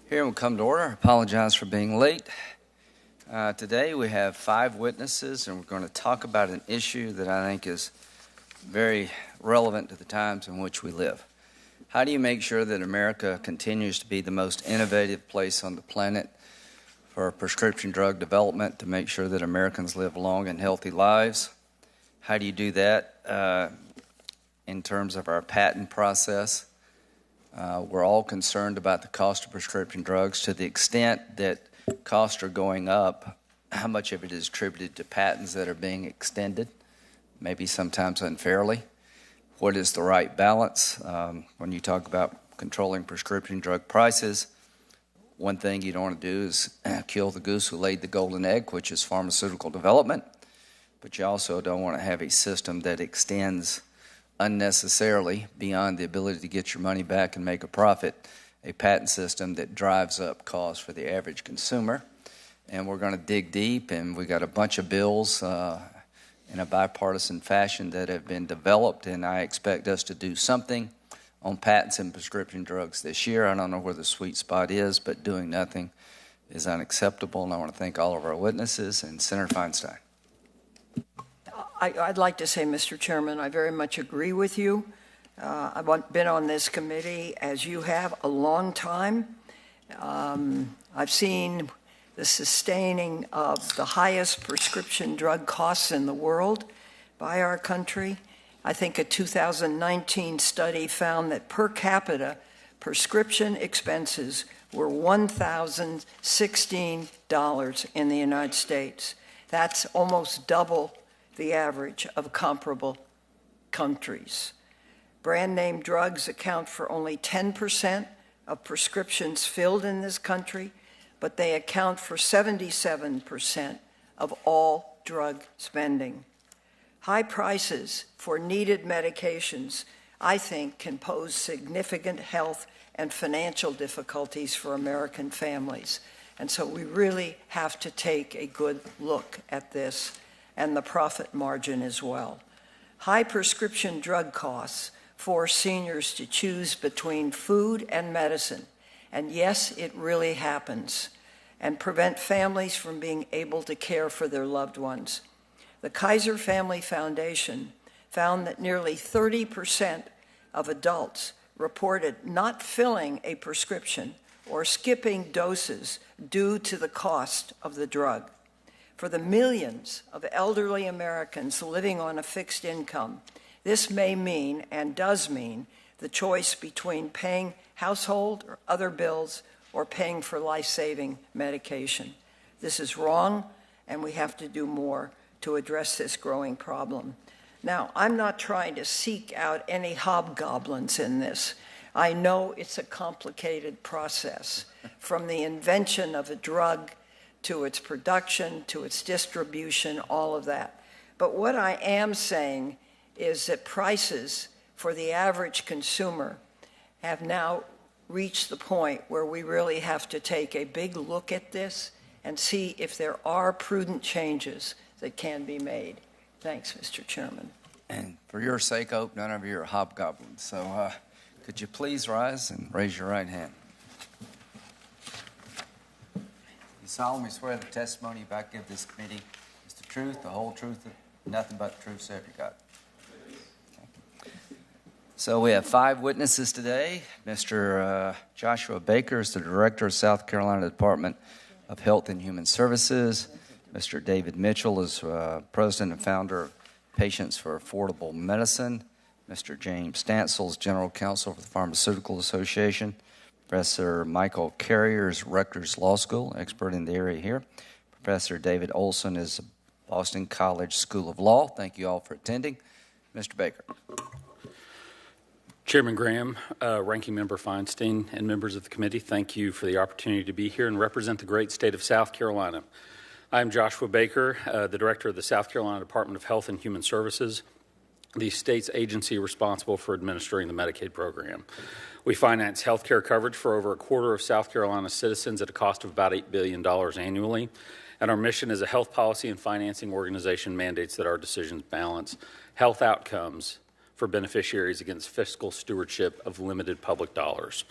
Here we'll come to order. I apologize for being late. Today we have 5 witnesses, and we're going to talk about an issue that I think is very relevant to the times in which we live. How do you make sure that America continues to be the most innovative place on the planet for prescription drug development, to make sure that Americans live long and healthy lives? How do you do that in terms of our patent process? We're all concerned about the cost of prescription drugs. To the extent that costs are going up, how much of it is attributed to patents that are being extended, maybe sometimes unfairly? What is the right balance? When you talk about controlling prescription drug prices, one thing you don't want to do is kill the goose who laid the golden egg, which is pharmaceutical development. But you also don't want to have a system that extends unnecessarily beyond the ability to get your money back and make a profit, a patent system that drives up costs for the average consumer. And we're going to dig deep, and we got a bunch of bills in a bipartisan fashion that have been developed, and I expect us to do something on patents and prescription drugs this year. I don't know where the sweet spot is, but doing nothing is unacceptable, and I want to thank all of our witnesses and Senator Feinstein. I'd like to say, Mr. Chairman, I very much agree with you. I've been on this committee, as you have, a long time. I've seen the sustaining of the highest prescription drug costs in the world by our country. I think a 2019 study found that per capita prescription expenses were $1,016 in the United States. That's almost double the average of comparable countries. Brand name drugs account for only 10% of prescriptions filled in this country, but they account for 77% of all drug spending. High prices for needed medications, I think, can pose significant health and financial difficulties for American families. And so we really have to take a good look at this and the profit margin as well. High prescription drug costs force seniors to choose between food and medicine. And yes, it really happens, and prevent families from being able to care for their loved ones. The Kaiser Family Foundation found that nearly 30% of adults reported not filling a prescription or skipping doses due to the cost of the drug. For the millions of elderly Americans living on a fixed income, this may mean, and does mean, the choice between paying household or other bills or paying for life-saving medication. This is wrong, and we have to do more to address this growing problem. Now, I'm not trying to seek out any hobgoblins in this. I know it's a complicated process, from the invention of a drug to its production, to its distribution, all of that. But what I am saying is that prices for the average consumer have now reached the point where we really have to take a big look at this and see if there are prudent changes that can be made. Thanks, Mr. Chairman. And for your sake, I hope none of you are hobgoblins. So could you please rise and raise your right hand? You solemnly swear the testimony you about to give this committee is the truth, the whole truth, nothing but the truth, so help you God. Okay. So we have 5 witnesses today. Mr. Joshua Baker is the Director of South Carolina Department of Health and Human Services. Mr. David Mitchell is President and Founder of Patients for Affordable Medicine. Mr. James Stansel is General Counsel for the Pharmaceutical Association. Professor Michael Carrier is Rutgers Law School, expert in the area here. Professor David Olson is Boston College School of Law. Thank you all for attending. Mr. Baker. Chairman Graham, Ranking Member Feinstein, and members of the committee, thank you for the opportunity to be here and represent the great state of South Carolina. I am Joshua Baker, the Director of the South Carolina Department of Health and Human Services, the state's agency responsible for administering the Medicaid program. We finance health care coverage for over a quarter of South Carolina's citizens at a cost of about $8 billion annually. And our mission as a health policy and financing organization mandates that our decisions balance health outcomes for beneficiaries against fiscal stewardship of limited public dollars.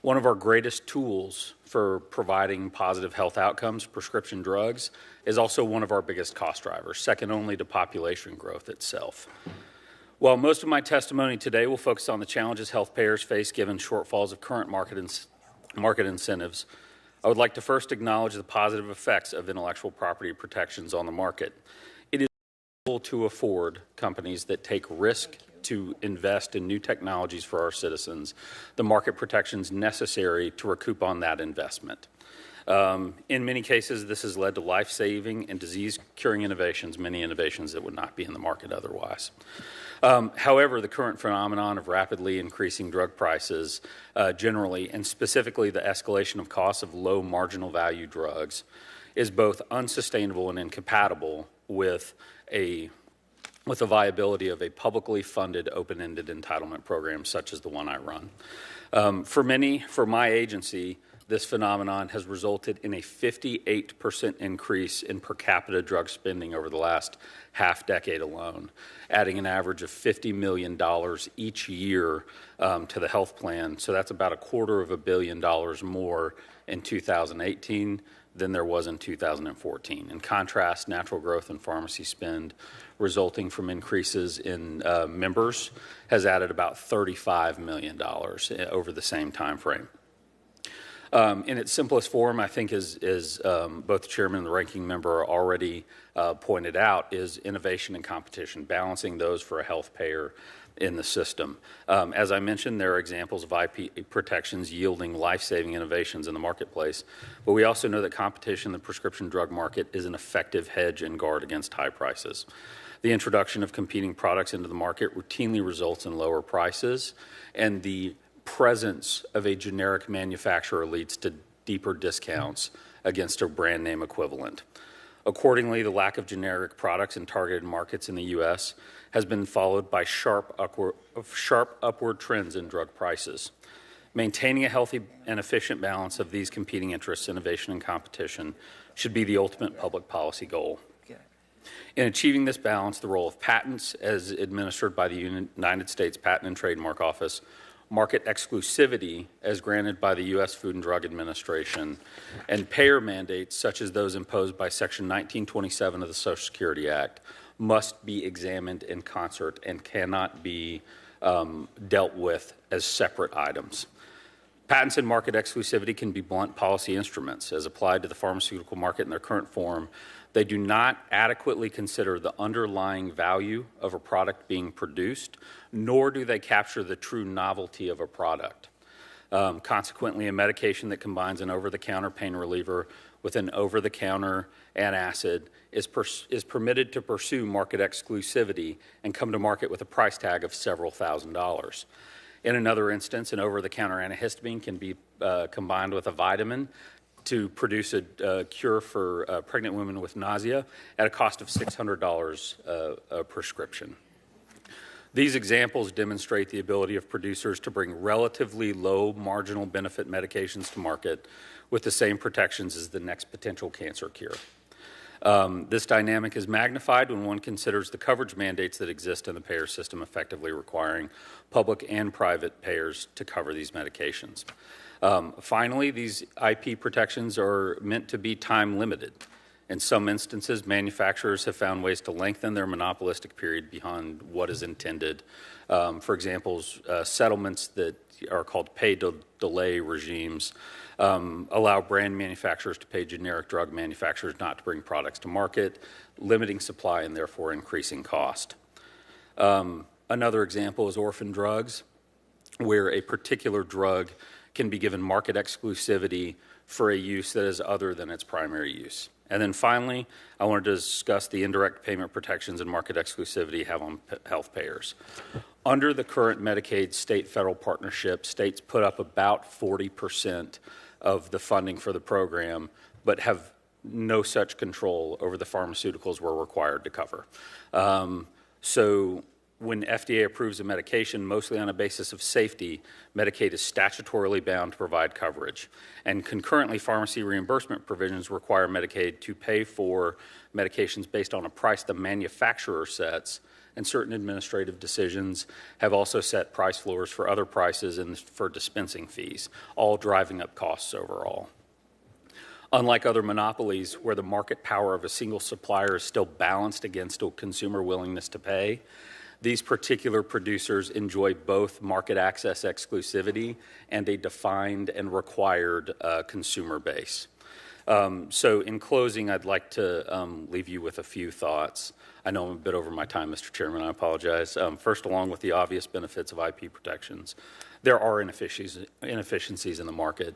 One of our greatest tools for providing positive health outcomes, prescription drugs, is also one of our biggest cost drivers, second only to population growth itself. While most of my testimony today will focus on the challenges health payers face given shortfalls of current market incentives, I would like to first acknowledge the positive effects of intellectual property protections on the market. It is able to afford companies that take risk to invest in new technologies for our citizens the market protections necessary to recoup on that investment. In many cases, this has led to life-saving and disease-curing innovations, many innovations that would not be in the market otherwise. However, the current phenomenon of rapidly increasing drug prices generally, and specifically the escalation of costs of low marginal value drugs, is both unsustainable and incompatible with the viability of a publicly funded open-ended entitlement program such as the one I run. For my agency, this phenomenon has resulted in a 58% increase in per capita drug spending over the last half decade alone, adding an average of $50 million each year to the health plan. So that's about $250 million more in 2018 than there was in 2014. In contrast, natural growth in pharmacy spend resulting from increases in members has added about $35 million over the same time frame. In its simplest form, I think as both the chairman and the ranking member already pointed out, is innovation and competition, balancing those for a health payer in the system. As I mentioned, there are examples of IP protections yielding life-saving innovations in the marketplace, but we also know that competition in the prescription drug market is an effective hedge and guard against high prices. The introduction of competing products into the market routinely results in lower prices, and the presence of a generic manufacturer leads to deeper discounts against a brand name equivalent. Accordingly, the lack of generic products in targeted markets in the U.S. has been followed by sharp upward trends in drug prices. Maintaining a healthy and efficient balance of these competing interests, innovation and competition, should be the ultimate public policy goal. In achieving this balance, the role of patents, as administered by the United States Patent and Trademark Office, market exclusivity, as granted by the U.S. Food and Drug Administration, and payer mandates, such as those imposed by Section 1927 of the Social Security Act, must be examined in concert and cannot be dealt with as separate items. Patents and market exclusivity can be blunt policy instruments. As applied to the pharmaceutical market in their current form, they do not adequately consider the underlying value of a product being produced, nor do they capture the true novelty of a product. Consequently, a medication that combines an over-the-counter pain reliever with an over-the-counter antacid is permitted to pursue market exclusivity and come to market with a price tag of several $1,000s. In another instance, an over-the-counter antihistamine can be combined with a vitamin to produce a cure for pregnant women with nausea at a cost of $600 a prescription. These examples demonstrate the ability of producers to bring relatively low marginal benefit medications to market with the same protections as the next potential cancer cure. This dynamic is magnified when one considers the coverage mandates that exist in the payer system, effectively requiring public and private payers to cover these medications. Finally, these IP protections are meant to be time limited. In some instances, manufacturers have found ways to lengthen their monopolistic period beyond what is intended. For example, settlements that are called pay-to-delay regimes allow brand manufacturers to pay generic drug manufacturers not to bring products to market, limiting supply and therefore increasing cost. Another example is orphan drugs, where a particular drug can be given market exclusivity for a use that is other than its primary use. And then finally, I wanted to discuss the indirect payment protections and market exclusivity have on health payers. Under the current Medicaid state-federal partnership, states put up about 40% of the funding for the program, but have no such control over the pharmaceuticals we're required to cover. So when FDA approves a medication, mostly on a basis of safety, Medicaid is statutorily bound to provide coverage. And concurrently, pharmacy reimbursement provisions require Medicaid to pay for medications based on a price the manufacturer sets, and certain administrative decisions have also set price floors for other prices and for dispensing fees, all driving up costs overall. Unlike other monopolies where the market power of a single supplier is still balanced against a consumer willingness to pay, these particular producers enjoy both market access exclusivity and a defined and required consumer base. So in closing, I'd like to leave you with a few thoughts. I know I'm a bit over my time, Mr. Chairman. I apologize. First, along with the obvious benefits of IP protections, there are inefficiencies in the market.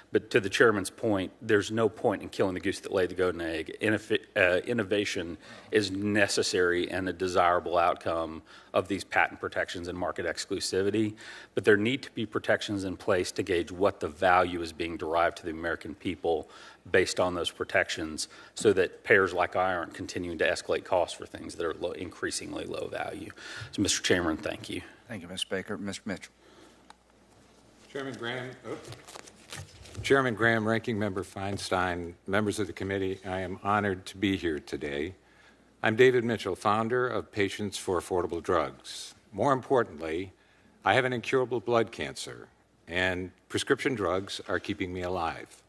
But to the chairman's point, there's no point in killing the goose that laid the golden egg. Innovation is necessary and a desirable outcome of these patent protections and market exclusivity, but there need to be protections in place to gauge what the value is being derived to the American people based on those protections so that payers like I aren't continuing to escalate costs for things that are increasingly low value. So, Mr. Chairman, thank you. Thank you, Mr. Baker. Mr. Mitchell. Chairman Graham, Ranking Member Feinstein, members of the committee, I am honored to be here today. I'm David Mitchell, founder of Patients for Affordable Drugs. More importantly, I have an incurable blood cancer, and prescription drugs are keeping me alive.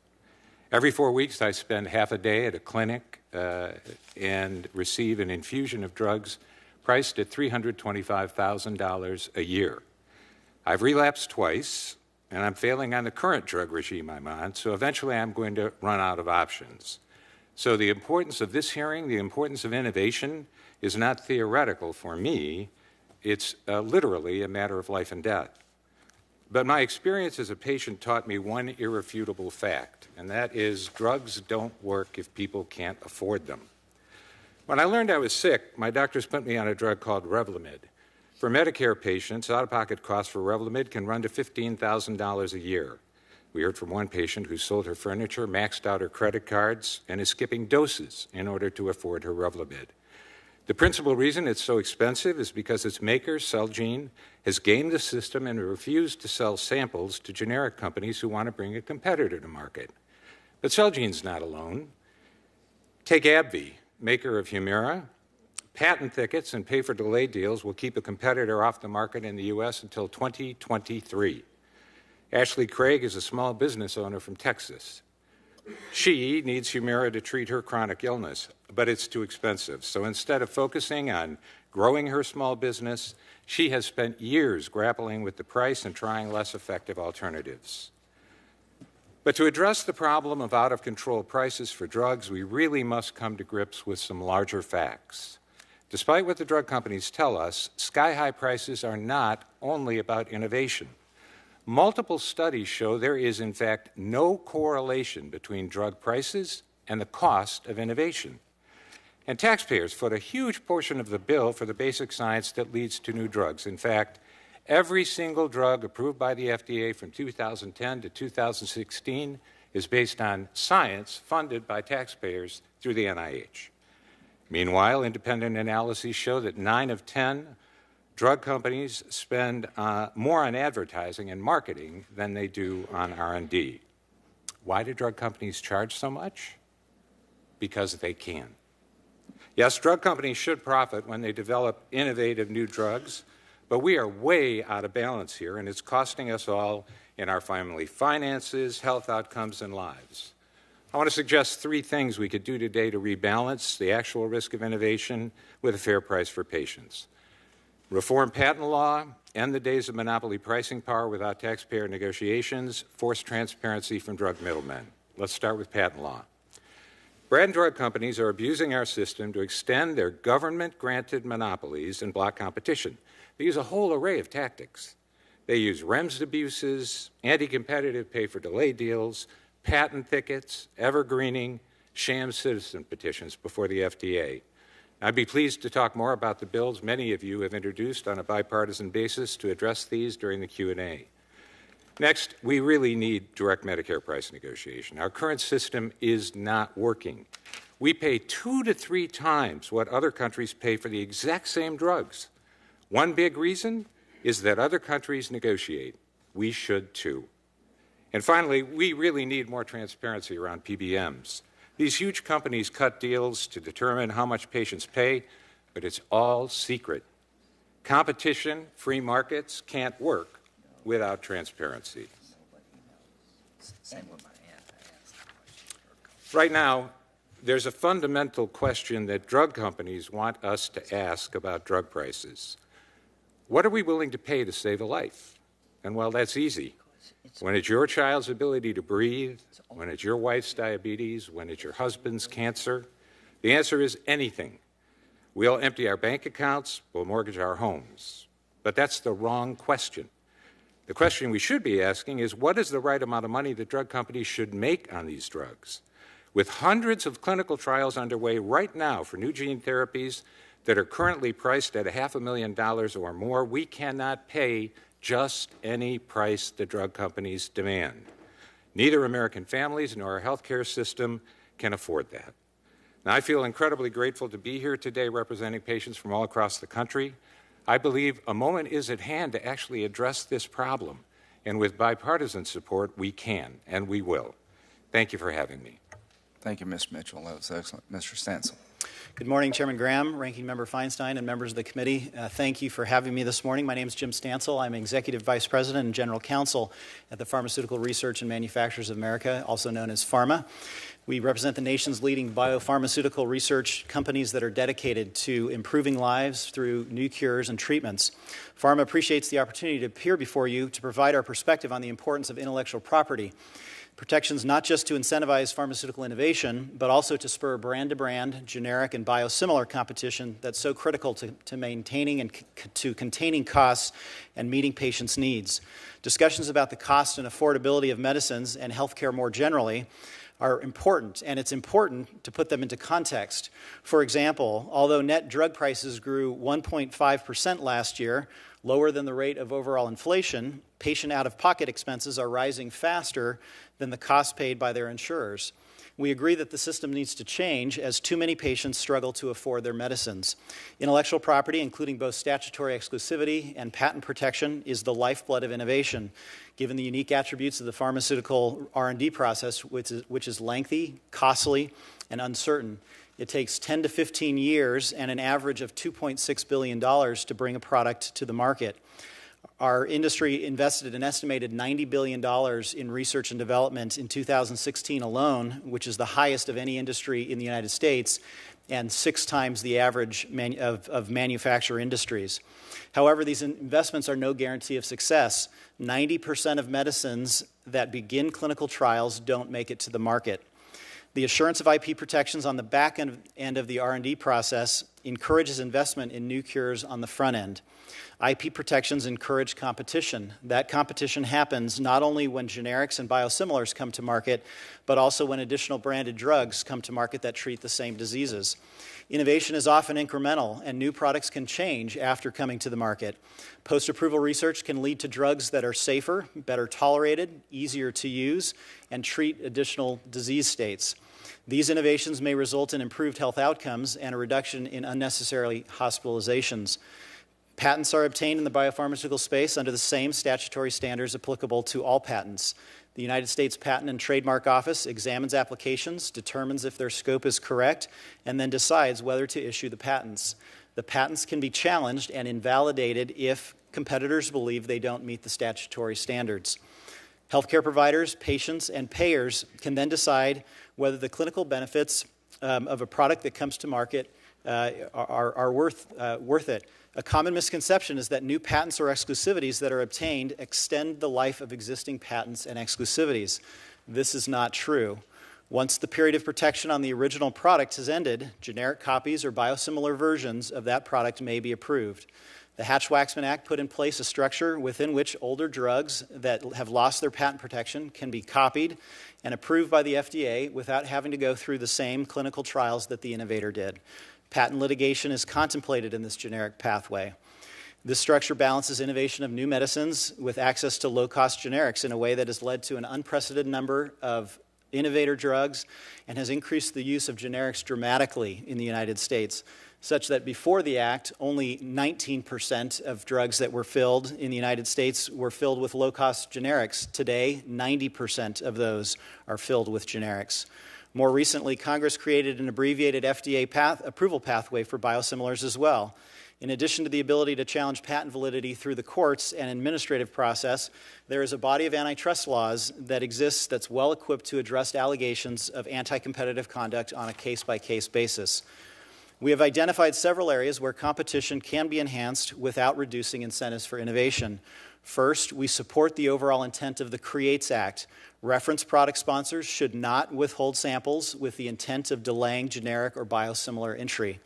Every 4 weeks, I spend half a day at a clinic and receive an infusion of drugs priced at $325,000 a year. I've relapsed twice, and I'm failing on the current drug regime I'm on, so eventually I'm going to run out of options. So the importance of this hearing, the importance of innovation, is not theoretical for me. It's literally a matter of life and death. But my experience as a patient taught me one irrefutable fact, and that is drugs don't work if people can't afford them. When I learned I was sick, my doctors put me on a drug called Revlimid. For Medicare patients, out-of-pocket costs for Revlimid can run to $15,000 a year. We heard from one patient who sold her furniture, maxed out her credit cards, and is skipping doses in order to afford her Revlimid. The principal reason it's so expensive is because its maker, Celgene, has gamed the system and refused to sell samples to generic companies who want to bring a competitor to market. But Celgene's not alone. Take AbbVie, maker of Humira. Patent thickets and pay-for-delay deals will keep a competitor off the market in the U.S. until 2023. Ashley Craig is a small business owner from Texas. She needs Humira to treat her chronic illness, but it's too expensive. So instead of focusing on growing her small business, she has spent years grappling with the price and trying less effective alternatives. But to address the problem of out-of-control prices for drugs, we really must come to grips with some larger facts. Despite what the drug companies tell us, sky-high prices are not only about innovation. Multiple studies show there is, in fact, no correlation between drug prices and the cost of innovation. And taxpayers foot a huge portion of the bill for the basic science that leads to new drugs. In fact, every single drug approved by the FDA from 2010 to 2016 is based on science funded by taxpayers through the NIH. Meanwhile, independent analyses show that 9 of 10 drug companies spend more on advertising and marketing than they do on R&D. Why do drug companies charge so much? Because they can. Yes, drug companies should profit when they develop innovative new drugs, but we are way out of balance here, and it's costing us all in our family finances, health outcomes, and lives. I want to suggest 3 things we could do today to rebalance the actual risk of innovation with a fair price for patients. Reform patent law, end the days of monopoly pricing power without taxpayer negotiations, force transparency from drug middlemen. Let's start with patent law. Brand drug companies are abusing our system to extend their government-granted monopolies and block competition. They use a whole array of tactics. They use REMS abuses, anti-competitive pay-for-delay deals, patent thickets, evergreening, sham citizen petitions before the FDA. I'd be pleased to talk more about the bills many of you have introduced on a bipartisan basis to address these during the Q&A. Next, we really need direct Medicare price negotiation. Our current system is not working. We pay 2 to 3 times what other countries pay for the exact same drugs. One big reason is that other countries negotiate. We should too. And finally, we really need more transparency around PBMs. These huge companies cut deals to determine how much patients pay, but it's all secret. Competition, free markets can't work without transparency. Right now, there's a fundamental question that drug companies want us to ask about drug prices. What are we willing to pay to save a life? And well, that's easy. When it's your child's ability to breathe, when it's your wife's diabetes, when it's your husband's cancer, the answer is anything. We'll empty our bank accounts, we'll mortgage our homes. But that's the wrong question. The question we should be asking is, what is the right amount of money that drug companies should make on these drugs? With hundreds of clinical trials underway right now for new gene therapies that are currently priced at $500,000 or more, we cannot pay just any price the drug companies demand. Neither American families nor our healthcare system can afford that. Now, I feel incredibly grateful to be here today representing patients from all across the country. I believe a moment is at hand to actually address this problem, and with bipartisan support, we can and we will. Thank you for having me. Thank you, Mr. Mitchell. That was excellent. Mr. Stansel. Good morning, Chairman Graham, Ranking Member Feinstein, and members of the committee. Thank you for having me this morning. My name is Jim Stansel. I'm Executive Vice President and General Counsel at the Pharmaceutical Research and Manufacturers of America, also known as PhRMA. We represent the nation's leading biopharmaceutical research companies that are dedicated to improving lives through new cures and treatments. PhRMA appreciates the opportunity to appear before you to provide our perspective on the importance of intellectual property. Protections not just to incentivize pharmaceutical innovation, but also to spur brand-to-brand, generic, and biosimilar competition that's so critical to maintaining and to containing costs and meeting patients' needs. Discussions about the cost and affordability of medicines and healthcare more generally are important, and it's important to put them into context. For example, although net drug prices grew 1.5% last year, lower than the rate of overall inflation, patient out-of-pocket expenses are rising faster than the cost paid by their insurers. We agree that the system needs to change as too many patients struggle to afford their medicines. Intellectual property, including both statutory exclusivity and patent protection, is the lifeblood of innovation, given the unique attributes of the pharmaceutical R&D process, which is lengthy, costly, and uncertain. It takes 10 to 15 years and an average of $2.6 billion to bring a product to the market. Our industry invested an estimated $90 billion in research and development in 2016 alone, which is the highest of any industry in the United States and 6 times the average of manufacturer industries. However, these investments are no guarantee of success. 90% of medicines that begin clinical trials don't make it to the market. The assurance of IP protections on the back end of the R&D process encourages investment in new cures on the front end. IP protections encourage competition. That competition happens not only when generics and biosimilars come to market, but also when additional branded drugs come to market that treat the same diseases. Innovation is often incremental, and new products can change after coming to the market. Post-approval research can lead to drugs that are safer, better tolerated, easier to use, and treat additional disease states. These innovations may result in improved health outcomes and a reduction in unnecessary hospitalizations. Patents are obtained in the biopharmaceutical space under the same statutory standards applicable to all patents. The United States Patent and Trademark Office examines applications, determines if their scope is correct, and then decides whether to issue the patents. The patents can be challenged and invalidated if competitors believe they don't meet the statutory standards. Healthcare providers, patients, and payers can then decide whether the clinical benefits of a product that comes to market are worth it. A common misconception is that new patents or exclusivities that are obtained extend the life of existing patents and exclusivities. This is not true. Once the period of protection on the original product has ended, generic copies or biosimilar versions of that product may be approved. The Hatch-Waxman Act put in place a structure within which older drugs that have lost their patent protection can be copied and approved by the FDA without having to go through the same clinical trials that the innovator did. Patent litigation is contemplated in this generic pathway. This structure balances innovation of new medicines with access to low-cost generics in a way that has led to an unprecedented number of innovator drugs and has increased the use of generics dramatically in the United States, such that before the Act, only 19% of drugs that were filled in the United States were filled with low-cost generics. Today, 90% of those are filled with generics. More recently, Congress created an abbreviated FDA approval pathway for biosimilars as well. In addition to the ability to challenge patent validity through the courts and administrative process, there is a body of antitrust laws that exists that's well equipped to address allegations of anti-competitive conduct on a case-by-case basis. We have identified several areas where competition can be enhanced without reducing incentives for innovation. First, we support the overall intent of the CREATES Act. Reference product sponsors should not withhold samples with the intent of delaying generic or biosimilar entry.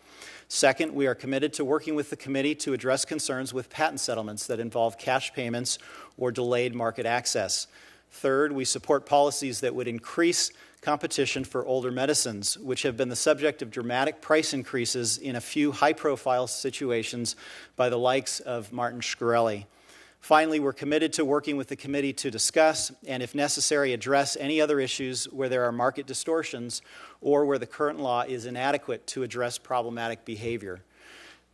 Second, we are committed to working with the committee to address concerns with patent settlements that involve cash payments or delayed market access. Third, we support policies that would increase competition for older medicines, which have been the subject of dramatic price increases in a few high-profile situations by the likes of Martin Shkreli. Finally, we're committed to working with the committee to discuss and, if necessary, address any other issues where there are market distortions or where the current law is inadequate to address problematic behavior.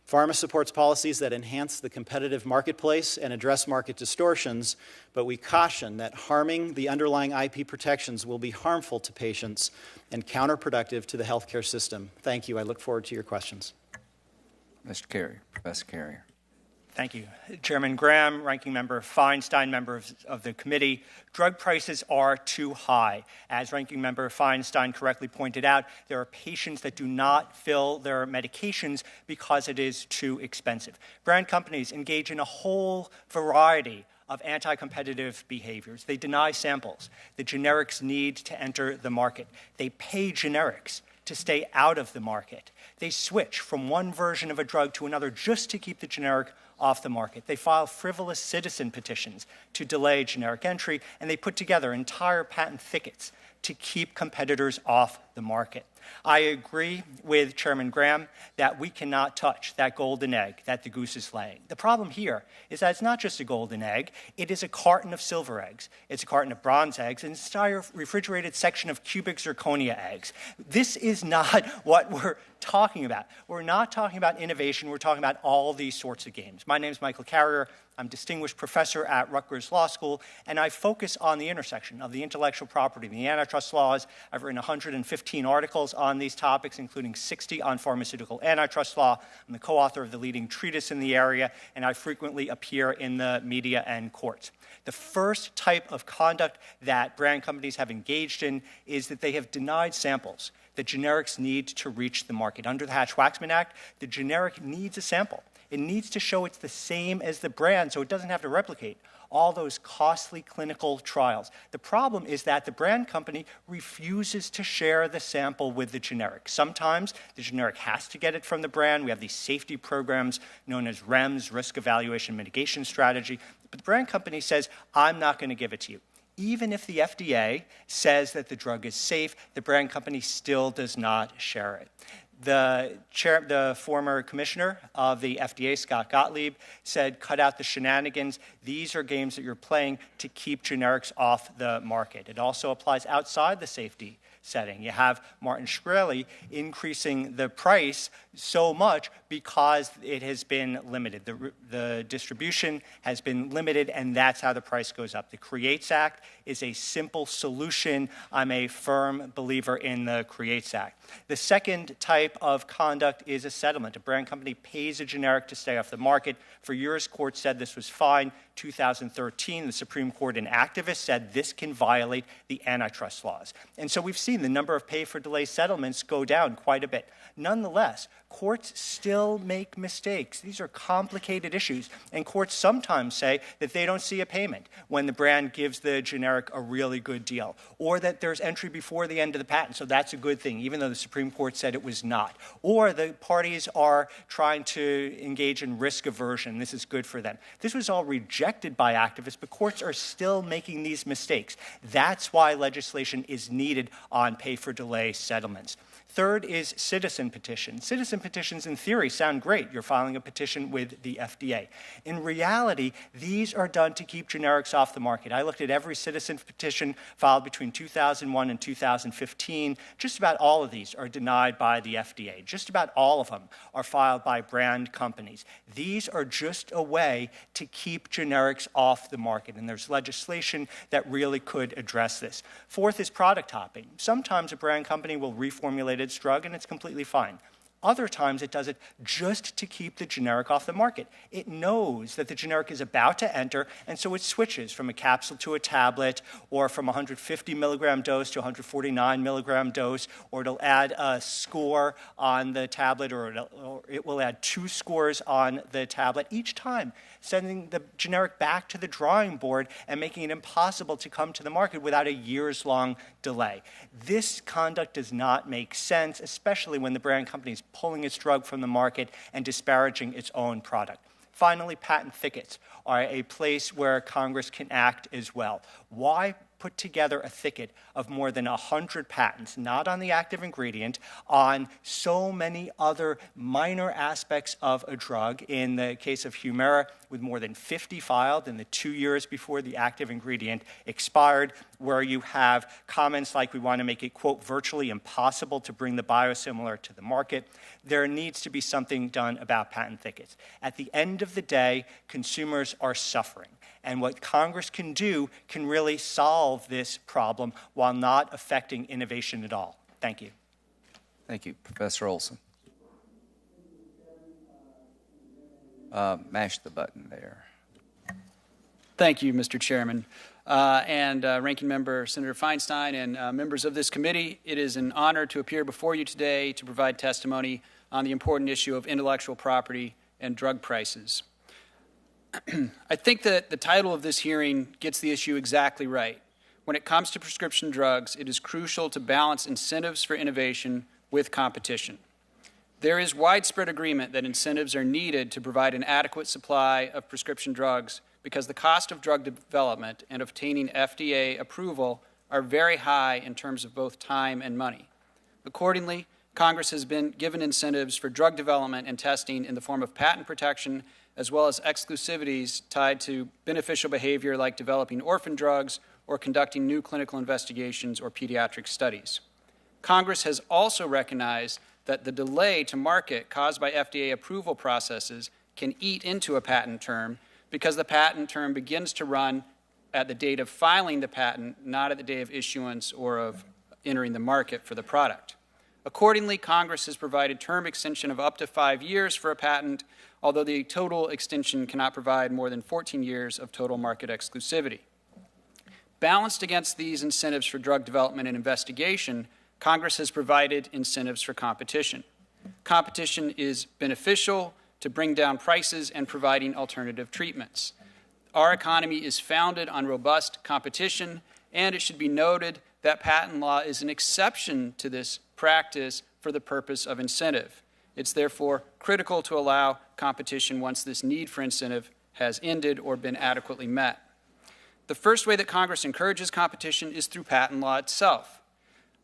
Pharma supports policies that enhance the competitive marketplace and address market distortions, but we caution that harming the underlying IP protections will be harmful to patients and counterproductive to the healthcare system. Thank you. I look forward to your questions. Mr. Carrier, Professor Carrier. Thank you. Chairman Graham, Ranking Member Feinstein, members of the committee, drug prices are too high. As Ranking Member Feinstein correctly pointed out, there are patients that do not fill their medications because it is too expensive. Brand companies engage in a whole variety of anti-competitive behaviors. They deny samples. The generics need to enter the market. They pay generics to stay out of the market. They switch from one version of a drug to another just to keep the generic off the market. They file frivolous citizen petitions to delay generic entry, and they put together entire patent thickets to keep competitors off the market. I agree with Chairman Graham that we cannot touch that golden egg that the goose is laying. The problem here is that it's not just a golden egg, it is a carton of silver eggs. It's a carton of bronze eggs and an entire refrigerated section of cubic zirconia eggs. This is not what we're talking about. We're not talking about innovation, we're talking about all these sorts of games. My name is Michael Carrier. I'm a distinguished professor at Rutgers Law School, and I focus on the intersection of the intellectual property and the antitrust laws. I've written 115 articles on these topics, including 60 on pharmaceutical antitrust law. I'm the co-author of the leading treatise in the area, and I frequently appear in the media and courts. The first type of conduct that brand companies have engaged in is that they have denied samples that generics need to reach the market. Under the Hatch-Waxman Act, the generic needs a sample. It needs to show it's the same as the brand so it doesn't have to replicate all those costly clinical trials. The problem is that the brand company refuses to share the sample with the generic. Sometimes the generic has to get it from the brand. We have these safety programs known as REMS, Risk Evaluation Mitigation Strategy. But the brand company says, I'm not going to give it to you. Even if the FDA says that the drug is safe, the brand company still does not share it. The former commissioner of the FDA, Scott Gottlieb, said, cut out the shenanigans. These are games that you're playing to keep generics off the market. It also applies outside the safety setting. You have Martin Shkreli increasing the price so much because it has been limited. The distribution has been limited, and that's how the price goes up. The CREATES Act is a simple solution. I'm a firm believer in the CREATES Act. The second type of conduct is a settlement. A brand company pays a generic to stay off the market. For years, courts said this was fine. 2013, the Supreme Court in Activist said this can violate the antitrust laws. And so we've seen the number of pay-for-delay settlements go down quite a bit. Nonetheless, courts still make mistakes. These are complicated issues, and courts sometimes say that they don't see a payment when the brand gives the generic a really good deal, or that there's entry before the end of the patent, so that's a good thing, even though the Supreme Court said it was not. Or the parties are trying to engage in risk aversion. This is good for them. This was all rejected by activists, but courts are still making these mistakes. That's why legislation is needed on pay-for-delay settlements. Third is citizen petitions. Citizen petitions, in theory, sound great. You're filing a petition with the FDA. In reality, these are done to keep generics off the market. I looked at every citizen petition filed between 2001 and 2015. Just about all of these are denied by the FDA. Just about all of them are filed by brand companies. These are just a way to keep generics off the market, and there's legislation that really could address this. Fourth is product hopping. Sometimes a brand company will reformulate its drug, and it's completely fine. Other times it does it just to keep the generic off the market. It knows that the generic is about to enter, and so it switches from a capsule to a tablet, or from 150 milligram dose to 149 milligram dose, or it'll add a score on the tablet, or it will add 2 scores on the tablet each time, sending the generic back to the drawing board and making it impossible to come to the market without a years-long delay. This conduct does not make sense, especially when the brand company is pulling its drug from the market and disparaging its own product. Finally, patent thickets are a place where Congress can act as well. Why put together a thicket of more than 100 patents, not on the active ingredient, on so many other minor aspects of a drug? In the case of Humira, with more than 50 filed in the 2 years before the active ingredient expired, where you have comments like we want to make it, quote, virtually impossible to bring the biosimilar to the market. There needs to be something done about patent thickets. At the end of the day, consumers are suffering. And what Congress can do can really solve this problem while not affecting innovation at all. Thank you. Thank you. Professor Olson. Mash the button there. Thank you, Mr. Chairman. Ranking Member Senator Feinstein and members of this committee, it is an honor to appear before you today to provide testimony on the important issue of intellectual property and drug prices. I think that the title of this hearing gets the issue exactly right. When it comes to prescription drugs, it is crucial to balance incentives for innovation with competition. There is widespread agreement that incentives are needed to provide an adequate supply of prescription drugs because the cost of drug development and obtaining FDA approval are very high in terms of both time and money. Accordingly, Congress has been given incentives for drug development and testing in the form of patent protection as well as exclusivities tied to beneficial behavior like developing orphan drugs or conducting new clinical investigations or pediatric studies. Congress has also recognized that the delay to market caused by FDA approval processes can eat into a patent term because the patent term begins to run at the date of filing the patent, not at the day of issuance or of entering the market for the product. Accordingly, Congress has provided term extension of up to 5 years for a patent, although the total extension cannot provide more than 14 years of total market exclusivity. Balanced against these incentives for drug development and investigation, Congress has provided incentives for competition. Competition is beneficial to bring down prices and providing alternative treatments. Our economy is founded on robust competition, and it should be noted that patent law is an exception to this practice for the purpose of incentive. It's therefore critical to allow competition once this need for incentive has ended or been adequately met. The first way that Congress encourages competition is through patent law itself.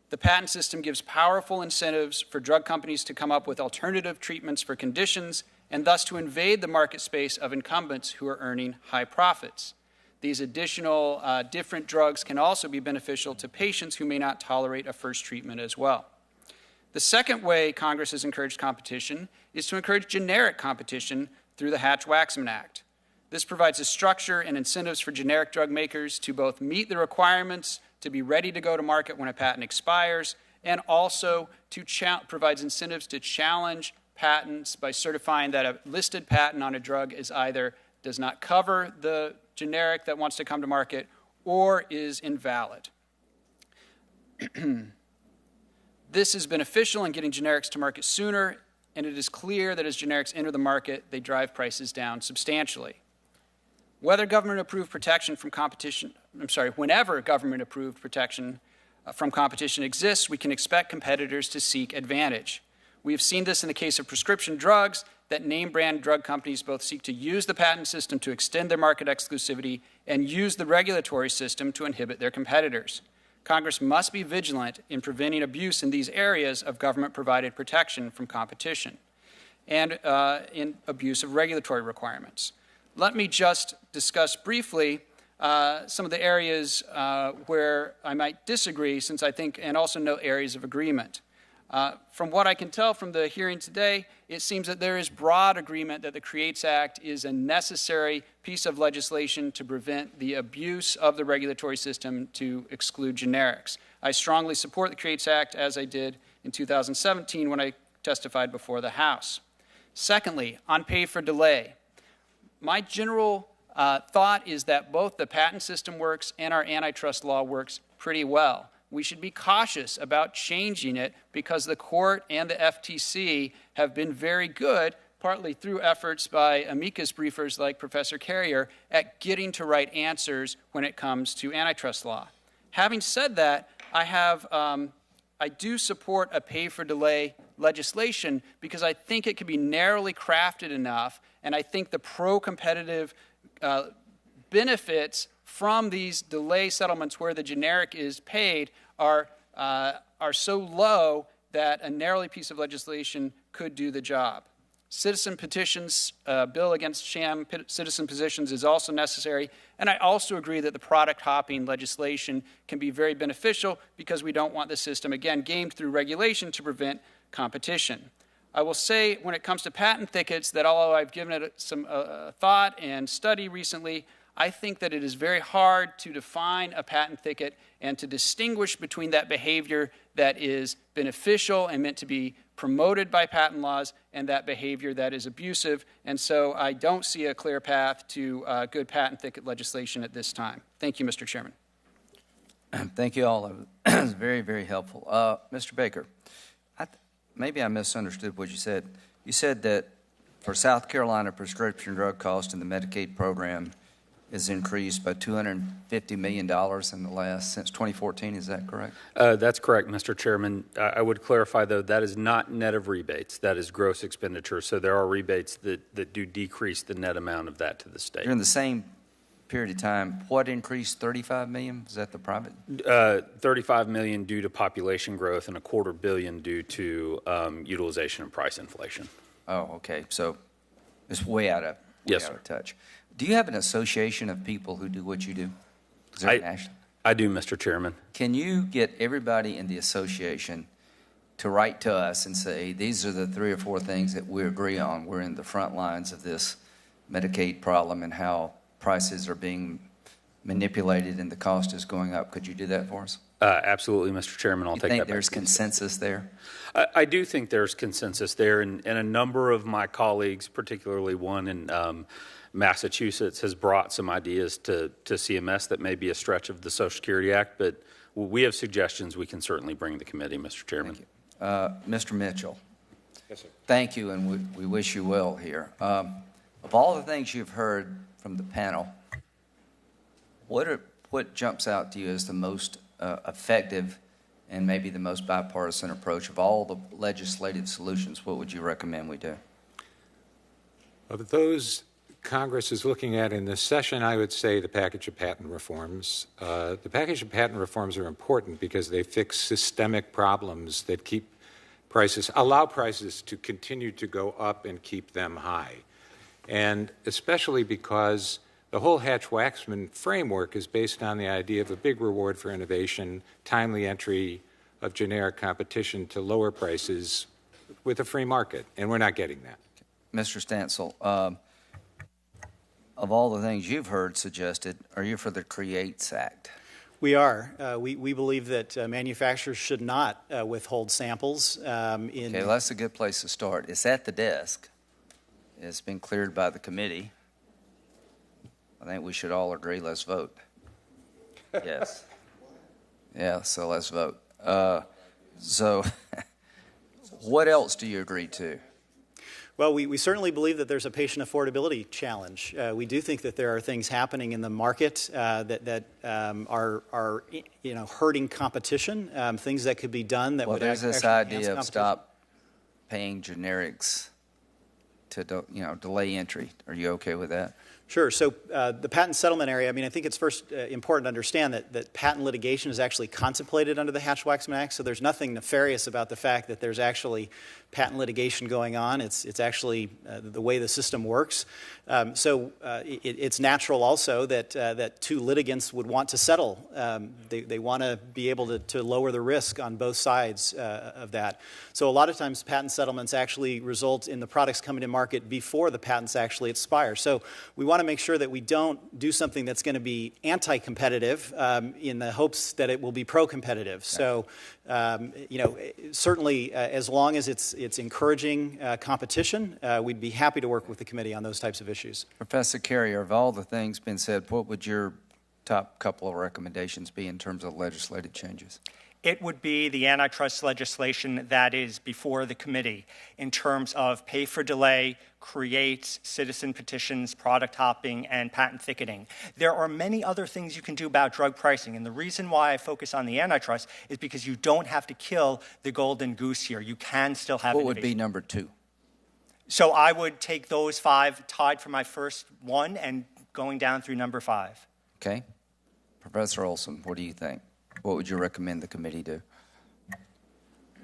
The patent system gives powerful incentives for drug companies to come up with alternative treatments for conditions and thus to invade the market space of incumbents who are earning high profits. These additional different drugs can also be beneficial to patients who may not tolerate a first treatment as well. The second way Congress has encouraged competition is to encourage generic competition through the Hatch-Waxman Act. This provides a structure and incentives for generic drug makers to both meet the requirements to be ready to go to market when a patent expires, and also to provides incentives to challenge patents by certifying that a listed patent on a drug is either does not cover the generic that wants to come to market or is invalid. This is beneficial in getting generics to market sooner, and it is clear that as generics enter the market, they drive prices down substantially. Whether government-approved protection from competition, whenever government-approved protection from competition exists, we can expect competitors to seek advantage. We have seen this in the case of prescription drugs, that name-brand drug companies both seek to use the patent system to extend their market exclusivity and use the regulatory system to inhibit their competitors. Congress must be vigilant in preventing abuse in these areas of government-provided protection from competition and in abuse of regulatory requirements. Let me just discuss briefly some of the areas where I might disagree, since I think, and also note areas of agreement. From what I can tell from the hearing today, it seems that there is broad agreement that the CREATES Act is a necessary piece of legislation to prevent the abuse of the regulatory system to exclude generics. I strongly support the CREATES Act, as I did in 2017 when I testified before the House. Secondly, on pay for delay, my general thought is that both the patent system works and our antitrust law works pretty well. We should be cautious about changing it because the court and the FTC have been very good, partly through efforts by amicus briefers like Professor Carrier, at getting to right answers when it comes to antitrust law. Having said that, I do support a pay-for-delay legislation because I think it can be narrowly crafted enough, and I think the pro-competitive benefits from these delay settlements where the generic is paid are so low that a narrowly piece of legislation could do the job. Citizen petitions, bill against sham citizen petitions is also necessary, and I also agree that the product hopping legislation can be very beneficial because we don't want the system, again, gamed through regulation to prevent competition. I will say when it comes to patent thickets that although I've given it some thought and study recently, I think that it is very hard to define a patent thicket and to distinguish between that behavior that is beneficial and meant to be promoted by patent laws and that behavior that is abusive. And so I don't see a clear path to good patent thicket legislation at this time. Thank you, Mr. Chairman. Thank you all. That was very, very helpful. Mr. Baker, maybe I misunderstood what you said. You said that for South Carolina, prescription drug cost in the Medicaid program is increased by $250 million since 2014. Is that correct? That's correct, Mr. Chairman. I would clarify, though, that is not net of rebates. That is gross expenditure. So there are rebates that do decrease the net amount of that to the state. During the same period of time, what increased? $35 million? Is that the private? $35 million due to population growth and $250 million due to utilization and price inflation. Oh, okay. So it's way out of touch. Do you have an association of people who do what you do? Is there a national? I do, Mr. Chairman. Can you get everybody in the association to write to us and say, these are the 3 or 4 things that we agree on? We're in the front lines of this Medicaid problem and how prices are being manipulated and the cost is going up. Could you do that for us? Absolutely, Mr. Chairman. I'll take that. You think there's consensus there? I do think there's consensus there, and a number of my colleagues, particularly one in Massachusetts, has brought some ideas to CMS that may be a stretch of the Social Security Act, but we have suggestions we can certainly bring to the committee, Mr. Chairman. Thank you. Mr. Mitchell. Yes, sir. Thank you, and we wish you well here. Of all the things you've heard from the panel, what jumps out to you as the most effective and maybe the most bipartisan approach of all the legislative solutions? What would you recommend we do? Of those Congress is looking at in this session, I would say the package of patent reforms. The package of patent reforms are important because they fix systemic problems that keep allow prices to continue to go up and keep them high. And especially because the whole Hatch-Waxman framework is based on the idea of a big reward for innovation, timely entry of generic competition to lower prices with a free market, and we're not getting that. Mr. Stansel, of all the things you've heard suggested, are you for the CREATES Act? We are. We believe that manufacturers should not withhold samples. Okay, well, that's a good place to start. It's at the desk. It's been cleared by the committee. I think we should all agree. Let's vote. Yes. Yeah, so let's vote. So what else do you agree to? Well, we certainly believe that there's a patient affordability challenge. We do think that there are things happening in the market that are hurting competition, things that could be done that would actually enhance competition. Well, there's this idea of stop paying generics to delay entry. Are you okay with that? Sure. So the patent settlement area, I mean, I think it's first important to understand that patent litigation is actually contemplated under the Hatch-Waxman Act, so there's nothing nefarious about the fact that there's actually patent litigation going on. It's actually the way the system works. It's natural also that two litigants would want to settle. They want to be able to lower the risk on both sides of that. So a lot of times patent settlements actually result in the products coming to market before the patents actually expire. So we want to make sure that we don't do something that's going to be anti-competitive in the hopes that it will be pro-competitive. So, certainly as long as it's encouraging competition, we'd be happy to work with the committee on those types of issues. Professor Carrier, of all the things been said, what would your top couple of recommendations be in terms of legislative changes? It would be the antitrust legislation that is before the committee in terms of pay for delay, create citizen petitions, product hopping, and patent thickening. There are many other things you can do about drug pricing, and the reason why I focus on the antitrust is because you don't have to kill the golden goose here. You can still have What innovation. would be number 2? So I would take those 5 tied for my first one and going down through number 5. Okay. Professor Olson, what do you think? What would you recommend the committee do?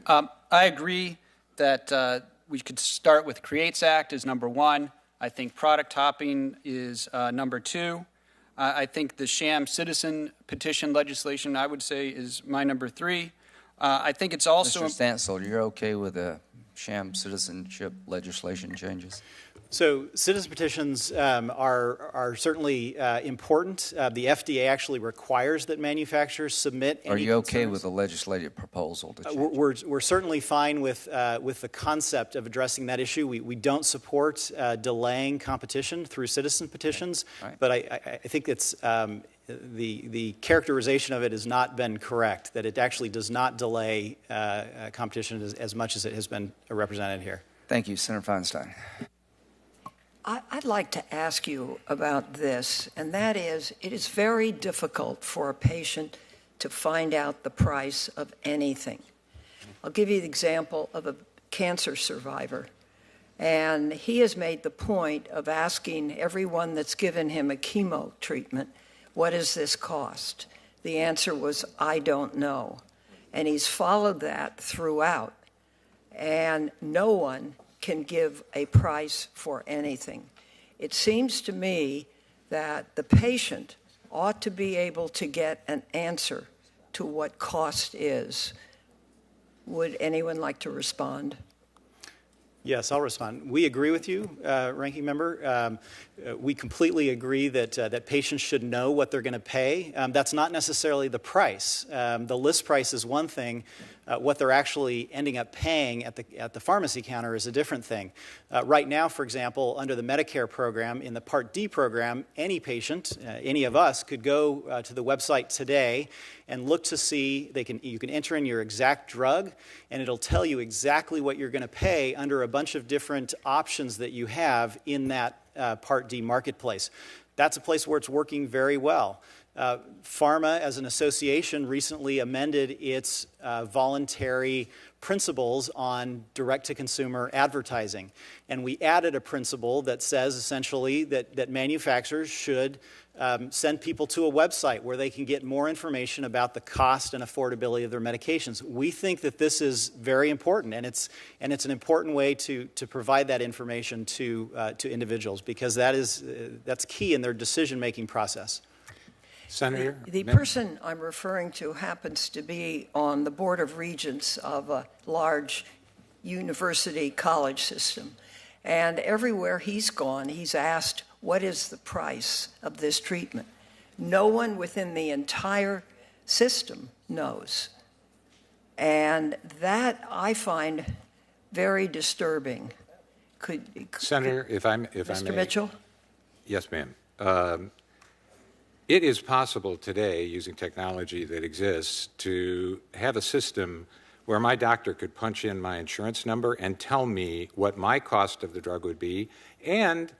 I agree that we could start with CREATES Act as number 1. I think product hopping is number 2. I think the sham citizen petition legislation, I would say, is my number 3. I think it's also... Mr. Stansel, you're okay with the sham citizenship legislation changes? So citizen petitions are certainly important. The FDA actually requires that manufacturers submit any Are you okay concerns. with the legislative proposal to change? We're certainly fine with the concept of addressing that issue. We don't support delaying competition through citizen petitions, Right. but I think it's the characterization of it has not been correct, that it actually does not delay competition as much as it has been represented here. Thank you, Senator Feinstein. I'd like to ask you about this, and that is, it is very difficult for a patient to find out the price of anything. I'll give you the example of a cancer survivor, and he has made the point of asking everyone that's given him a chemo treatment, what does this cost? The answer was, I don't know. And he's followed that throughout, and no one can give a price for anything. It seems to me that the patient ought to be able to get an answer to what cost is. Would anyone like to respond? Yes, I'll respond. We agree with you, Ranking Member. We completely agree that patients should know what they're going to pay. That's not necessarily the price. The list price is one thing. What they're actually ending up paying at the pharmacy counter is a different thing. Right now, for example, under the Medicare program, in the Part D program, any patient, any of us, could go to the website today and look to see, you can enter in your exact drug, and it'll tell you exactly what you're going to pay under a bunch of different options that you have in that Part D marketplace. That's a place where it's working very well. Pharma, as an association, recently amended its voluntary principles on direct-to-consumer advertising. And we added a principle that says, essentially, that manufacturers should send people to a website where they can get more information about the cost and affordability of their medications. We think that this is very important, and it's an important way to provide that information to individuals, because that's key in their decision-making process. Senator? The person I'm referring to happens to be on the Board of Regents of a large university college system. And everywhere he's gone, he's asked, what is the price of this treatment? No one within the entire system knows. And that I find very disturbing. Senator, if I may. Mr. Mitchell? Yes, ma'am. It is possible today, using technology that exists, to have a system where my doctor could punch in my insurance number and tell me what my cost of the drug would be, and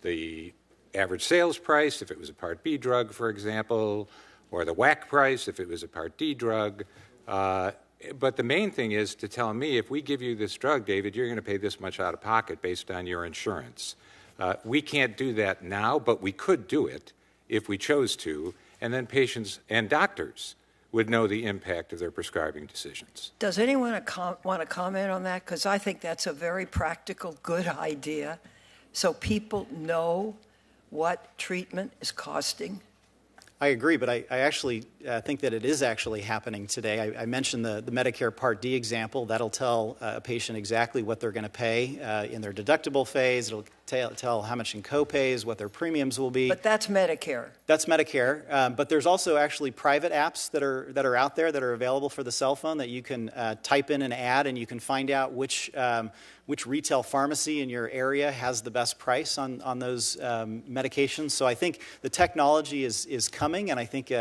the average sales price if it was a Part B drug, for example, or the WAC price if it was a Part D drug. But the main thing is to tell me, if we give you this drug, David, you're going to pay this much out of pocket based on your insurance. We can't do that now, but we could do it if we chose to, and then patients and doctors would know the impact of their prescribing decisions. Does anyone want to comment on that? Because I think that's a very practical, good idea, so people know what treatment is costing. I agree, but I actually think that it is actually happening today. I mentioned the Medicare Part D example. That'll tell a patient exactly what they're going to pay in their deductible phase. It'll tell how much in copays, what their premiums will be. But that's Medicare. That's Medicare. But there's also actually private apps that are out there that are available for the cell phone that you can type in an ad, and you can find out which retail pharmacy in your area has the best price on those medications. So I think the technology is coming, and I think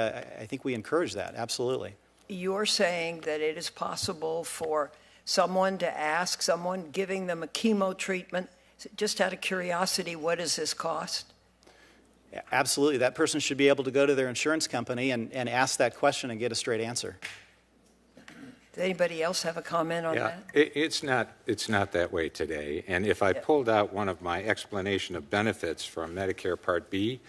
we encourage that, absolutely. You're saying that it is possible for someone to ask someone giving them a chemo treatment, just out of curiosity, what does this cost? Absolutely. That person should be able to go to their insurance company and ask that question and get a straight answer. Does anybody else have a comment on that? It's not that way today. And if I pulled out one of my explanation of benefits from Medicare Part B,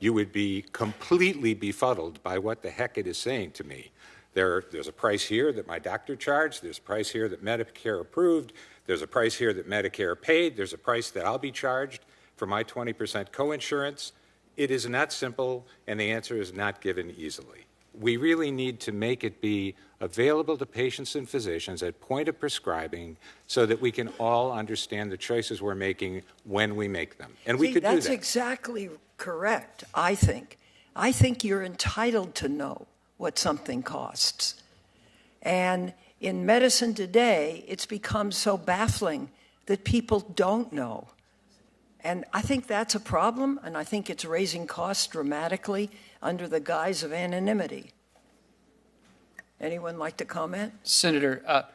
you would be completely befuddled by what the heck it is saying to me. There's a price here that my doctor charged. There's a price here that Medicare approved. There's a price here that Medicare paid. There's a price that I'll be charged for my 20% coinsurance. It is not simple, and the answer is not given easily. We really need to make it be available to patients and physicians at point of prescribing so that we can all understand the choices we're making when we make them. And we could do that. That's exactly correct, I think. I think you're entitled to know what something costs. And in medicine today, it's become so baffling that people don't know. And I think that's a problem, and I think it's raising costs dramatically under the guise of anonymity. Anyone like to comment? Senator,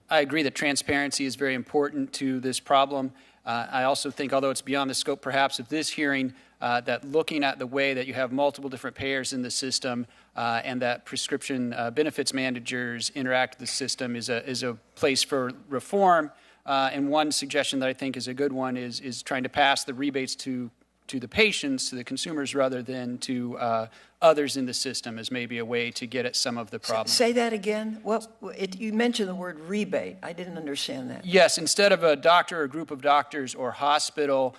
I agree that transparency is very important to this problem. I also think, although it's beyond the scope perhaps of this hearing, that looking at the way that you have multiple different payers in the system and that prescription benefits managers interact with the system is a place for reform. And one suggestion that I think is a good one is trying to pass the rebates to the patients, to the consumers, rather than to others in the system as maybe a way to get at some of the problems. Say that again. Well, you mentioned the word rebate. I didn't understand that. Yes, instead of a doctor or group of doctors or hospital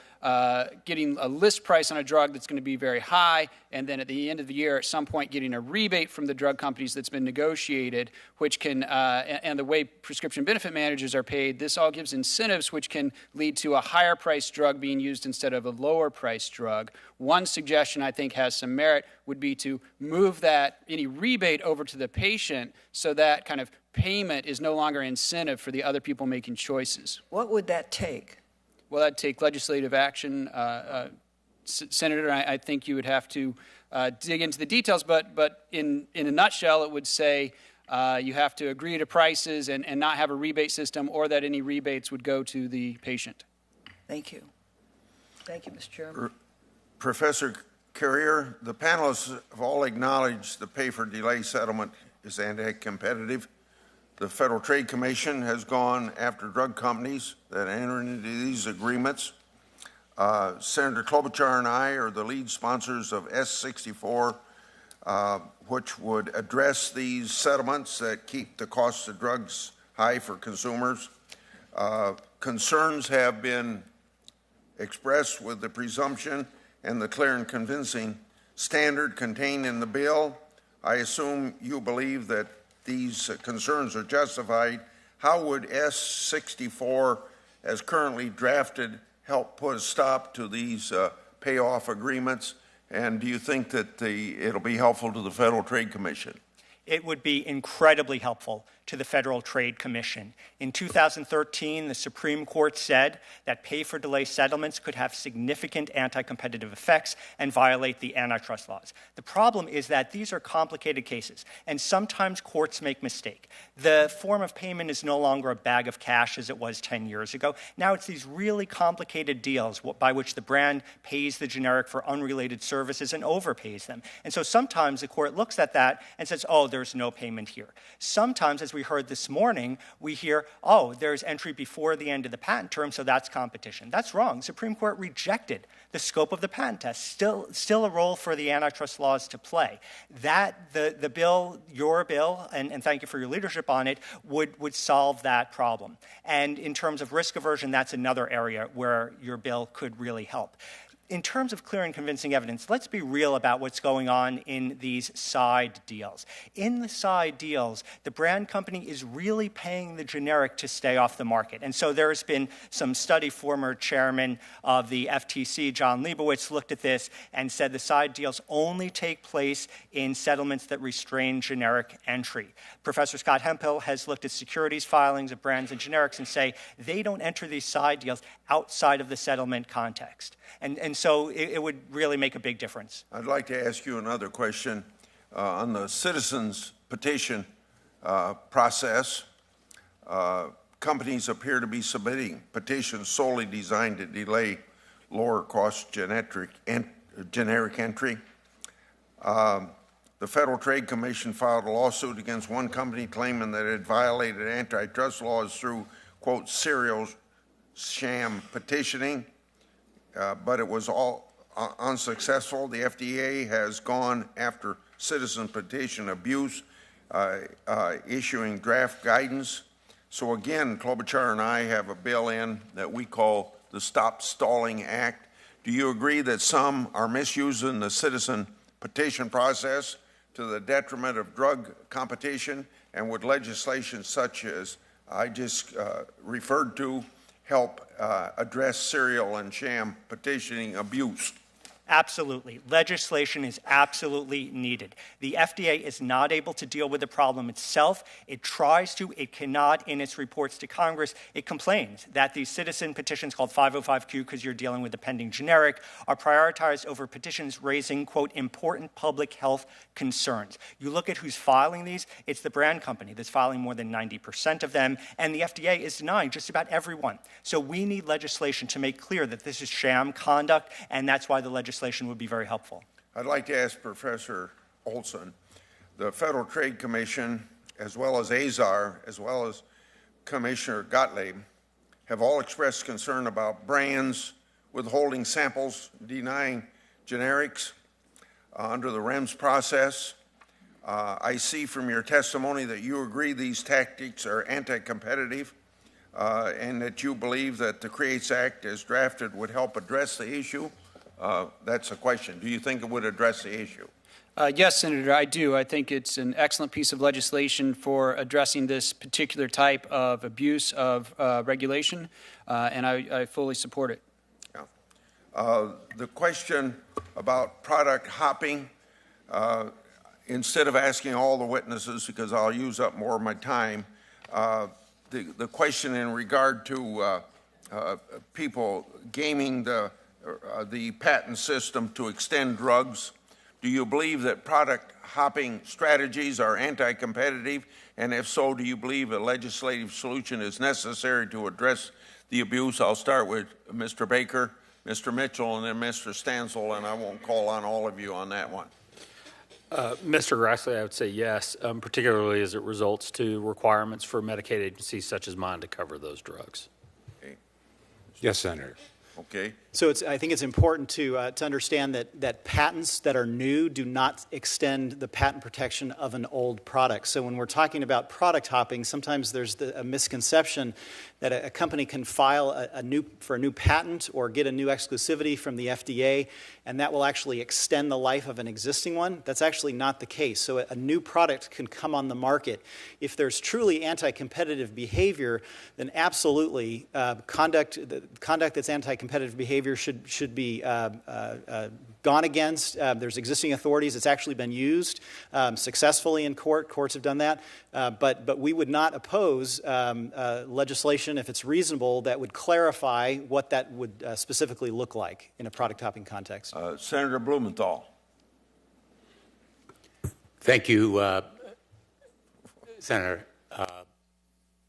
getting a list price on a drug that's going to be very high, and then at the end of the year, at some point, getting a rebate from the drug companies that's been negotiated, which can, and the way prescription benefit managers are paid, this all gives incentives which can lead to a higher priced drug being used instead of a lower priced drug. One suggestion I think has some merit would be to move that, any rebate, over to the patient so that kind of payment is no longer incentive for the other people making choices. What would that take? Well, that'd take legislative action. Senator, I think you would have to dig into the details, but in a nutshell, it would say you have to agree to prices and not have a rebate system, or that any rebates would go to the patient. Thank you. Thank you, Mr. Chairman. Professor Carrier, the panelists have all acknowledged the pay-for-delay settlement is anti-competitive. The Federal Trade Commission has gone after drug companies that enter into these agreements. Senator Klobuchar and I are the lead sponsors of S64, which would address these settlements that keep the cost of drugs high for consumers. Concerns have been expressed with the presumption and the clear and convincing standard contained in the bill. I assume you believe that these concerns are justified. How would S64, as currently drafted, help put a stop to these payoff agreements? And do you think that it'll be helpful to the Federal Trade Commission? It would be incredibly helpful to the Federal Trade Commission. In 2013, the Supreme Court said that pay-for-delay settlements could have significant anti-competitive effects and violate the antitrust laws. The problem is that these are complicated cases, and sometimes courts make mistakes. The form of payment is no longer a bag of cash as it was 10 years ago. Now it's these really complicated deals by which the brand pays the generic for unrelated services and overpays them. And so sometimes the court looks at that and says, oh, there's no payment here. Sometimes, as we we heard this morning, we hear, oh, there's entry before the end of the patent term, so that's competition. That's wrong. Supreme Court rejected the scope of the patent test. Still a role for the antitrust laws to play. That, the bill, your bill, and thank you for your leadership on it, would solve that problem. And in terms of risk aversion, that's another area where your bill could really help. In terms of clear and convincing evidence, let's be real about what's going on in these side deals. In the side deals, the brand company is really paying the generic to stay off the market. And so there's been some study, former chairman of the FTC, John Leibowitz, looked at this and said the side deals only take place in settlements that restrain generic entry. Professor Scott Hemphill has looked at securities filings of brands and generics and say they don't enter these side deals outside of the settlement context. And so it would really make a big difference. I'd like to ask you another question on the citizens petition process. Companies appear to be submitting petitions solely designed to delay lower cost generic entry. The Federal Trade Commission filed a lawsuit against one company claiming that it violated antitrust laws through, quote, serial sham petitioning. But it was all unsuccessful. The FDA has gone after citizen petition abuse, issuing draft guidance. So again, Klobuchar and I have a bill in that we call the Stop Stalling Act. Do you agree that some are misusing the citizen petition process to the detriment of drug competition? And would legislation such as I just referred to help address serial and sham petitioning abuse? Absolutely. Legislation is absolutely needed. The FDA is not able to deal with the problem itself. It tries to. It cannot. In its reports to Congress, it complains that these citizen petitions called 505Q, because you're dealing with a pending generic, are prioritized over petitions raising, quote, important public health concerns. You look at who's filing these, it's the brand company that's filing more than 90% of them, and the FDA is denying just about everyone. So we need legislation to make clear that this is sham conduct, and that's why the legislation would be very helpful. I'd like to ask Professor Olson, the Federal Trade Commission, as well as AZAR, as well as Commissioner Gottlieb, have all expressed concern about brands withholding samples, denying generics under the REMS process. I see from your testimony that you agree these tactics are anti-competitive and that you believe that the CREATES Act as drafted would help address the issue. That's a question. Do you think it would address the issue? Yes, Senator, I do. I think it's an excellent piece of legislation for addressing this particular type of abuse of regulation, and I fully support it. Yeah. The question about product hopping, instead of asking all the witnesses, because I'll use up more of my time, the question in regard to people gaming the patent system to extend drugs. Do you believe that product hopping strategies are anti-competitive? And if so, do you believe a legislative solution is necessary to address the abuse? I'll start with Mr. Baker, Mr. Mitchell, and then Mr. Stansel, and I won't call on all of you on that one. Mr. Grassley, I would say yes, particularly as it results to requirements for Medicaid agencies such as mine to cover those drugs. Okay. Yes, Senator. Okay. So I think it's important to understand that patents that are new do not extend the patent protection of an old product. So when we're talking about product hopping, sometimes there's a misconception that a company can file for a new patent or get a new exclusivity from the FDA, and that will actually extend the life of an existing one. That's actually not the case. So a new product can come on the market. If there's truly anti-competitive behavior, then absolutely conduct that's anti-competitive behavior should be gone against. There's existing authorities. It's actually been used successfully in court. Courts have done that. But we would not oppose legislation if it's reasonable that would clarify what that would specifically look like in a product hopping context. Senator Blumenthal. Thank you, Senator.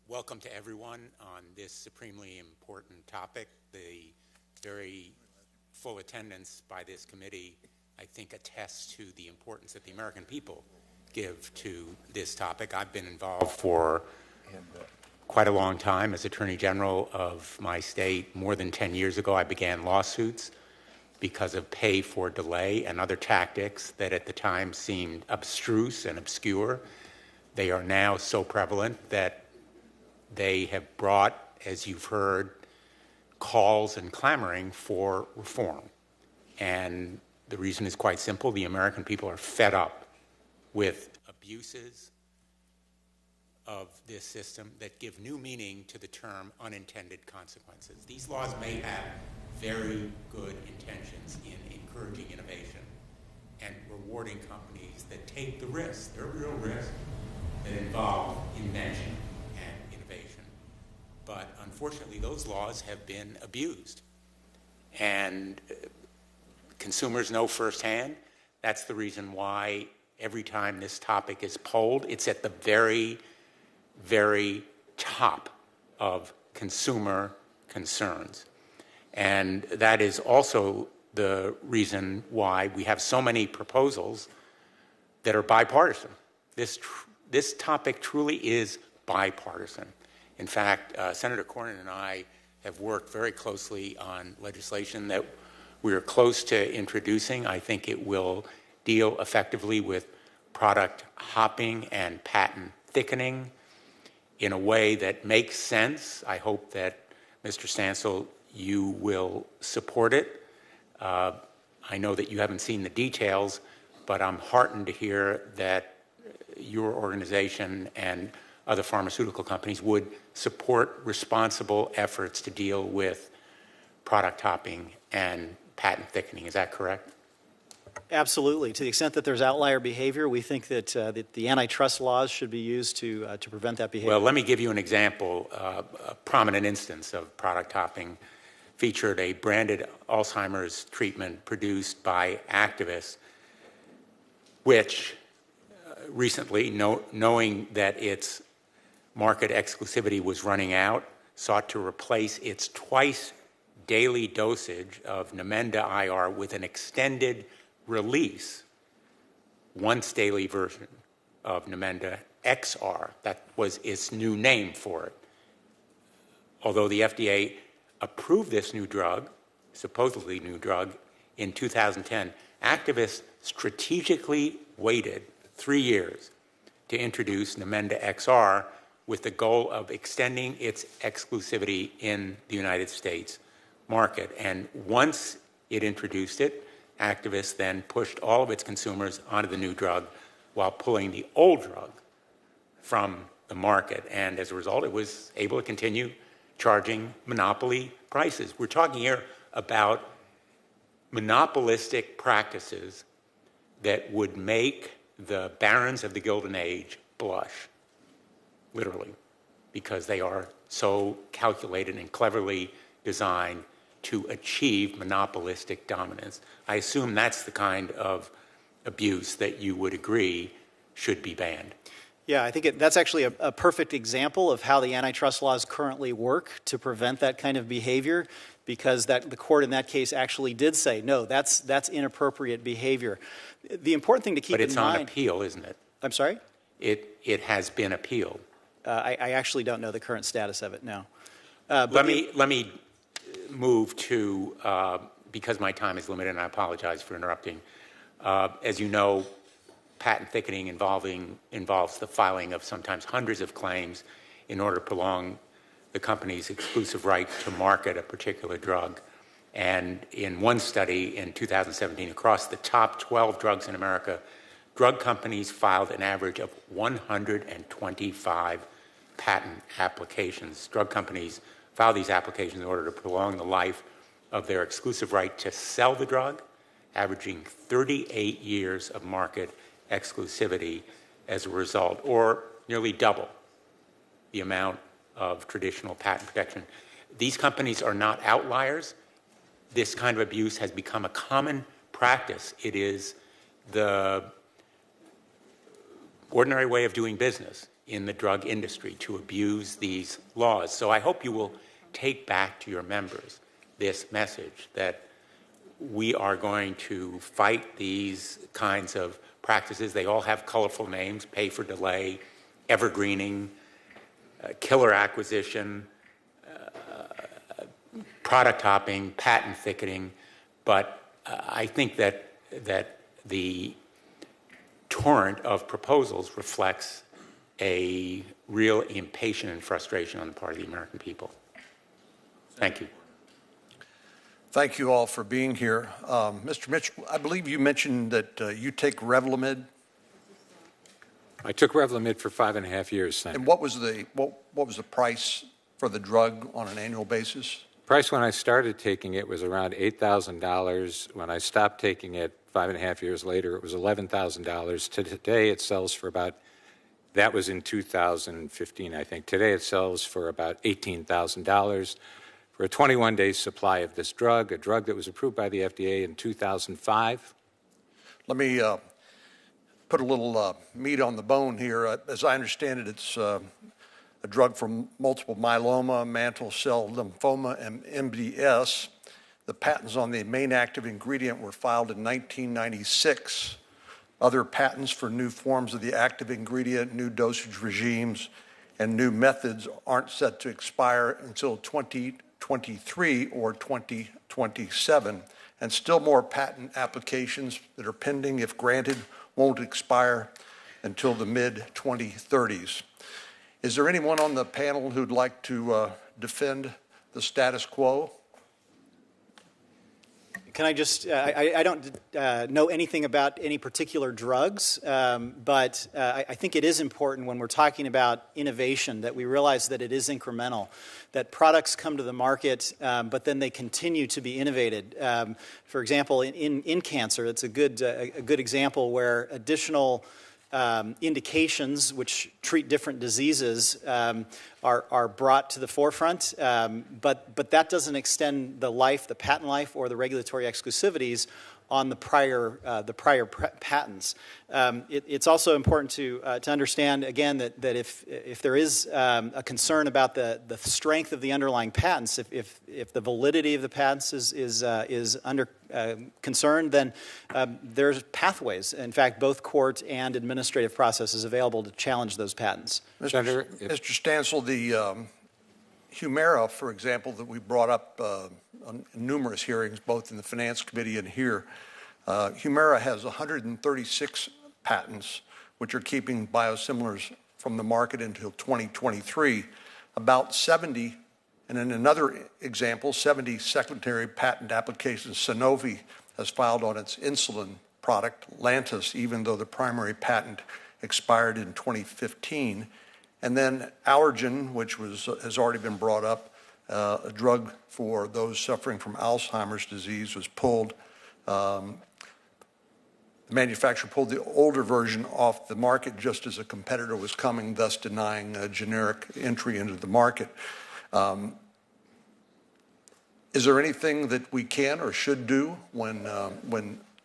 Welcome to everyone on this supremely important topic. The very full attendance by this committee, I think, attests to the importance that the American people give to this topic. I've been involved for quite a long time as Attorney General of my state. More than 10 years ago, I began lawsuits because of pay for delay and other tactics that at the time seemed abstruse and obscure. They are now so prevalent that they have brought, as you've heard, calls and clamoring for reform. And the reason is quite simple. The American people are fed up with abuses of this system that give new meaning to the term unintended consequences. These laws may have very good intentions in encouraging innovation and rewarding companies that take the risks. They're real risks that involve invention and innovation. But unfortunately, those laws have been abused. And consumers know firsthand. That's the reason why every time this topic is polled, it's at the very, very top of consumer concerns. And that is also the reason why we have so many proposals that are bipartisan. This topic truly is bipartisan. In fact, Senator Cornyn and I have worked very closely on legislation that we are close to introducing. I think it will deal effectively with product hopping and patent thickening in a way that makes sense. I hope that, Mr. Stansel, you will support it. I know that you haven't seen the details, but I'm heartened to hear that your organization and other pharmaceutical companies would support responsible efforts to deal with product hopping and patent thickening. Is that correct? Absolutely. To the extent that there's outlier behavior, we think that the antitrust laws should be used to prevent that behavior. Well, let me give you an example. A prominent instance of product hopping featured a branded Alzheimer's treatment produced by activists, which recently, knowing that its market exclusivity was running out, sought to replace its twice daily dosage of Namenda IR with an extended release once daily version of Namenda XR. That was its new name for it. Although the FDA approved this new drug, supposedly new drug, in 2010, activists strategically waited 3 years to introduce Namenda XR with the goal of extending its exclusivity in the United States market. And once it introduced it, activists then pushed all of its consumers onto the new drug while pulling the old drug from the market. And as a result, it was able to continue charging monopoly prices. We're talking here about monopolistic practices that would make the barons of the Golden Age blush, literally, because they are so calculated and cleverly designed to achieve monopolistic dominance. I assume that's the kind of abuse that you would agree should be banned. Yeah, I think that's actually a perfect example of how the antitrust laws currently work to prevent that kind of behavior, because the court in that case actually did say, no, that's inappropriate behavior. The important thing to keep in mind... But it's on appeal, isn't it? I'm sorry? It has been appealed. I actually don't know the current status of it now. Let me move to, because my time is limited, and I apologize for interrupting. As you know, patent thickening involves the filing of sometimes hundreds of claims in order to prolong the company's exclusive right to market a particular drug. And in one study in 2017, across the top 12 drugs in America, drug companies filed an average of 125 patent applications. Drug companies file these applications in order to prolong the life of their exclusive right to sell the drug, averaging 38 years of market exclusivity as a result, or nearly double the amount of traditional patent protection. These companies are not outliers. This kind of abuse has become a common practice. It is the ordinary way of doing business in the drug industry to abuse these laws. So I hope you will take back to your members this message that we are going to fight these kinds of practices. They all have colorful names: pay for delay, evergreening, killer acquisition, product hopping, patent thickening. But I think that the torrent of proposals reflects a real impatience and frustration on the part of the American people. Thank you. Thank you all for being here. Mr. Mitchell, I believe you mentioned that you take Revlimid. I took Revlimid for 5.5 years, Senator. And what was the price for the drug on an annual basis? Price when I started taking it was around $8,000. When I stopped taking it 5.5 years later, it was $11,000. Today it sells for about, that was in 2015, I think. Today it sells for about $18,000 for a 21-day supply of this drug, a drug that was approved by the FDA in 2005. Let me put a little meat on the bone here. As I understand it, it's a drug for multiple myeloma, mantle cell lymphoma, and MDS. The patents on the main active ingredient were filed in 1996. Other patents for new forms of the active ingredient, new dosage regimes, and new methods aren't set to expire until 2023 or 2027. And still more patent applications that are pending, if granted, won't expire until the mid-2030s. Is there anyone on the panel who'd like to defend the status quo? Can I just, I don't know anything about any particular drugs, but I think it is important when we're talking about innovation that we realize that it is incremental, that products come to the market, but then they continue to be innovated. For example, in cancer, it's a good example where additional indications which treat different diseases are brought to the forefront, but that doesn't extend the life, the patent life, or the regulatory exclusivities on the prior patents. It's also important to understand again that if there is a concern about the strength of the underlying patents, if the validity of the patents is under concern, then there's pathways. In fact, both court and administrative processes available to challenge those patents. Mr. Stansel, the Humira, for example, that we brought up on numerous hearings, both in the Finance Committee and here, Humira has 136 patents, which are keeping biosimilars from the market until 2023. About 70, and in another example, 70 secondary patent applications Sanofi has filed on its insulin product, Lantus, even though the primary patent expired in 2015. And then Allergen, which has already been brought up, a drug for those suffering from Alzheimer's disease, was pulled. The manufacturer pulled the older version off the market just as a competitor was coming, thus denying a generic entry into the market. Is there anything that we can or should do when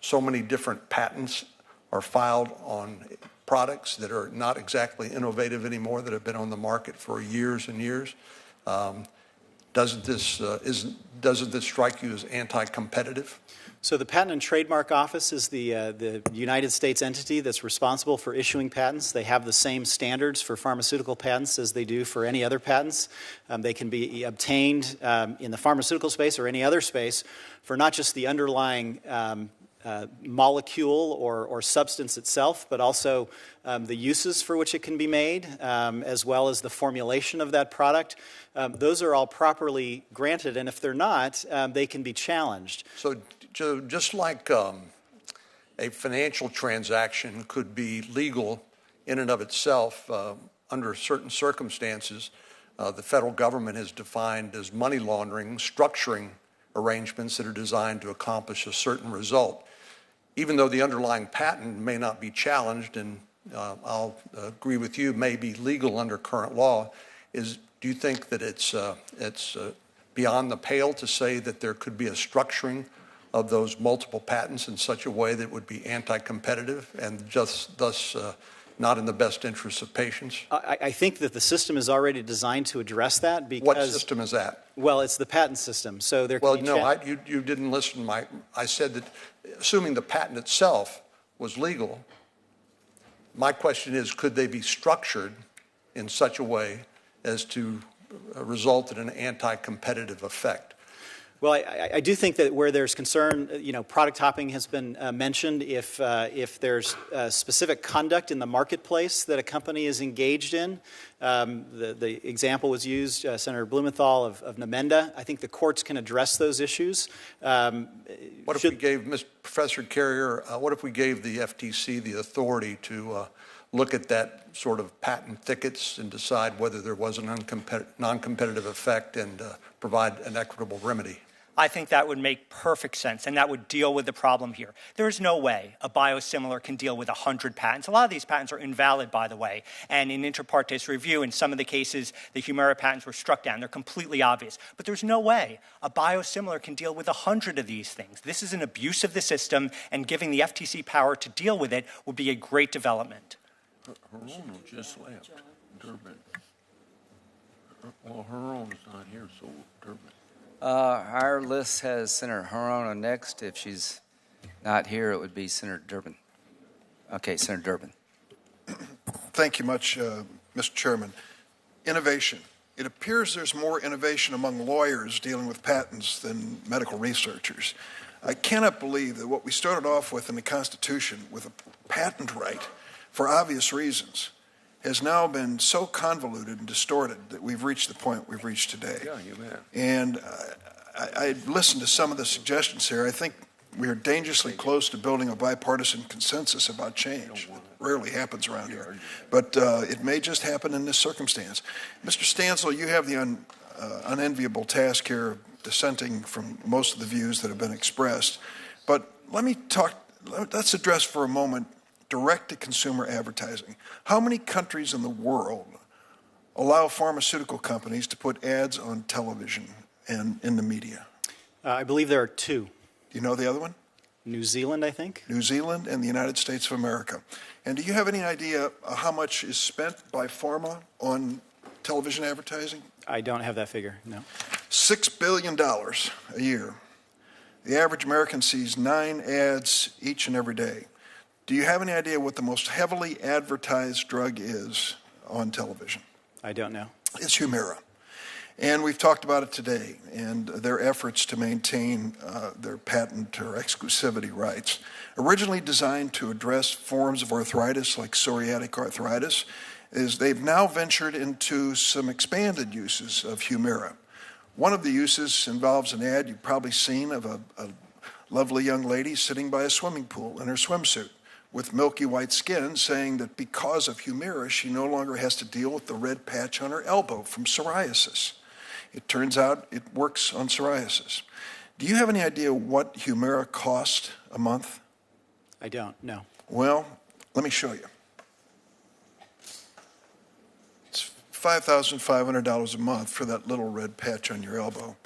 so many different patents are filed on products that are not exactly innovative anymore, that have been on the market for years and years? Doesn't this strike you as anti-competitive? So the Patent and Trademark Office is the United States entity that's responsible for issuing patents. They have the same standards for pharmaceutical patents as they do for any other patents. They can be obtained in the pharmaceutical space or any other space for not just the underlying molecule or substance itself, but also the uses for which it can be made, as well as the formulation of that product. Those are all properly granted, and if they're not, they can be challenged. So just like a financial transaction could be legal in and of itself under certain circumstances, the federal government has defined as money laundering, structuring arrangements that are designed to accomplish a certain result. Even though the underlying patent may not be challenged, and I'll agree with you, may be legal under current law, do you think that it's beyond the pale to say that there could be a structuring of those multiple patents in such a way that would be anti-competitive and just thus not in the best interests of patients? I think that the system is already designed to address that because... What system is that? Well, it's the patent system. So there well, can be no, you didn't listen. I said that assuming the patent itself was legal, My question is, could they be structured in such a way as to result in an anti-competitive effect? Well, I do think that where there's concern, product hopping has been mentioned. If there's specific conduct in the marketplace that a company is engaged in, the example was used, Senator Blumenthal of Namenda. I think the courts can address those issues. What if we gave Professor Carrier? What if we gave the FTC the authority to look at that sort of patent thickets and decide whether there was a non-competitive effect and provide an equitable remedy? I think that would make perfect sense, and that would deal with the problem here. There is no way a biosimilar can deal with 100 patents. A lot of these patents are invalid, by the way, and in inter partes review, in some of the cases, the Humira patents were struck down. They're completely obvious. But there's no way a biosimilar can deal with 100 of these things. This is an abuse of the system, and giving the FTC power to deal with it would be a great development. Hirono just left Durbin. Well, Hirono's not here, so Durbin. Our list has Senator Hirono next. If she's not here, it would be Senator Durbin. Okay, Senator Durbin. Thank you much, Mr. Chairman. Innovation. It appears there's more innovation among lawyers dealing with patents than medical researchers. I cannot believe that what we started off with in the Constitution with a patent right for obvious reasons has now been so convoluted and distorted that we've reached the point we've reached today. Yeah, you bet. And I listened to some of the suggestions here. I think we are dangerously close to building a bipartisan consensus about change. It rarely happens around here. But it may just happen in this circumstance. Mr. Stansel, you have the unenviable task here of dissenting from most of the views that have been expressed. But let's address for a moment direct-to-consumer advertising. How many countries in the world allow pharmaceutical companies to put ads on television and in the media? I believe there are 2. Do you know the other one? New Zealand, I think. New Zealand and the United States of America. And do you have any idea how much is spent by pharma on television advertising? I don't have that figure, no. $6 billion a year. The average American sees 9 ads each and every day. Do you have any idea what the most heavily advertised drug is on television? I don't know. It's Humira. And we've talked about it today and their efforts to maintain their patent or exclusivity rights. Originally designed to address forms of arthritis like psoriatic arthritis, they've now ventured into some expanded uses of Humira. One of the uses involves an ad you've probably seen of a lovely young lady sitting by a swimming pool in her swimsuit with milky white skin, saying that because of Humira, she no longer has to deal with the red patch on her elbow from psoriasis. It turns out it works on psoriasis. Do you have any idea what Humira cost a month? I don't, no. Well, let me show you. It's $5,500 a month for that little red patch on your elbow.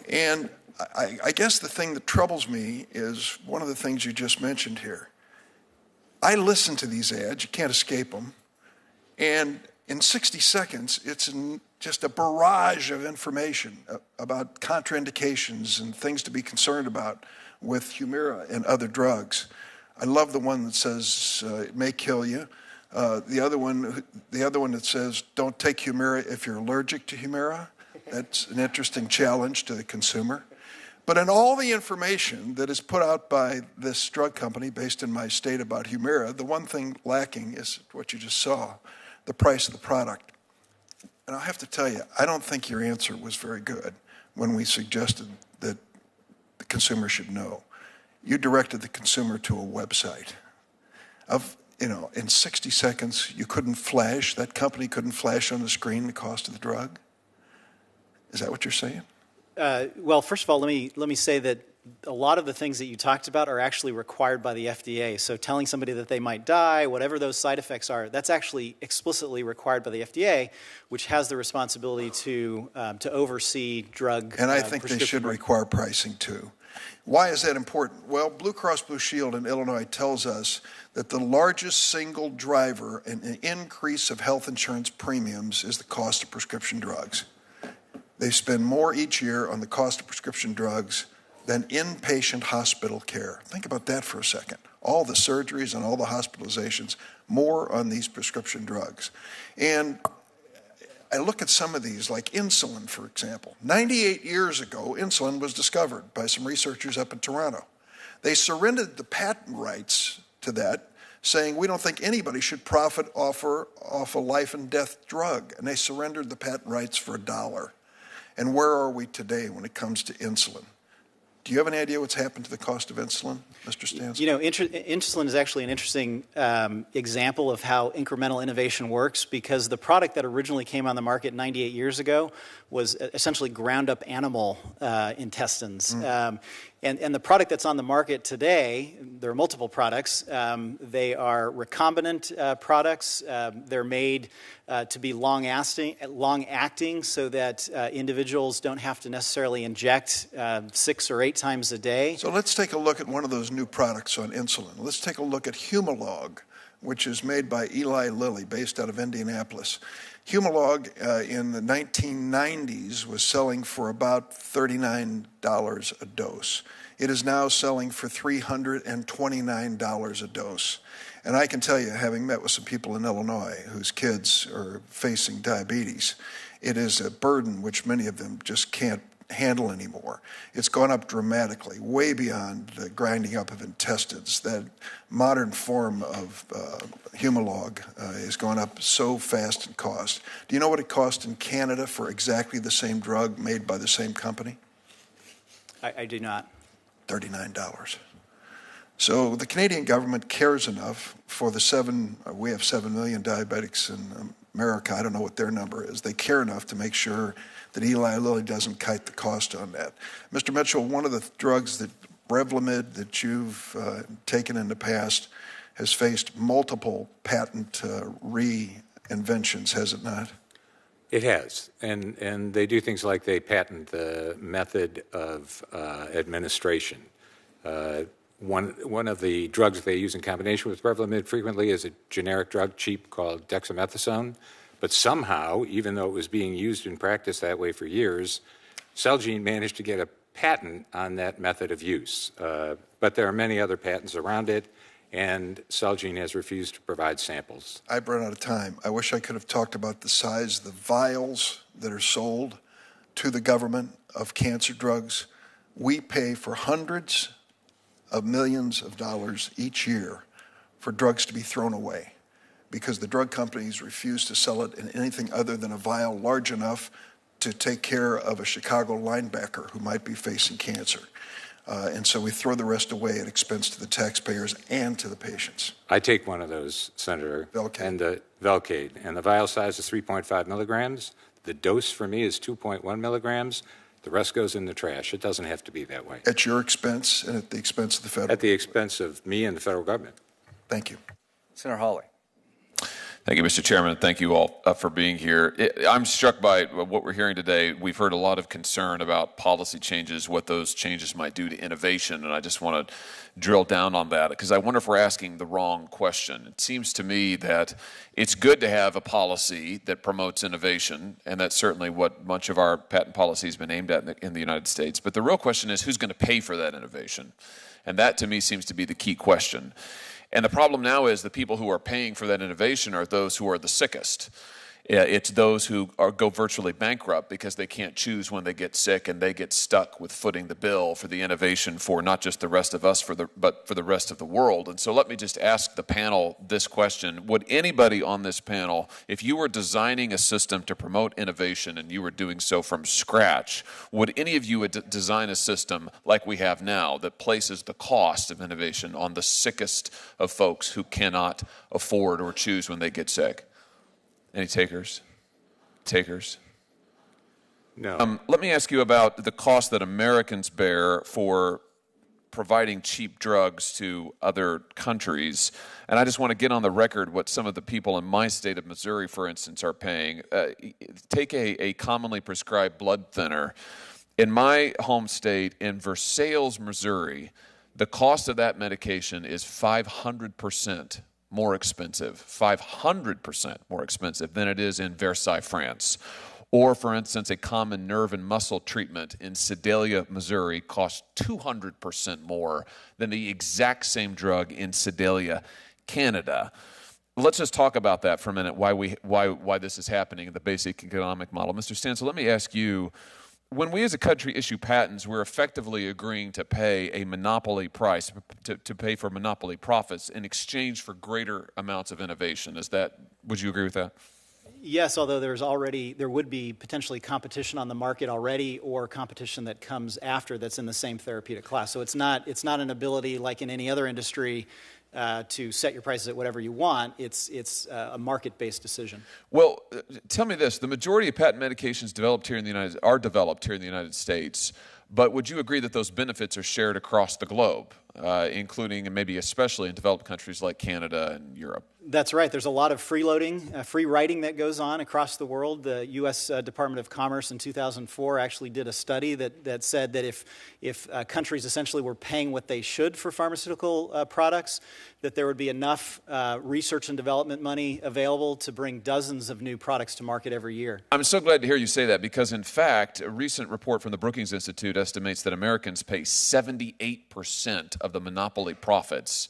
And I guess the thing that troubles me is one of the things you just mentioned here. I listen to these ads, you can't escape them, and in 60 seconds, it's just a barrage of information about contraindications and things to be concerned about with Humira and other drugs. I love the one that says it may kill you. The other one that says don't take Humira if you're allergic to Humira. That's an interesting challenge to the consumer. But in all the information that is put out by this drug company based in my state about Humira, the one thing lacking is what you just saw, the price of the product. And I have to tell you, I don't think your answer was very good when we suggested that the consumer should know. You directed the consumer to a website in 60 seconds, you couldn't flash, that company couldn't flash on the screen the cost of the drug? Is that what you're saying? Well, first of all, let me say that a lot of the things that you talked about are actually required by the FDA. So telling somebody that they might die, whatever those side effects are, that's actually explicitly required by the FDA, which has the responsibility to oversee drug. And I think they should require pricing too. Why is that important? Well, Blue Cross Blue Shield in Illinois tells us that the largest single driver in an increase of health insurance premiums is the cost of prescription drugs. They spend more each year on the cost of prescription drugs than inpatient hospital care. Think about that for a second. all the surgeries and all the hospitalizations, more on these prescription drugs. And I look at some of these, like insulin, for example. 98 years ago, insulin was discovered by some researchers up in Toronto. They surrendered the patent rights to that, saying we don't think anybody should profit off a life and death drug. And they surrendered the patent rights for $1. And where are we today when it comes to insulin? Do you have any idea what's happened to the cost of insulin, Mr. Stans? You know, insulin is actually an interesting example of how incremental innovation works, because the product that originally came on the market 98 years ago was essentially ground-up animal intestines. And the product that's on the market today, there are multiple products. They are recombinant products. They're made to be long-acting so that individuals don't have to necessarily inject 6 or 8 times a day. So let's take a look at one of those new products on insulin. Let's take a look at Humalog, which is made by Eli Lilly, based out of Indianapolis. Humalog in the 1990s was selling for about $39 a dose. It is now selling for $329 a dose. And I can tell you, having met with some people in Illinois whose kids are facing diabetes, it is a burden which many of them just can't handle anymore. It's gone up dramatically, way beyond the grinding up of intestines. That modern form of Humalog has gone up so fast in cost. Do you know what it cost in Canada for exactly the same drug made by the same company? I do not. $39. So the Canadian government cares enough for the we have 7 million diabetics in America. I don't know what their number is. They care enough to make sure that Eli Lilly doesn't kite the cost on that. Mr. Mitchell, one of the drugs, that Revlimid, that you've taken in the past has faced multiple patent reinventions, has it not? It has, and they do things like they patent the method of administration. One of the drugs they use in combination with Revlimid frequently is a generic drug, cheap, called dexamethasone. But somehow, even though it was being used in practice that way for years, Celgene managed to get a patent on that method of use. But there are many other patents around it, and Celgene has refused to provide samples. I've run out of time. I wish I could have talked about the size of the vials that are sold to the government of cancer drugs. We pay for hundreds of millions of dollars each year for drugs to be thrown away, because the drug companies refuse to sell it in anything other than a vial large enough to take care of a Chicago linebacker who might be facing cancer. And so we throw the rest away at expense to the taxpayers and to the patients. I take one of those, Senator. Velcade. And the Velcade. And the vial size is 3.5 milligrams. The dose for me is 2.1 milligrams. The rest goes in the trash. It doesn't have to be that way. At your expense and at the expense of the federal? At the expense of me and the federal government. Thank you. Senator Hawley. Thank you, Mr. Chairman. Thank you all for being here. I'm struck by what we're hearing today. We've heard a lot of concern about policy changes, what those changes might do to innovation, and I just want to drill down on that, because I wonder if we're asking the wrong question. It seems to me that it's good to have a policy that promotes innovation, and that's certainly what much of our patent policy has been aimed at in the United States. But the real question is, who's going to pay for that innovation? And that, to me, seems to be the key question. And the problem now is the people who are paying for that innovation are those who are the sickest. It's those who go virtually bankrupt because they can't choose when they get sick, and they get stuck with footing the bill for the innovation for not just the rest of us, but for the rest of the world. And so let me just ask the panel this question. Would anybody on this panel, if you were designing a system to promote innovation and you were doing so from scratch, would any of you design a system like we have now that places the cost of innovation on the sickest of folks who cannot afford or choose when they get sick? Any takers? Takers? No. Let me ask you about the cost that Americans bear for providing cheap drugs to other countries. And I just want to get on the record what some of the people in my state of Missouri, for instance, are paying. Take a commonly prescribed blood thinner. In my home state, in Versailles, Missouri, the cost of that medication is 500% more expensive, 500% more expensive than it is in Versailles, France. Or, for instance, a common nerve and muscle treatment in Sedalia, Missouri costs 200% more than the exact same drug in Sedalia, Canada. Let's just talk about that for a minute, why this is happening in the basic economic model. Mr. Stansel, let me ask you, when we as a country issue patents, we're effectively agreeing to pay a monopoly price, to pay for monopoly profits in exchange for greater amounts of innovation. Would you agree with that? Yes, although there would be potentially competition on the market already, or competition that comes after that's in the same therapeutic class. So it's not an ability like in any other industry to set your prices at whatever you want. It's a market-based decision. Well, tell me this: the majority of patent medications developed here in the United States. But would you agree that those benefits are shared across the globe, including and maybe especially in developed countries like Canada and Europe? That's right. There's a lot of freeloading, free riding that goes on across the world. The U.S. Department of Commerce in 2004 actually did a study that said that if countries essentially were paying what they should for pharmaceutical products, that there would be enough research and development money available to bring dozens of new products to market every year. I'm so glad to hear you say that, because in fact, a recent report from the Brookings Institute estimates that Americans pay 78% of the monopoly profits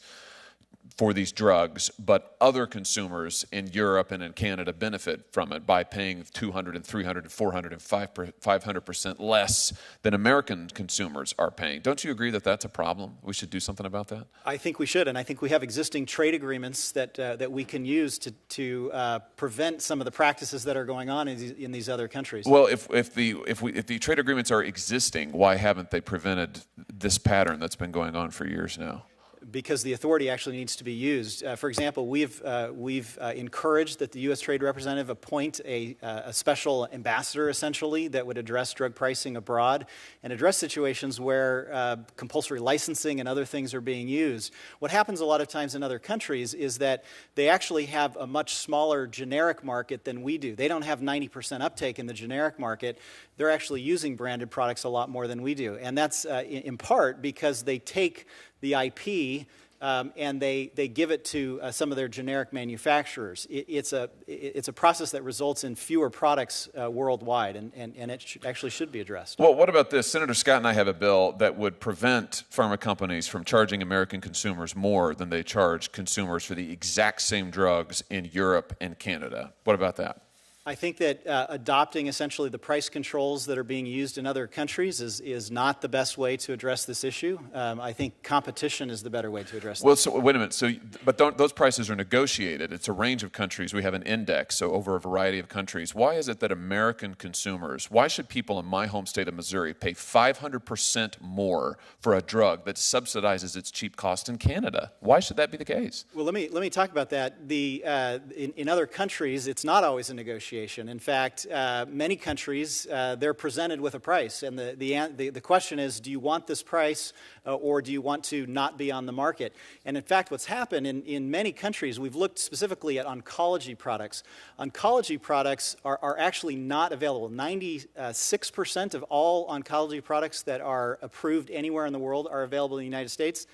for these drugs, but other consumers in Europe and in Canada benefit from it by paying 200 and 300 and 400 and 500% less than American consumers are paying. Don't you agree that that's a problem? We should do something about that? I think we should, and I think we have existing trade agreements that we can use to prevent some of the practices that are going on in these other countries. Well, if the trade agreements are existing, why haven't they prevented this pattern that's been going on for years now? Because the authority actually needs to be used. For example, we've encouraged that the U.S. Trade Representative appoint a special ambassador, essentially, that would address drug pricing abroad and address situations where compulsory licensing and other things are being used. What happens a lot of times in other countries is that they actually have a much smaller generic market than we do. They don't have 90% uptake in the generic market. They're actually using branded products a lot more than we do. And that's in part because they take the IP and they give it to some of their generic manufacturers. It's a process that results in fewer products worldwide, and it actually should be addressed. Well, what about this? Senator Scott and I have a bill that would prevent pharma companies from charging American consumers more than they charge consumers for the exact same drugs in Europe and Canada. What about that? I think that adopting essentially the price controls that are being used in other countries is not the best way to address this issue. I think competition is the better way to address Well, this. so wait a minute. But those prices are negotiated. It's a range of countries. We have an index, so over a variety of countries. Why is it that American consumers, why should people in my home state of Missouri pay 500% more for a drug that subsidizes its cheap cost in Canada? Why should that be the case? Well, let me talk about that. In other countries, it's not always a negotiation. In fact, many countries, they're presented with a price. And the question is, do you want this price or do you want to not be on the market? And in fact, what's happened in many countries, we've looked specifically at oncology products. Oncology products are actually not available. 96% of all oncology products that are approved anywhere in the world are available in the United States.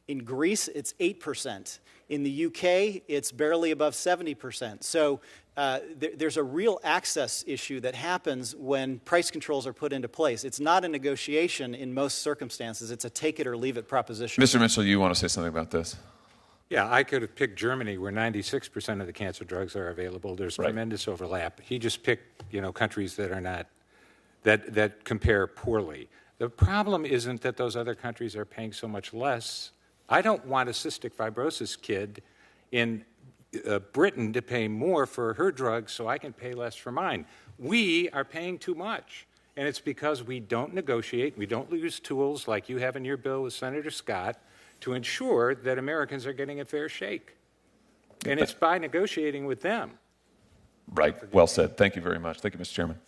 In Greece, it's 8%. In the UK, it's barely above 70%. So there's a real access issue that happens when price controls are put into place. It's not a negotiation in most circumstances. It's a take-it-or-leave-it proposition. Mr. Mitchell, you want to say something about this? Yeah, I could have picked Germany, where 96% of the cancer drugs are available. There's Right. tremendous overlap. He just picked, countries that are not, that compare poorly. The problem isn't that those other countries are paying so much less. I don't want a cystic fibrosis kid in Britain to pay more for her drugs so I can pay less for mine. We are paying too much, and it's because we don't negotiate. We don't use tools like you have in your bill with Senator Scott to ensure that Americans are getting a fair shake. And it's by negotiating with them. Right. Well said. Thank you very much. Thank you, Mr. Chairman.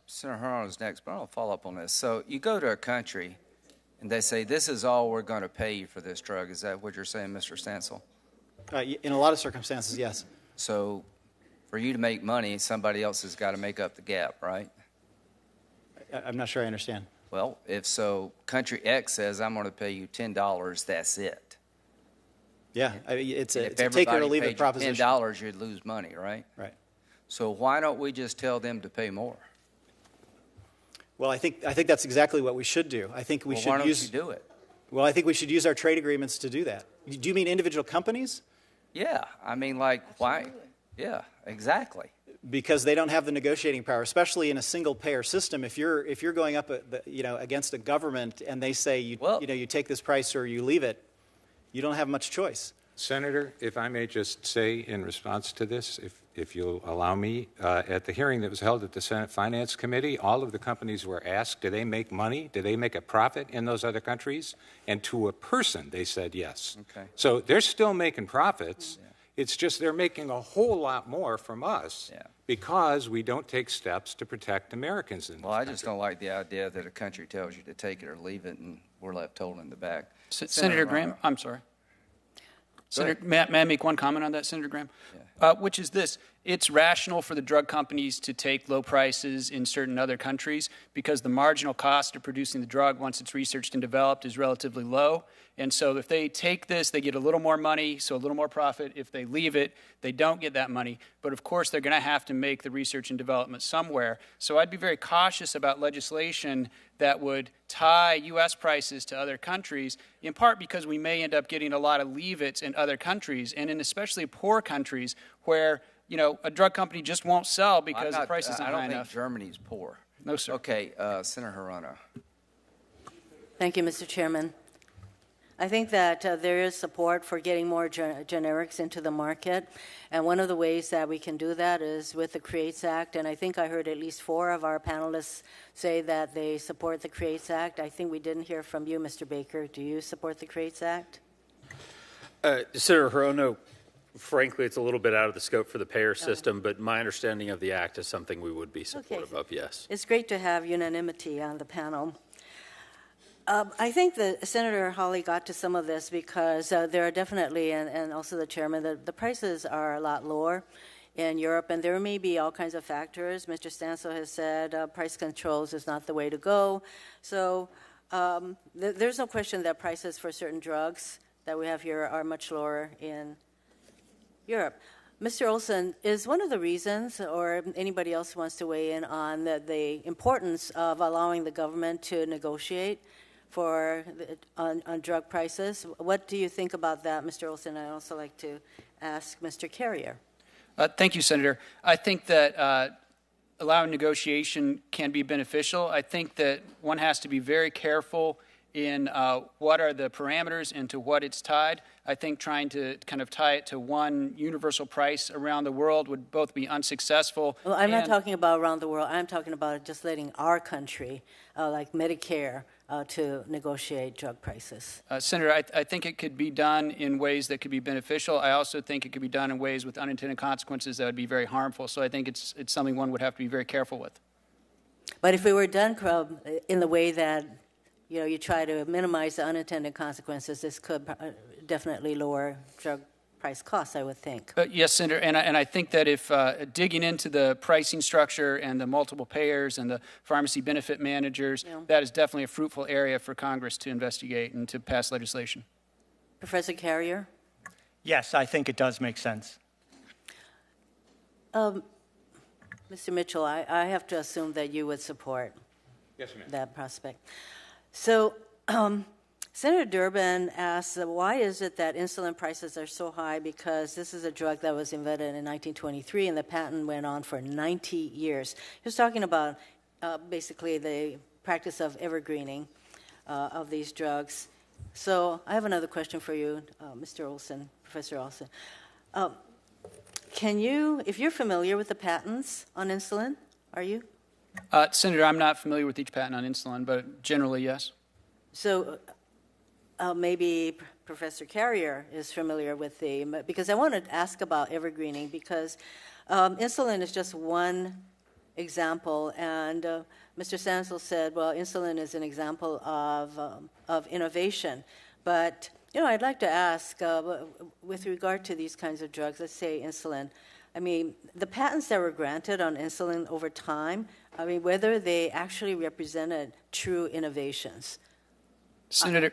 Senator Harlan is next, but I'll follow up on this. So you go to a country, and they say, this is all we're going to pay you for this drug. Is that what you're saying, Mr. Stansel? In a lot of circumstances, yes. So for you to make money, somebody else has got to make up the gap, right? I'm not sure I understand. Well, if so, country X says, I'm going to pay you $10, that's it. Yeah, it's a If take-it-or-leave-it everybody paid proposition. you $10, you'd lose money, right? Right. So why don't we just tell them to pay more? Well, I think that's exactly what we should do. I think we Well, should why don't use. you do it? Well, I think we should use our trade agreements to do that. Do you mean individual companies? Yeah, I mean, like, why? Yeah, exactly. Because they don't have the negotiating power, especially in a single-payer system. If you're going up, against a government and they say you take this price or you leave it, you don't have much choice. Senator, if I may just say in response to this, if you'll allow me, at the hearing that was held at the Senate Finance Committee, all of the companies were asked, do they make money? Do they make a profit in those other countries? And to a person, they said yes. Okay. So they're still making profits. Yeah. It's just they're making a whole lot more from us because we don't take steps to protect Americans in this country. I just don't like the idea that a country tells you to take it or leave it, and we're left holding the bag. Senator Graham, I'm sorry. Senator, may I make one comment on that, Senator Graham? Yeah. Which is this. It's rational for the drug companies to take low prices in certain other countries because the marginal cost of producing the drug once it's researched and developed is relatively low. And so if they take this, they get a little more money, so a little more profit. If they leave it, they don't get that money. But of course, they're going to have to make the research and development somewhere. So I'd be very cautious about legislation that would tie U.S. prices to other countries, in part because we may end up getting a lot of leave-its in other countries, and in especially poor countries where a drug company just won't sell because the price isn't high enough. I don't think Germany's poor. No, sir. Okay, Senator Hirano. Thank you, Mr. Chairman. I think that there is support for getting more generics into the market, and one of the ways that we can do that is with the CREATES Act, and I think I heard at least 4 of our panelists say that they support the CREATES Act. I think we didn't hear from you, Mr. Baker. Do you support the CREATES Act? Senator Hirono, frankly, it's a little bit out of the scope for the payer system, but my understanding of the act is something we would be supportive of, yes. It's great to have unanimity on the panel. I think that Senator Hawley got to some of this because there are definitely, and also the chairman, the prices are a lot lower in Europe, and there may be all kinds of factors. Mr. Stansel has said price controls is not the way to go. So there's no question that prices for certain drugs that we have here are much lower in Europe. Mr. Olson, is one of the reasons, or anybody else wants to weigh in on the importance of allowing the government to negotiate on drug prices? What do you think about that, Mr. Olson? I'd also like to ask Mr. Carrier. Thank you, Senator. I think that allowing negotiation can be beneficial. I think that one has to be very careful in what are the parameters and to what it's tied. I think trying to kind of tie it to one universal price around the world would both be unsuccessful. Well, I'm not talking about around the world. I'm talking about just letting our country, like Medicare, to negotiate drug prices. Senator, I think it could be done in ways that could be beneficial. I also think it could be done in ways with unintended consequences that would be very harmful. So I think it's something one would have to be very careful with. But if it were done in the way that you try to minimize the unintended consequences, this could definitely lower drug price costs, I would think. Yes, Senator, and I think that if digging into the pricing structure and the multiple payers and the pharmacy benefit managers, that is definitely a fruitful area for Congress to investigate and to pass legislation. Professor Carrier? Yes, I think it does make sense. Mr. Mitchell, I have to assume that you would support that prospect. So, Senator Durbin asked, why is it that insulin prices are so high? Because this is a drug that was invented in 1923, and the patent went on for 90 years. He was talking about basically the practice of evergreening of these drugs. So I have another question for you, Mr. Olson, Professor Olson. Can you, if you're familiar with the patents on insulin, are you? Senator, I'm not familiar with each patent on insulin, but generally, yes. So maybe Professor Carrier is familiar with because I want to ask about evergreening because insulin is just one example, and Mr. Stansel said, well, insulin is an example of innovation. But, I'd like to ask, with regard to these kinds of drugs, let's say insulin, I mean, the patents that were granted on insulin over time, I mean, whether they actually represented true innovations. Senator,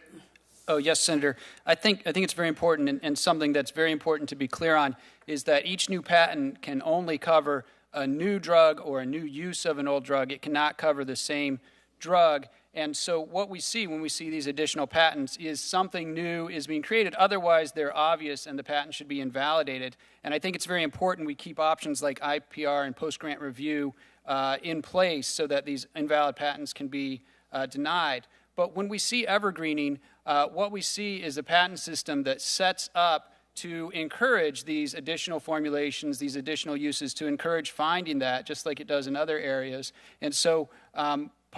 yes, Senator. I think it's very important, and something that's very important to be clear on is that each new patent can only cover a new drug or a new use of an old drug. It cannot cover the same drug. And so what we see when we see these additional patents is something new is being created. Otherwise, they're obvious and the patent should be invalidated. And I think it's very important we keep options like IPR and post-grant review in place so that these invalid patents can be denied. But when we see evergreening, what we see is a patent system that sets up to encourage these additional formulations, these additional uses, to encourage finding that, just like it does in other areas. And so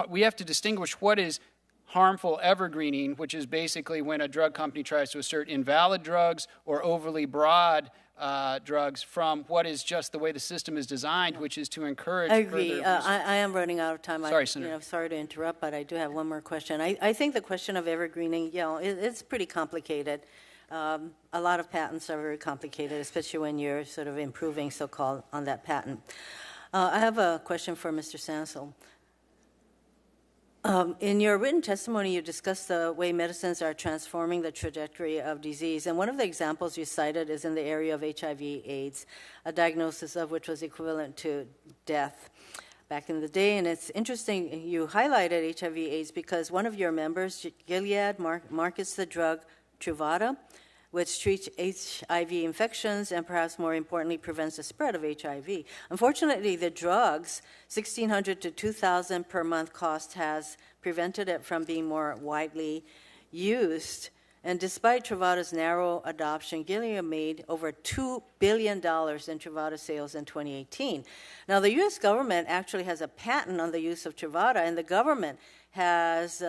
we have to distinguish what is harmful evergreening, which is basically when a drug company tries to assert invalid drugs or overly broad drugs, from what is just the way the system is designed, which is to encourage. I agree. Further I am running out of time. Sorry, Senator. Sorry to interrupt, but I do have one more question. I think the question of evergreening, it's pretty complicated. A lot of patents are very complicated, especially when you're sort of improving, so-called, on that patent. I have a question for Mr. Stansel. In your written testimony, you discussed the way medicines are transforming the trajectory of disease. And one of the examples you cited is in the area of HIV/AIDS, a diagnosis of which was equivalent to death back in the day. And it's interesting you highlighted HIV/AIDS because one of your members, Gilead, markets the drug Truvada, which treats HIV infections and perhaps more importantly prevents the spread of HIV. Unfortunately, the drug's $1,600 to $2,000 per month cost has prevented it from being more widely used. And despite Truvada's narrow adoption, Gilead made over $2 billion in Truvada sales in 2018. Now, the U.S. government actually has a patent on the use of Truvada, and the government has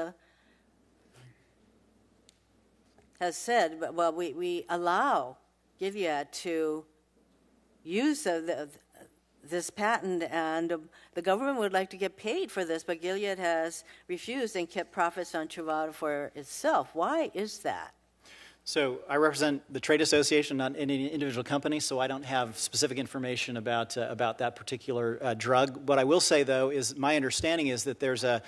said, well, we allow Gilead to use this patent, and the government would like to get paid for this, but Gilead has refused and kept profits on Truvada for itself. Why is that? So I represent the trade association, not any individual company, so I don't have specific information about that particular drug. What I will say, though, is my understanding is that there's a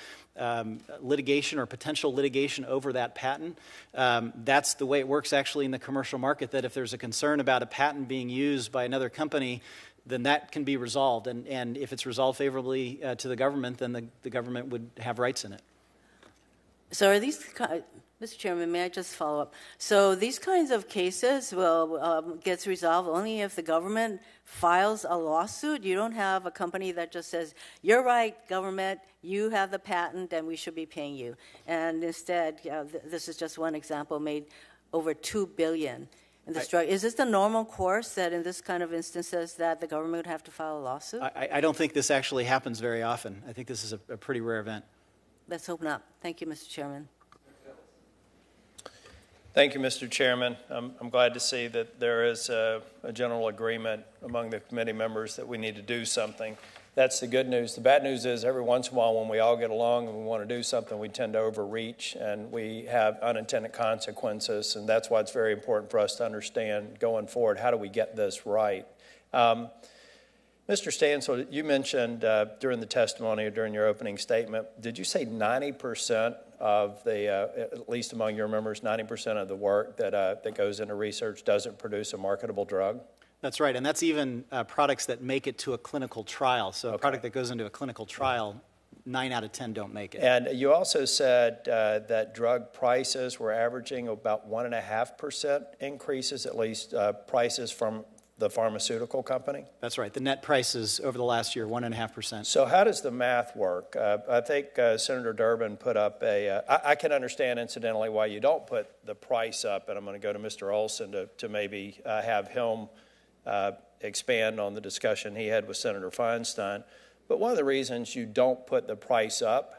litigation or potential litigation over that patent. That's the way it works actually in the commercial market, that if there's a concern about a patent being used by another company, then that can be resolved. And if it's resolved favorably to the government, then the government would have rights in it. So are these... Mr. Chairman, may I just follow up? So these kinds of cases will gets resolved only if the government files a lawsuit. You don't have a company that just says, "You're right, government, you have the patent, and we should be paying you." And instead, this is just one example, made over $2 billion in this drug. Is this the normal course that in this kind of instances that the government would have to file a lawsuit? I don't think this actually happens very often. I think this is a pretty rare event. Let's hope not. Thank you, Mr. Chairman. Thank you, Mr. Chairman. I'm glad to see that there is a general agreement among the committee members that we need to do something. That's the good news. The bad news is every once in a while when we all get along and we want to do something, we tend to overreach and we have unintended consequences, and that's why it's very important for us to understand going forward, how do we get this right? Mr. Stansel, you mentioned during the testimony or during your opening statement, did you say 90% of the, at least among your members, 90% of the work that goes into research doesn't produce a marketable drug? That's right, and that's even products that make it to a clinical trial. So a product that goes into a clinical trial, 9 out of 10 don't make it. And you also said that drug prices were averaging about 1.5% increases, at least prices from the pharmaceutical company? That's right. The net prices over the last year, 1.5%. So how does the math work? I think Senator Durbin put up I can understand, incidentally, why you don't put the price up, and I'm going to go to Mr. Olson to maybe have him expand on the discussion he had with Senator Feinstein. But one of the reasons you don't put the price up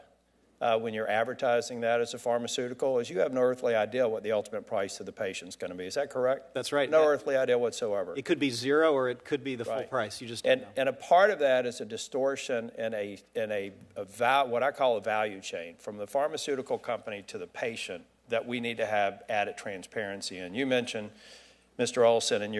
when you're advertising that as a pharmaceutical is you have no earthly idea what the ultimate price to the patient is going to be. Is that correct? That's right. No earthly idea whatsoever. It could be zero or it could be the full price. You just don't know. And a part of that is a distortion in what I call a value chain from the pharmaceutical company to the patient that we need to have added transparency in. You mentioned, Mr. Olson, in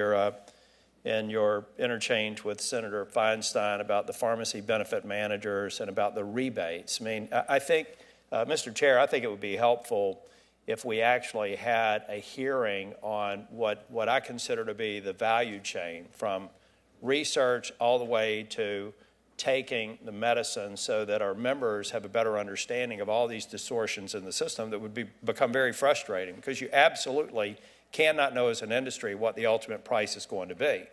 your interchange with Senator Feinstein about the pharmacy benefit managers and about the rebates. I mean, I think, Mr. Chair, I think it would be helpful if we actually had a hearing on what I consider to be the value chain from research all the way to taking the medicine so that our members have a better understanding of all these distortions in the system that would become very frustrating, because you absolutely cannot know as an industry what the ultimate price is going to be.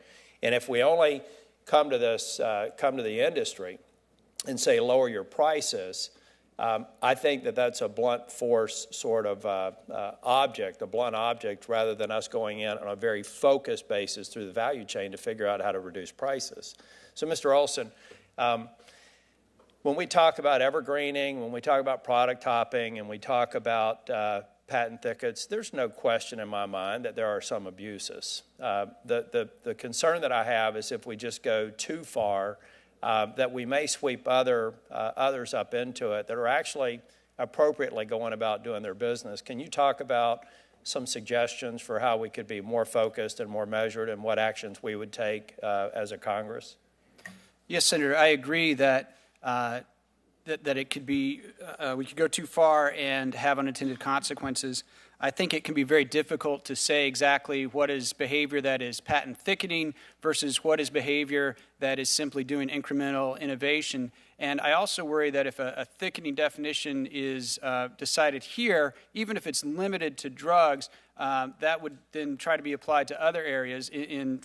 And if we only come to the industry and say lower your prices, I think that that's a blunt force sort of object, a blunt object, rather than us going in on a very focused basis through the value chain to figure out how to reduce prices. So, Mr. Olson, when we talk about evergreening, when we talk about product hopping, and we talk about patent thickets, there's no question in my mind that there are some abuses. The concern that I have is if we just go too far, that we may sweep others up into it that are actually appropriately going about doing their business. Can you talk about some suggestions for how we could be more focused and more measured, and what actions we would take as a Congress? Yes, Senator, I agree that that it could be, we could go too far and have unintended consequences. I think it can be very difficult to say exactly what is behavior that is patent thickening versus what is behavior that is simply doing incremental innovation. And I also worry that if a thickening definition is decided here, even if it's limited to drugs, that would then try to be applied to other areas.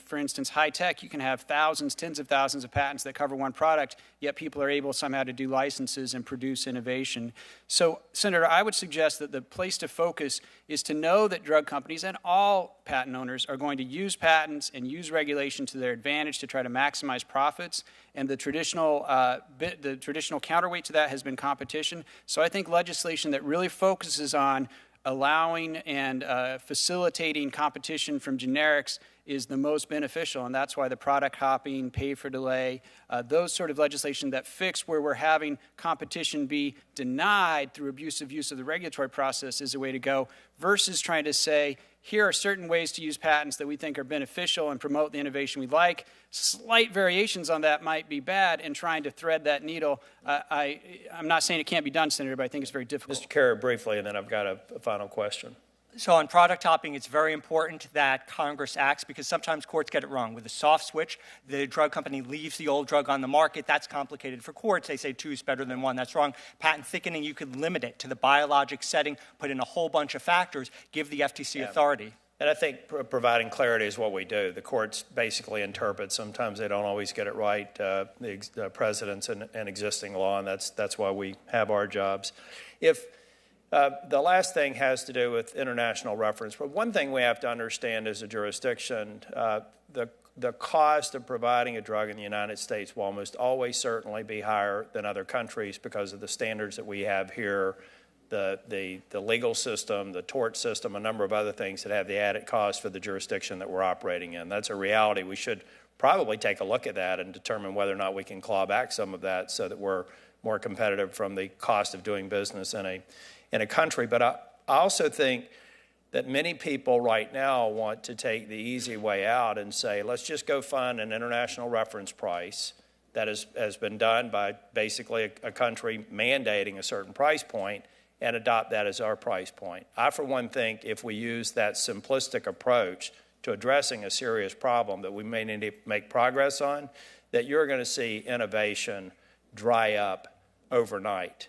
For instance, high tech, you can have thousands, tens of thousands of patents that cover one product, yet people are able somehow to do licenses and produce innovation. So, Senator, I would suggest that the place to focus is to know that drug companies and all patent owners are going to use patents and use regulation to their advantage to try to maximize profits. And the traditional counterweight to that has been competition. So I think legislation that really focuses on allowing and facilitating competition from generics is the most beneficial, and that's why the product hopping, pay for delay, those sort of legislation that fix where we're having competition be denied through abusive use of the regulatory process is a way to go, versus trying to say, here are certain ways to use patents that we think are beneficial and promote the innovation we like. Slight variations on that might be bad, and trying to thread that needle. I'm not saying it can't be done, Senator, but I think it's very difficult. Mr. Carrier, briefly, and then I've got a final question. So on product hopping, it's very important that Congress acts, because sometimes courts get it wrong. With a soft switch, the drug company leaves the old drug on the market. That's complicated for courts. They say 2 is better than 1. That's wrong. Patent thickening, you could limit it to the biologic setting, put in a whole bunch of factors, give the FTC authority. And I think providing clarity is what we do. The courts basically interpret. Sometimes they don't always get it right, the precedents and existing law, and that's why we have our jobs. The last thing has to do with international reference. But one thing we have to understand as a jurisdiction, the cost of providing a drug in the United States will almost always certainly be higher than other countries because of the standards that we have here, the legal system, the tort system, a number of other things that have the added cost for the jurisdiction that we're operating in. That's a reality. We should probably take a look at that and determine whether or not we can claw back some of that so that we're more competitive from the cost of doing business in a country. But I also think that many people right now want to take the easy way out and say, let's just go find an international reference price that has been done by basically a country mandating a certain price point and adopt that as our price point. I, for one, think if we use that simplistic approach to addressing a serious problem that we may need to make progress on, that you're going to see innovation dry up overnight.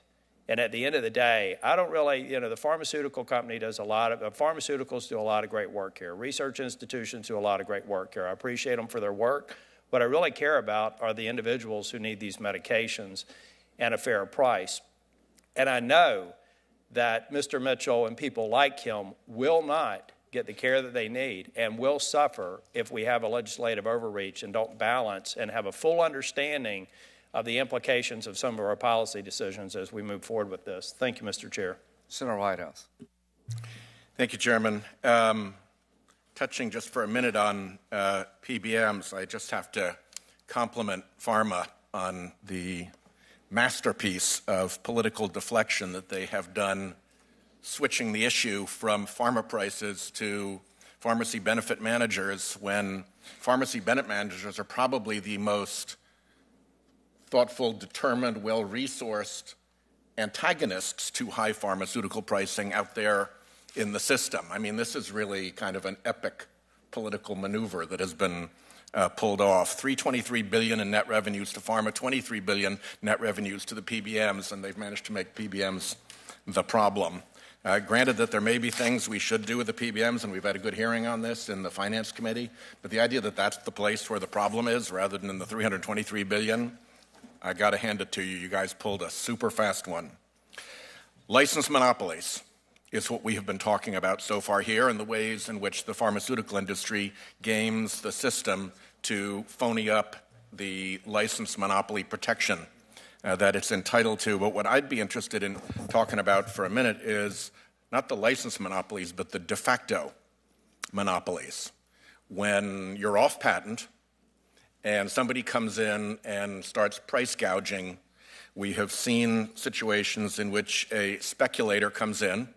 And at the end of the day, I don't really, the pharmaceutical company does pharmaceuticals do a lot of great work here. Research institutions do a lot of great work here. I appreciate them for their work. What I really care about are the individuals who need these medications and a fair price. And I know that Mr. Mitchell and people like him will not get the care that they need and will suffer if we have a legislative overreach and don't balance and have a full understanding of the implications of some of our policy decisions as we move forward with this. Thank you, Mr. Chair. Senator Whitehouse. Thank you, Chairman. Touching just for a minute on PBMs, I just have to compliment Pharma on the masterpiece of political deflection that they have done, switching the issue from pharma prices to pharmacy benefit managers, when pharmacy benefit managers are probably the most thoughtful, determined, well-resourced antagonists to high pharmaceutical pricing out there in the system. I mean, this is really kind of an epic political maneuver that has been pulled off. $323 billion in net revenues to pharma, $23 billion net revenues to the PBMs, and they've managed to make PBMs the problem. Granted that there may be things we should do with the PBMs, and we've had a good hearing on this in the Finance Committee, but the idea that that's the place where the problem is rather than in the $323 billion, I got to hand it to you. You guys pulled a super fast one. License monopolies is what we have been talking about so far here, and the ways in which the pharmaceutical industry games the system to phony up the license monopoly protection that it's entitled to. But what I'd be interested in talking about for a minute is not the license monopolies, but the de facto monopolies. When you're off patent and somebody comes in and starts price gouging, we have seen situations in which a speculator comes in,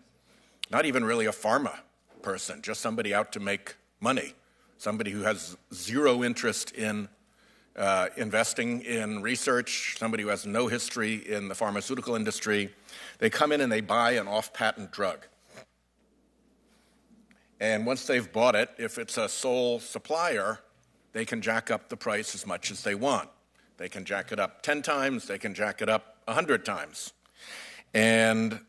not even really a pharma person, just somebody out to make money, somebody who has zero interest in investing in research, somebody who has no history in the pharmaceutical industry. They come in and they buy an off-patent drug. And once they've bought it, if it's a sole supplier, they can jack up the price as much as they want. They can jack it up 10 times, they can jack it up 100 times. And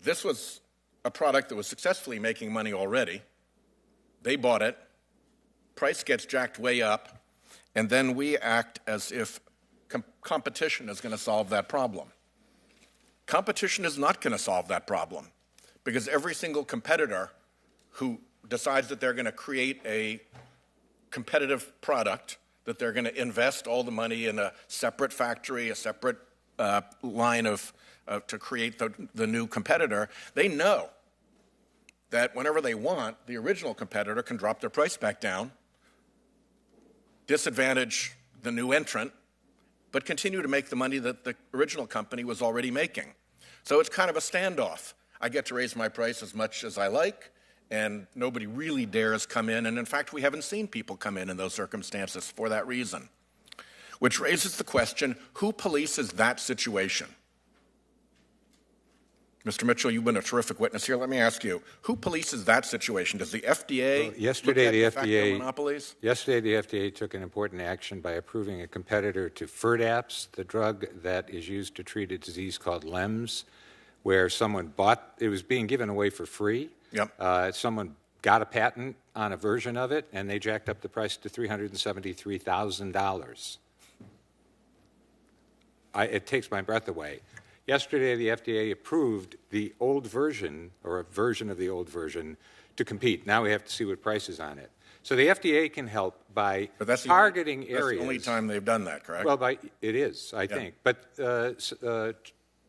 this was a product that was successfully making money already. They bought it, price gets jacked way up, and then we act as if competition is going to solve that problem. Competition is not going to solve that problem, because every single competitor who decides that they're going to create a competitive product, that they're going to invest all the money in a separate factory, a separate line to create the new competitor, they know that whenever they want, the original competitor can drop their price back down, disadvantage the new entrant, but continue to make the money that the original company was already making. So it's kind of a standoff. I get to raise my price as much as I like, and nobody really dares come in. And in fact, we haven't seen people come in those circumstances for that reason. Which raises the question, who polices that situation? Mr. Mitchell, you've been a terrific witness here. Let me ask you, who polices that situation? Does the FDA look at de facto monopolies? Yesterday, the FDA took an important action by approving a competitor to Firdapse, the drug that is used to treat a disease called LEMS, where someone bought, it was being given away for free. Yep. Someone got a patent on a version of it, and they jacked up the price to $373,000. It takes my breath away. Yesterday, the FDA approved the old version, or a version of the old version, to compete. Now we have to see what price is on it. So the FDA can help by targeting areas. That's the only time they've done that, correct? Well, it is, I think. But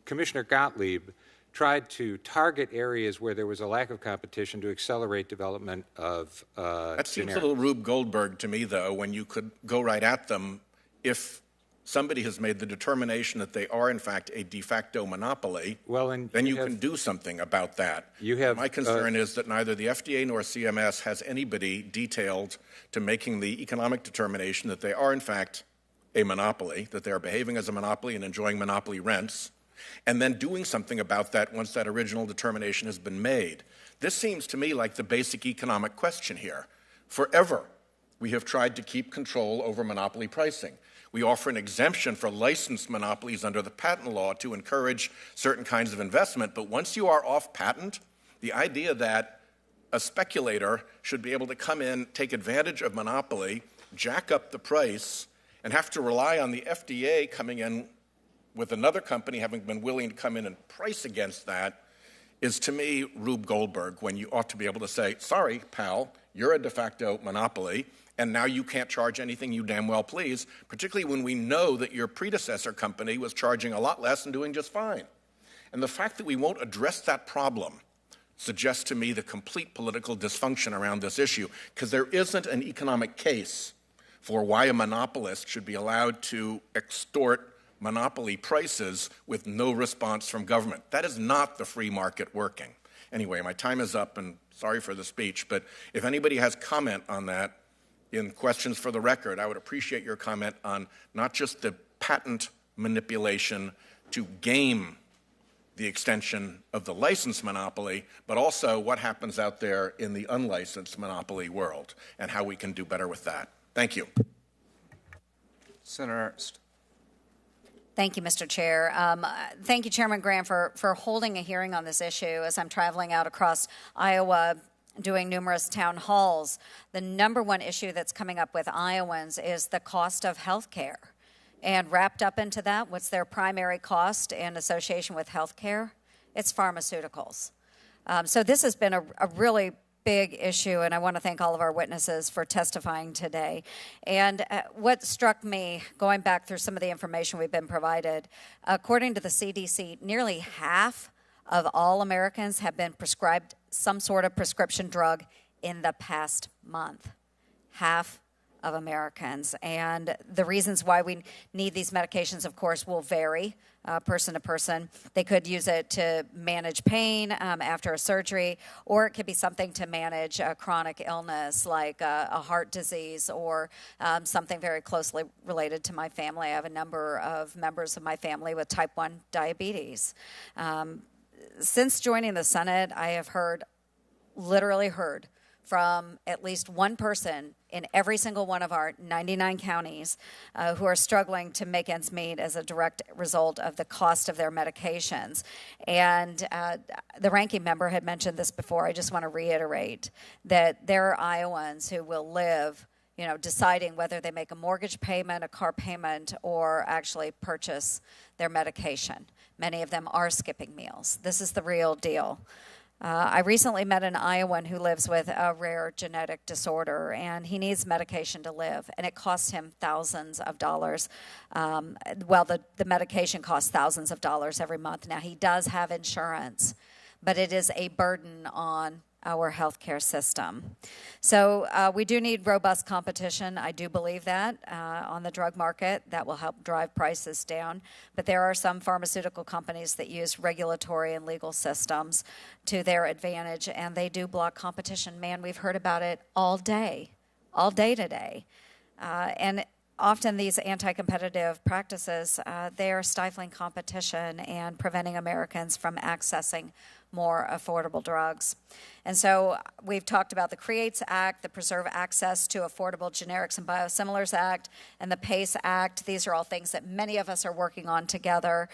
Commissioner Gottlieb tried to target areas where there was a lack of competition to accelerate development of That seems generics. a little Rube Goldberg to me, though, when you could go right at them if somebody has made the determination that they are, in fact, a de facto monopoly, then you can do something about that. My concern is that neither the FDA nor CMS has anybody detailed to making the economic determination that they are, in fact, a monopoly, that they are behaving as a monopoly and enjoying monopoly rents, and then doing something about that once that original determination has been made. This seems to me like the basic economic question here. Forever, we have tried to keep control over monopoly pricing. We offer an exemption for licensed monopolies under the patent law to encourage certain kinds of investment, but once you are off patent, the idea that a speculator should be able to come in, take advantage of monopoly, jack up the price, and have to rely on the FDA coming in with another company having been willing to come in and price against that is, to me, Rube Goldberg, when you ought to be able to say, sorry, pal, you're a de facto monopoly, and now you can't charge anything you damn well please, particularly when we know that your predecessor company was charging a lot less and doing just fine. And the fact that we won't address that problem suggests to me the complete political dysfunction around this issue, because there isn't an economic case for why a monopolist should be allowed to extort monopoly prices with no response from government. That is not the free market working. Anyway, my time is up, and sorry for the speech, but if anybody has comment on that in questions for the record, I would appreciate your comment on not just the patent manipulation to game the extension of the licensed monopoly, but also what happens out there in the unlicensed monopoly world and how we can do better with that. Thank you. Senator Ernst. Thank you, Mr. Chair. Thank you, Chairman Graham, for holding a hearing on this issue. As I'm traveling out across Iowa, doing numerous town halls, the number one issue that's coming up with Iowans is the cost of health care. And wrapped up into that, what's their primary cost in association with health care? It's pharmaceuticals. So this has been a really big issue, and I want to thank all of our witnesses for testifying today. And what struck me, going back through some of the information we've been provided, according to the CDC, nearly half of all Americans have been prescribed some sort of prescription drug in the past month. Half of Americans. And the reasons why we need these medications, of course, will vary person to person. They could use it to manage pain after a surgery, or it could be something to manage a chronic illness like a heart disease or something very closely related to my family. I have a number of members of my family with type 1 diabetes. Since joining the Senate, I have literally heard from at least one person in every single one of our 99 counties who are struggling to make ends meet as a direct result of the cost of their medications. And the ranking member had mentioned this before. I just want to reiterate that there are Iowans who will live, deciding whether they make a mortgage payment, a car payment, or actually purchase their medication. Many of them are skipping meals. This is the real deal. I recently met an Iowan who lives with a rare genetic disorder, and he needs medication to live, and it costs him thousands of dollars. The medication costs thousands of dollars every month. Now, he does have insurance, but it is a burden on our healthcare system. So we do need robust competition. I do believe that on the drug market. That will help drive prices down. But there are some pharmaceutical companies that use regulatory and legal systems to their advantage, and they do block competition. Man, we've heard about it all day today. And often these anti-competitive practices, they are stifling competition and preventing Americans from accessing more affordable drugs. And so we've talked about the CREATES Act, the Preserve Access to Affordable Generics and Biosimilars Act, and the PACE Act. These are all things that many of us are working on together.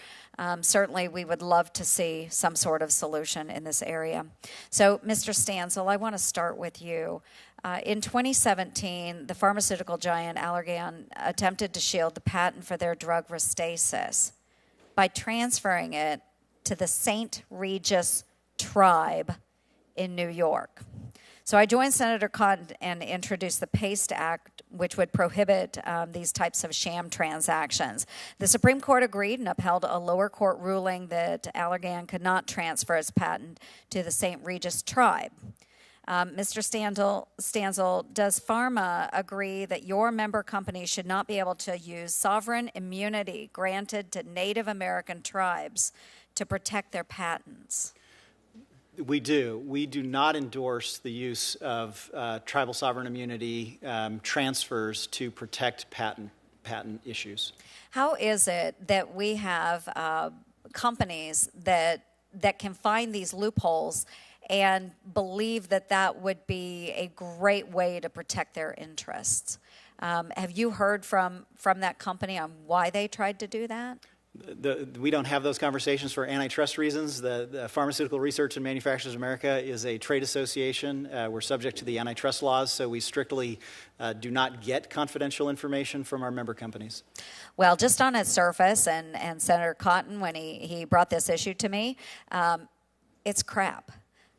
Certainly, we would love to see some sort of solution in this area. So, Mr. Stansel, I want to start with you. In 2017, the pharmaceutical giant Allergan attempted to shield the patent for their drug Restasis by transferring it to the St. Regis tribe in New York. So I joined Senator Cotton and introduced the PACE Act, which would prohibit these types of sham transactions. The Supreme Court agreed and upheld a lower court ruling that Allergan could not transfer its patent to the St. Regis tribe. Mr. Stansel, does Pharma agree that your member company should not be able to use sovereign immunity granted to Native American tribes to protect their patents? We do. We do not endorse the use of tribal sovereign immunity transfers to protect patent issues. How is it that we have companies that can find these loopholes and believe that that would be a great way to protect their interests? Have you heard from that company on why they tried to do that? We don't have those conversations for antitrust reasons. The Pharmaceutical Research and Manufacturers of America is a trade association. We're subject to the antitrust laws, so we strictly do not get confidential information from our member companies. Well, just on its surface, and Senator Cotton, when he brought this issue to me, it's crap.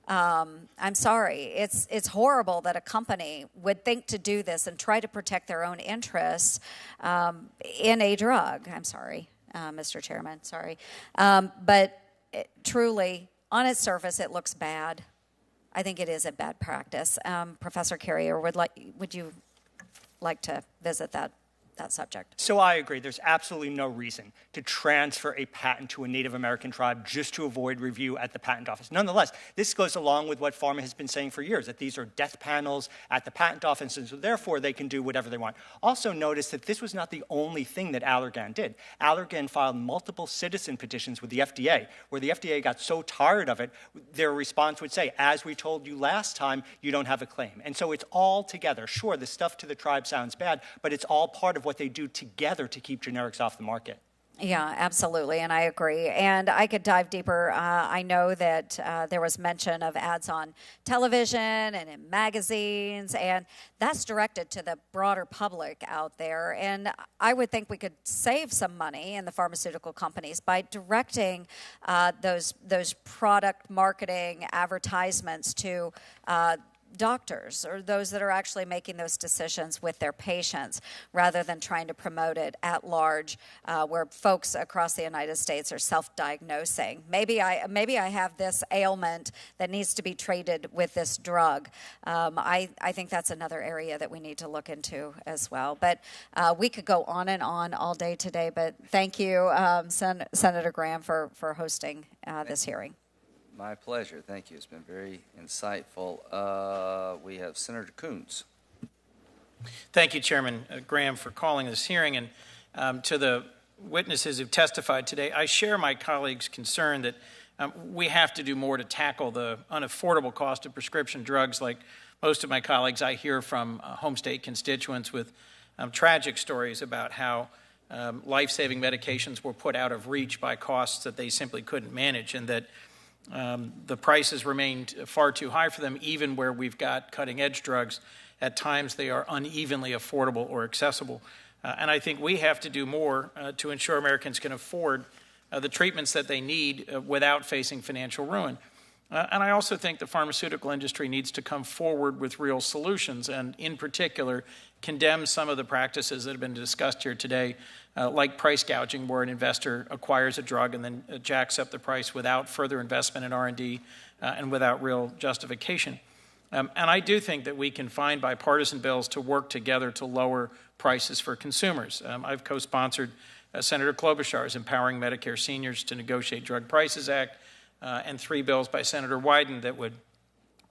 I'm sorry. It's horrible that a company would think to do this and try to protect their own interests in a drug. I'm sorry. Mr. Chairman, sorry. But truly, on its surface, it looks bad. I think it is a bad practice. Professor Carrier, would you like to visit that that subject. So I agree. There's absolutely no reason to transfer a patent to a Native American tribe just to avoid review at the patent office. Nonetheless, this goes along with what pharma has been saying for years, that these are death panels at the patent office, and so therefore they can do whatever they want. Also notice that this was not the only thing that Allergan did. Allergan filed multiple citizen petitions with the FDA, where the FDA got so tired of it, their response would say, as we told you last time, you don't have a claim. And so it's all together. Sure, the stuff to the tribe sounds bad, but it's all part of what they do together to keep generics off the market. Yeah, absolutely, and I agree. And I could dive deeper. I know that there was mention of ads on television and in magazines, and that's directed to the broader public out there. And I would think we could save some money in the pharmaceutical companies by directing those product marketing advertisements to doctors or those that are actually making those decisions with their patients rather than trying to promote it at large where folks across the United States are self-diagnosing. Maybe I have this ailment that needs to be treated with this drug. I think that's another area that we need to look into as well. But we could go on and on all day today, but thank you, Senator Graham, for hosting this hearing. My pleasure. Thank you. It's been very insightful. We have Senator Coons. Thank you, Chairman Graham, for calling this hearing. And to the witnesses who've testified today, I share my colleagues' concern that we have to do more to tackle the unaffordable cost of prescription drugs. Like most of my colleagues, I hear from home state constituents with tragic stories about how life-saving medications were put out of reach by costs that they simply couldn't manage, and that the prices remained far too high for them, even where we've got cutting-edge drugs. At times, they are unevenly affordable or accessible. And I think we have to do more to ensure Americans can afford the treatments that they need without facing financial ruin. And I also think the pharmaceutical industry needs to come forward with real solutions, and in particular, condemn some of the practices that have been discussed here today, like price gouging, where an investor acquires a drug and then jacks up the price without further investment in R&D and without real justification. And I do think that we can find bipartisan bills to work together to lower prices for consumers. I've co-sponsored Senator Klobuchar's Empowering Medicare Seniors to Negotiate Drug Prices Act, and 3 bills by Senator Wyden that would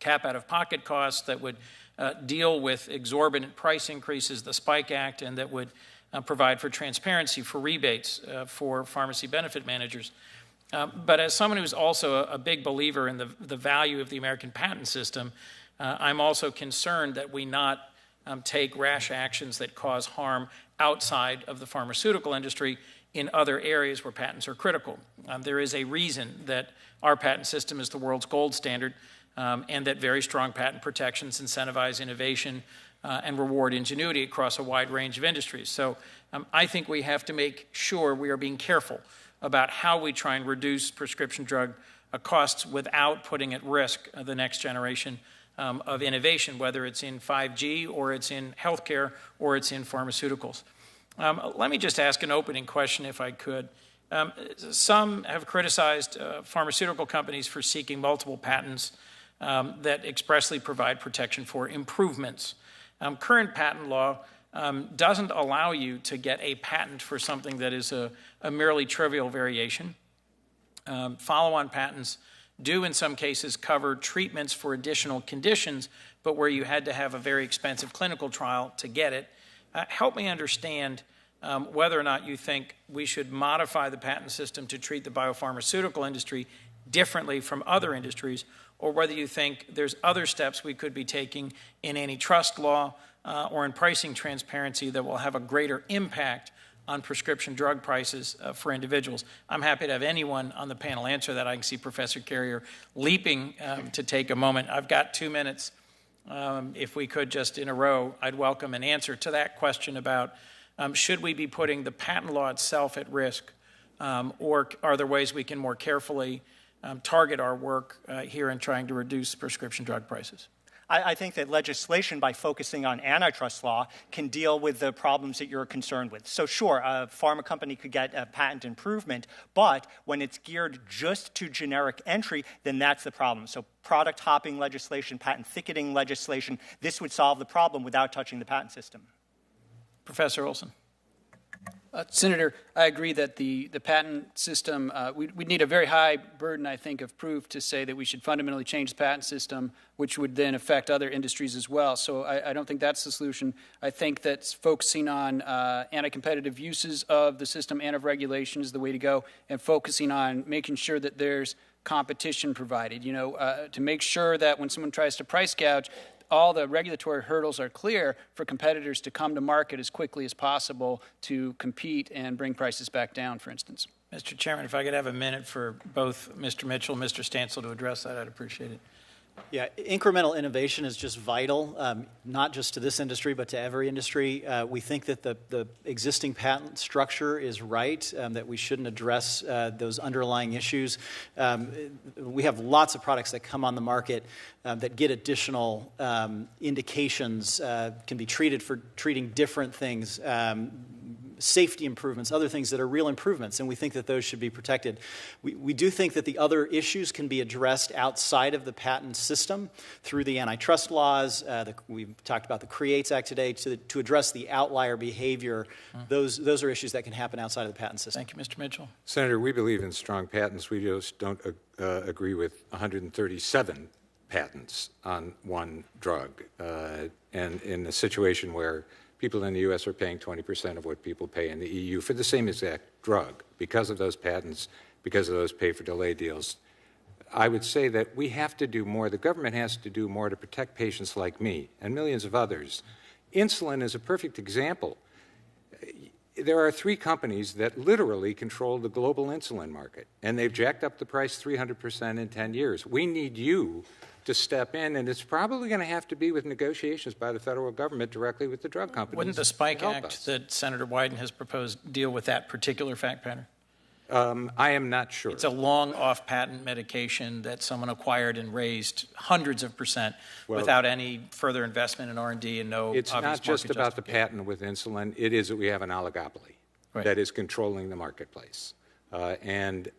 cap out-of-pocket costs, that would deal with exorbitant price increases, the Spike Act, and that would provide for transparency for rebates for pharmacy benefit managers. But as someone who's also a big believer in the value of the American patent system, I'm also concerned that we not take rash actions that cause harm outside of the pharmaceutical industry in other areas where patents are critical. There is a reason that our patent system is the world's gold standard, and that very strong patent protections incentivize innovation and reward ingenuity across a wide range of industries. So I think we have to make sure we are being careful about how we try and reduce prescription drug costs without putting at risk the next generation of innovation, whether it's in 5G or it's in healthcare or it's in pharmaceuticals. Let me just ask an opening question, if I could. Some have criticized pharmaceutical companies for seeking multiple patents that expressly provide protection for improvements. Current patent law doesn't allow you to get a patent for something that is a merely trivial variation. Follow-on patents do in some cases cover treatments for additional conditions, but where you had to have a very expensive clinical trial to get it. Help me understand whether or not you think we should modify the patent system to treat the biopharmaceutical industry differently from other industries, or whether you think there's other steps we could be taking in antitrust law or in pricing transparency that will have a greater impact on prescription drug prices for individuals. I'm happy to have anyone on the panel answer that. I can see Professor Carrier leaping to take a moment. I've got 2 minutes. If we could just in a row, I'd welcome an answer to that question about should we be putting the patent law itself at risk, or are there ways we can more carefully target our work here in trying to reduce prescription drug prices? I think that legislation, by focusing on antitrust law, can deal with the problems that you're concerned with. So sure, a pharma company could get a patent improvement, but when it's geared just to generic entry, then that's the problem. So product hopping legislation, patent thickening legislation, this would solve the problem without touching the patent system. Professor Olson. Senator, I agree that the patent system, we need a very high burden, I think, of proof to say that we should fundamentally change the patent system, which would then affect other industries as well. So I don't think that's the solution. I think that focusing on anti-competitive uses of the system and of regulation is the way to go, and focusing on making sure that there's competition provided, to make sure that when someone tries to price gouge, all the regulatory hurdles are clear for competitors to come to market as quickly as possible to compete and bring prices back down, for instance. Mr. Chairman, if I could have a minute for both Mr. Mitchell and Mr. Stansel to address that, I'd appreciate it. Yeah, incremental innovation is just vital, not just to this industry, but to every industry. We think that the existing patent structure is right, that we shouldn't address those underlying issues. We have lots of products that come on the market that get additional indications, can be treated for treating different things, safety improvements, other things that are real improvements, and we think that those should be protected. We do think that the other issues can be addressed outside of the patent system through the antitrust laws. We've talked about the CREATES Act today to address the outlier behavior. Those are issues that can happen outside of the patent system. Thank you, Mr. Mitchell. Senator, we believe in strong patents. We just don't agree with 137 patents on one drug. And in a situation where people in the U.S. are paying 20% of what people pay in the EU for the same exact drug because of those patents, because of those pay-for-delay deals. I would say that we have to do more. The government has to do more to protect patients like me and millions of others. Insulin is a perfect example. There are 3 companies that literally control the global insulin market, and they've jacked up the price 300% in 10 years. We need you to step in, and it's probably going to have to be with negotiations by the federal government directly with the drug companies. Wouldn't the Spike Act that Senator Wyden has proposed deal with that particular fact pattern? I am not sure. It's a long off-patent medication that someone acquired and raised hundreds of percent without any further investment in R&D and no obvious market It's not just about the patent with insulin. It is that we have an oligopoly that is controlling the marketplace. And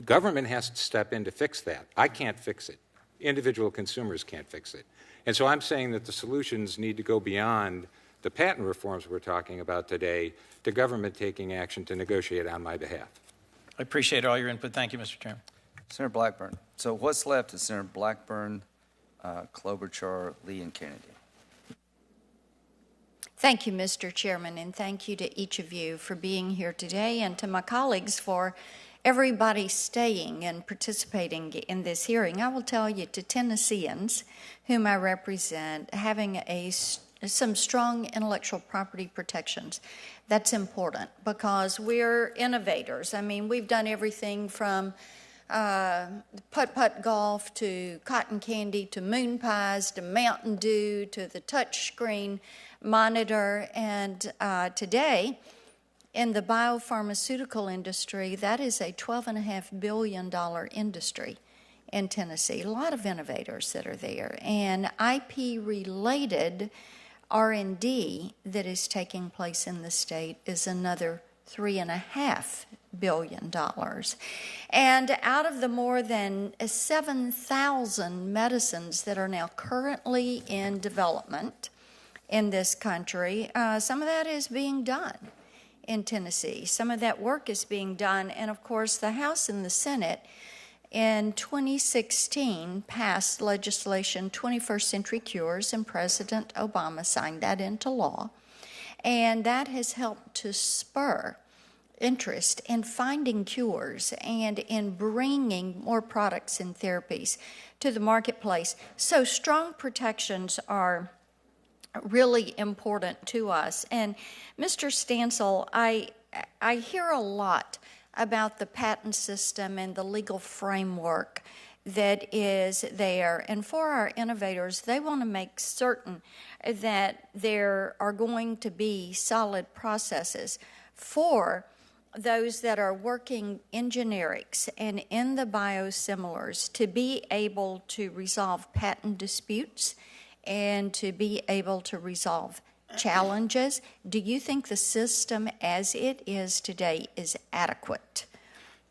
government has to step in to fix that. I can't fix it. Individual consumers can't fix it. And so I'm saying that the solutions need to go beyond the patent reforms we're talking about today to government taking action to negotiate on my behalf. I appreciate all your input. Thank you, Mr. Chairman. Senator Blackburn. So what's left is Senator Blackburn, Klobuchar, Lee, and Kennedy. Thank you, Mr. Chairman, and thank you to each of you for being here today, and to my colleagues for everybody staying and participating in this hearing. I will tell you, to Tennesseans, whom I represent, having some strong intellectual property protections, that's important because we're innovators. I mean, we've done everything from putt-putt golf to cotton candy to moon pies to Mountain Dew to the touch screen monitor, and today, in the biopharmaceutical industry, that is a $12.5 billion industry in Tennessee. A lot of innovators that are there. And IP-related R&D that is taking place in the state is another $3.5 billion. And out of the more than 7,000 medicines that are now currently in development in this country, some of that is being done in Tennessee. Some of that work is being done, and of course the House and the Senate in 2016 passed legislation 21st Century Cures, and President Obama signed that into law, and that has helped to spur interest in finding cures and in bringing more products and therapies to the marketplace. So strong protections are really important to us. And Mr. Stansel, I hear a lot about the patent system and the legal framework that is there. And for our innovators, they want to make certain that there are going to be solid processes for those that are working in generics and in the biosimilars to be able to resolve patent disputes and to be able to resolve challenges. Do you think the system as it is today is adequate?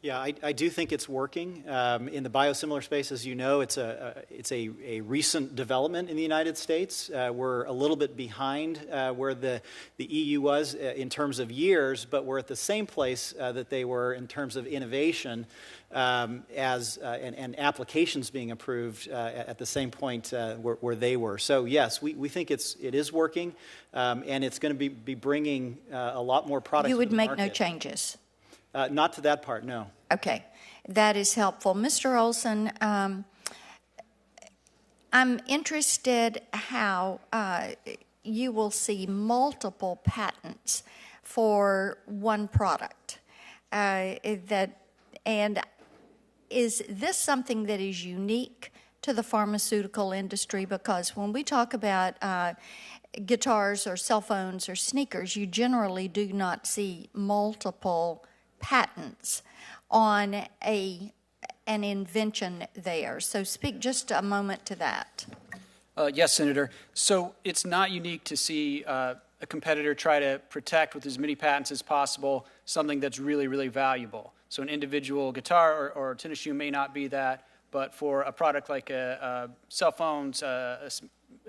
Yeah, I do think it's working. In the biosimilar space, as you know, it's a recent development in the United States. We're a little bit behind where the EU was in terms of years, but we're at the same place that they were in terms of innovation and applications being approved at the same point where they were. So yes, we think it is working, and it's going to be bringing a lot more products. You would to the make market. no changes? Not to that part, no. Okay, that is helpful. Mr. Olson, I'm interested how you will see multiple patents for one product. And is this something that is unique to the pharmaceutical industry? Because when we talk about guitars or cell phones or sneakers, you generally do not see multiple patents on an invention there. So speak just a moment to that. Yes, Senator. So it's not unique to see a competitor try to protect with as many patents as possible something that's really, really valuable. So an individual guitar or tennis shoe may not be that, but for a product like cell phones,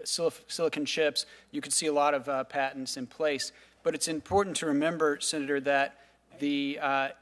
silicon chips, you can see a lot of patents in place. But it's important to remember, Senator, that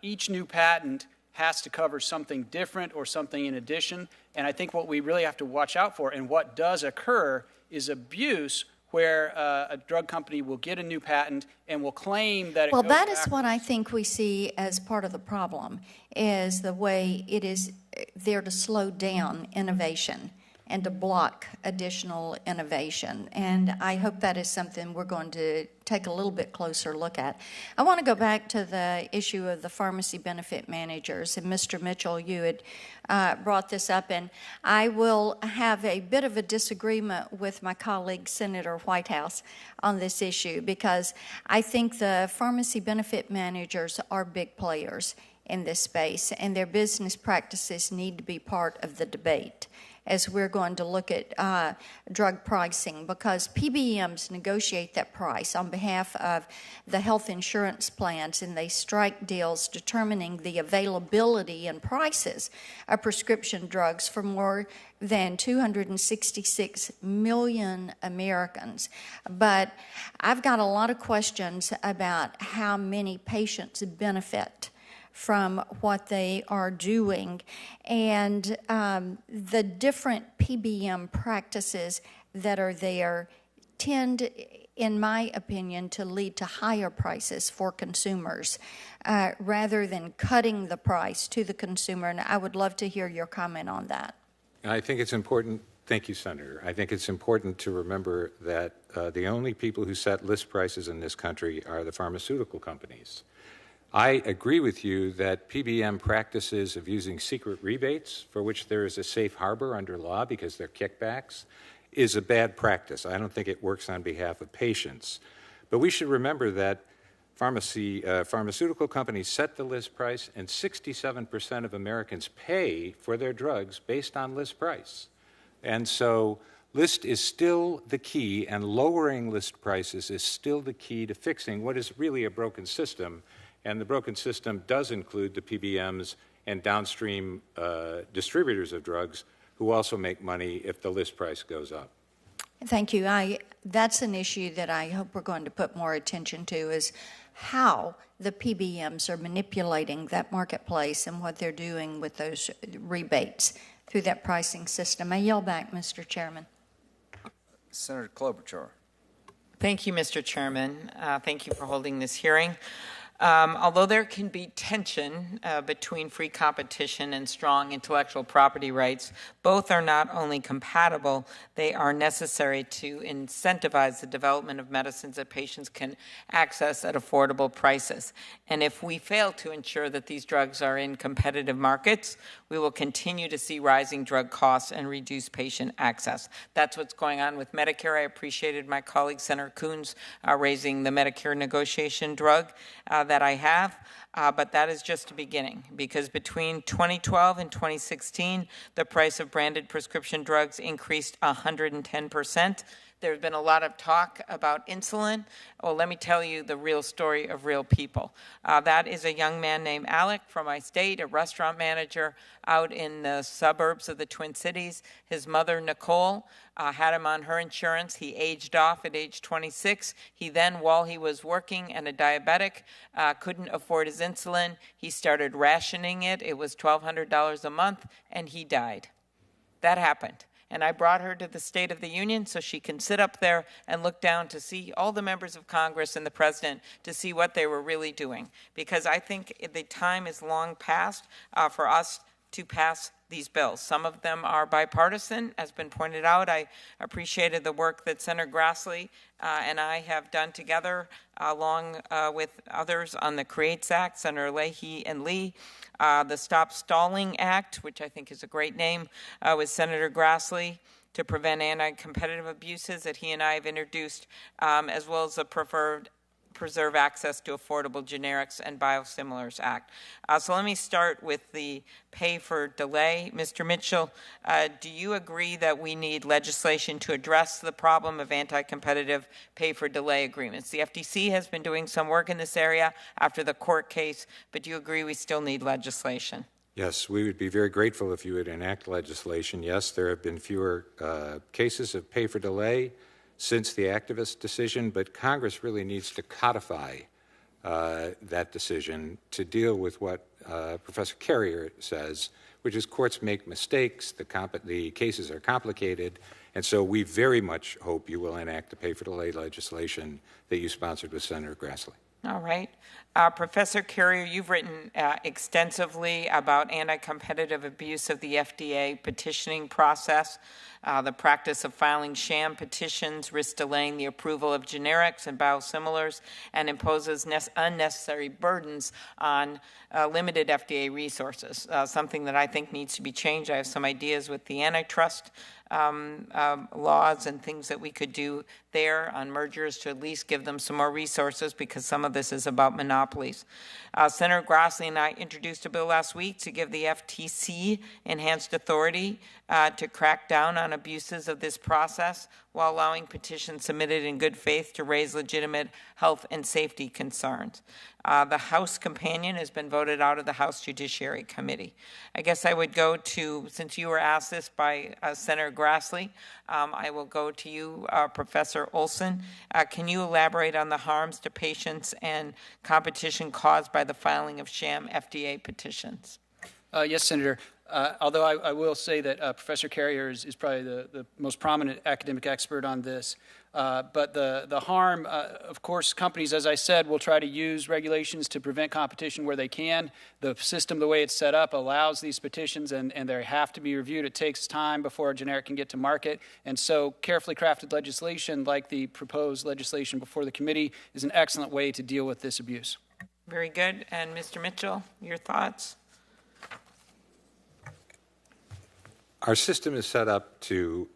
each new patent has to cover something different or something in addition. And I think what we really have to watch out for, and what does occur, is abuse where a drug company will get a new patent and will claim that it Well, goes that is backwards. what I think we see as part of the problem, is the way it is there to slow down innovation and to block additional innovation. And I hope that is something we're going to take a little bit closer look at. I want to go back to the issue of the pharmacy benefit managers. And Mr. Mitchell, you had brought this up, and I will have a bit of a disagreement with my colleague, Senator Whitehouse, on this issue, because I think the pharmacy benefit managers are big players in this space, and their business practices need to be part of the debate as we're going to look at drug pricing, because PBMs negotiate that price on behalf of the health insurance plans, and they strike deals determining the availability and prices of prescription drugs for more than 266 million Americans. But I've got a lot of questions about how many patients benefit from what they are doing, and the different PBM practices that are there tend, in my opinion, to lead to higher prices for consumers rather than cutting the price to the consumer. And I would love to hear your comment on that. I think it's important. Thank you, Senator. I think it's important to remember that the only people who set list prices in this country are the pharmaceutical companies. I agree with you that PBM practices of using secret rebates, for which there is a safe harbor under law because they're kickbacks, is a bad practice. I don't think it works on behalf of patients. But we should remember that pharmaceutical companies set the list price, and 67% of Americans pay for their drugs based on list price. And so list is still the key, and lowering list prices is still the key to fixing what is really a broken system. And the broken system does include the PBMs and downstream distributors of drugs who also make money if the list price goes up. Thank you. That's an issue that I hope we're going to put more attention to, is how the PBMs are manipulating that marketplace and what they're doing with those rebates through that pricing system. I yield back, Mr. Chairman. Senator Klobuchar. Thank you, Mr. Chairman. Thank you for holding this hearing. Although there can be tension between free competition and strong intellectual property rights, both are not only compatible, they are necessary to incentivize the development of medicines that patients can access at affordable prices. And if we fail to ensure that these drugs are in competitive markets, we will continue to see rising drug costs and reduced patient access. That's what's going on with Medicare. I appreciated my colleague, Senator Coons, raising the Medicare negotiation drug that I have, but that is just a beginning, because between 2012 and 2016, the price of branded prescription drugs increased 110%. There's been a lot of talk about insulin. Well, let me tell you the real story of real people. That is a young man named Alec from my state, a restaurant manager out in the suburbs of the Twin Cities. His mother, Nicole, had him on her insurance. He aged off at age 26. He then, while he was working and a diabetic, couldn't afford his insulin. He started rationing it. It was $1,200 a month, and he died. That happened. And I brought her to the State of the Union so she can sit up there and look down to see all the members of Congress and the President to see what they were really doing. Because I think the time is long past for us to pass these bills. Some of them are bipartisan, as been pointed out. I appreciated the work that Senator Grassley and I have done together, along with others, on the CREATES Act, Senator Leahy and Lee, the Stop Stalling Act, which I think is a great name, with Senator Grassley, to prevent anti-competitive abuses that he and I have introduced, as well as the Preserve Access to Affordable Generics and Biosimilars Act. So let me start with the pay for delay. Mr. Mitchell, do you agree that we need legislation to address the problem of anti-competitive pay for delay agreements? The FTC has been doing some work in this area after the court case, but do you agree we still need legislation? Yes, we would be very grateful if you would enact legislation. Yes, there have been fewer cases of pay for delay since the activist decision, but Congress really needs to codify that decision to deal with what Professor Carrier says, which is courts make mistakes, the cases are complicated, and so we very much hope you will enact the pay for delay legislation that you sponsored with Senator Grassley. All right. Professor Carrier, you've written extensively about anti-competitive abuse of the FDA petitioning process. The practice of filing sham petitions risks delaying the approval of generics and biosimilars and imposes unnecessary burdens on limited FDA resources, something that I think needs to be changed. I have some ideas with the antitrust laws and things that we could do there on mergers to at least give them some more resources, because some of this is about monopolies. Senator Grassley and I introduced a bill last week to give the FTC enhanced authority to crack down on abuses of this process while allowing petitions submitted in good faith to raise legitimate health and safety concerns. The House companion has been voted out of the House Judiciary Committee. I guess I would go to, since you were asked this by Senator Grassley, I will go to you, Professor Olson. Can you elaborate on the harms to patients and competition caused by the filing of sham FDA petitions? Yes, Senator. Although I will say that Professor Carrier is probably the most prominent academic expert on this. But the harm, of course, companies, as I said, will try to use regulations to prevent competition where they can. The system, the way it's set up, allows these petitions, and they have to be reviewed. It takes time before a generic can get to market. And so carefully crafted legislation, like the proposed legislation before the committee, is an excellent way to deal with this abuse. Very good. And Mr. Mitchell, your thoughts? Our system is set up to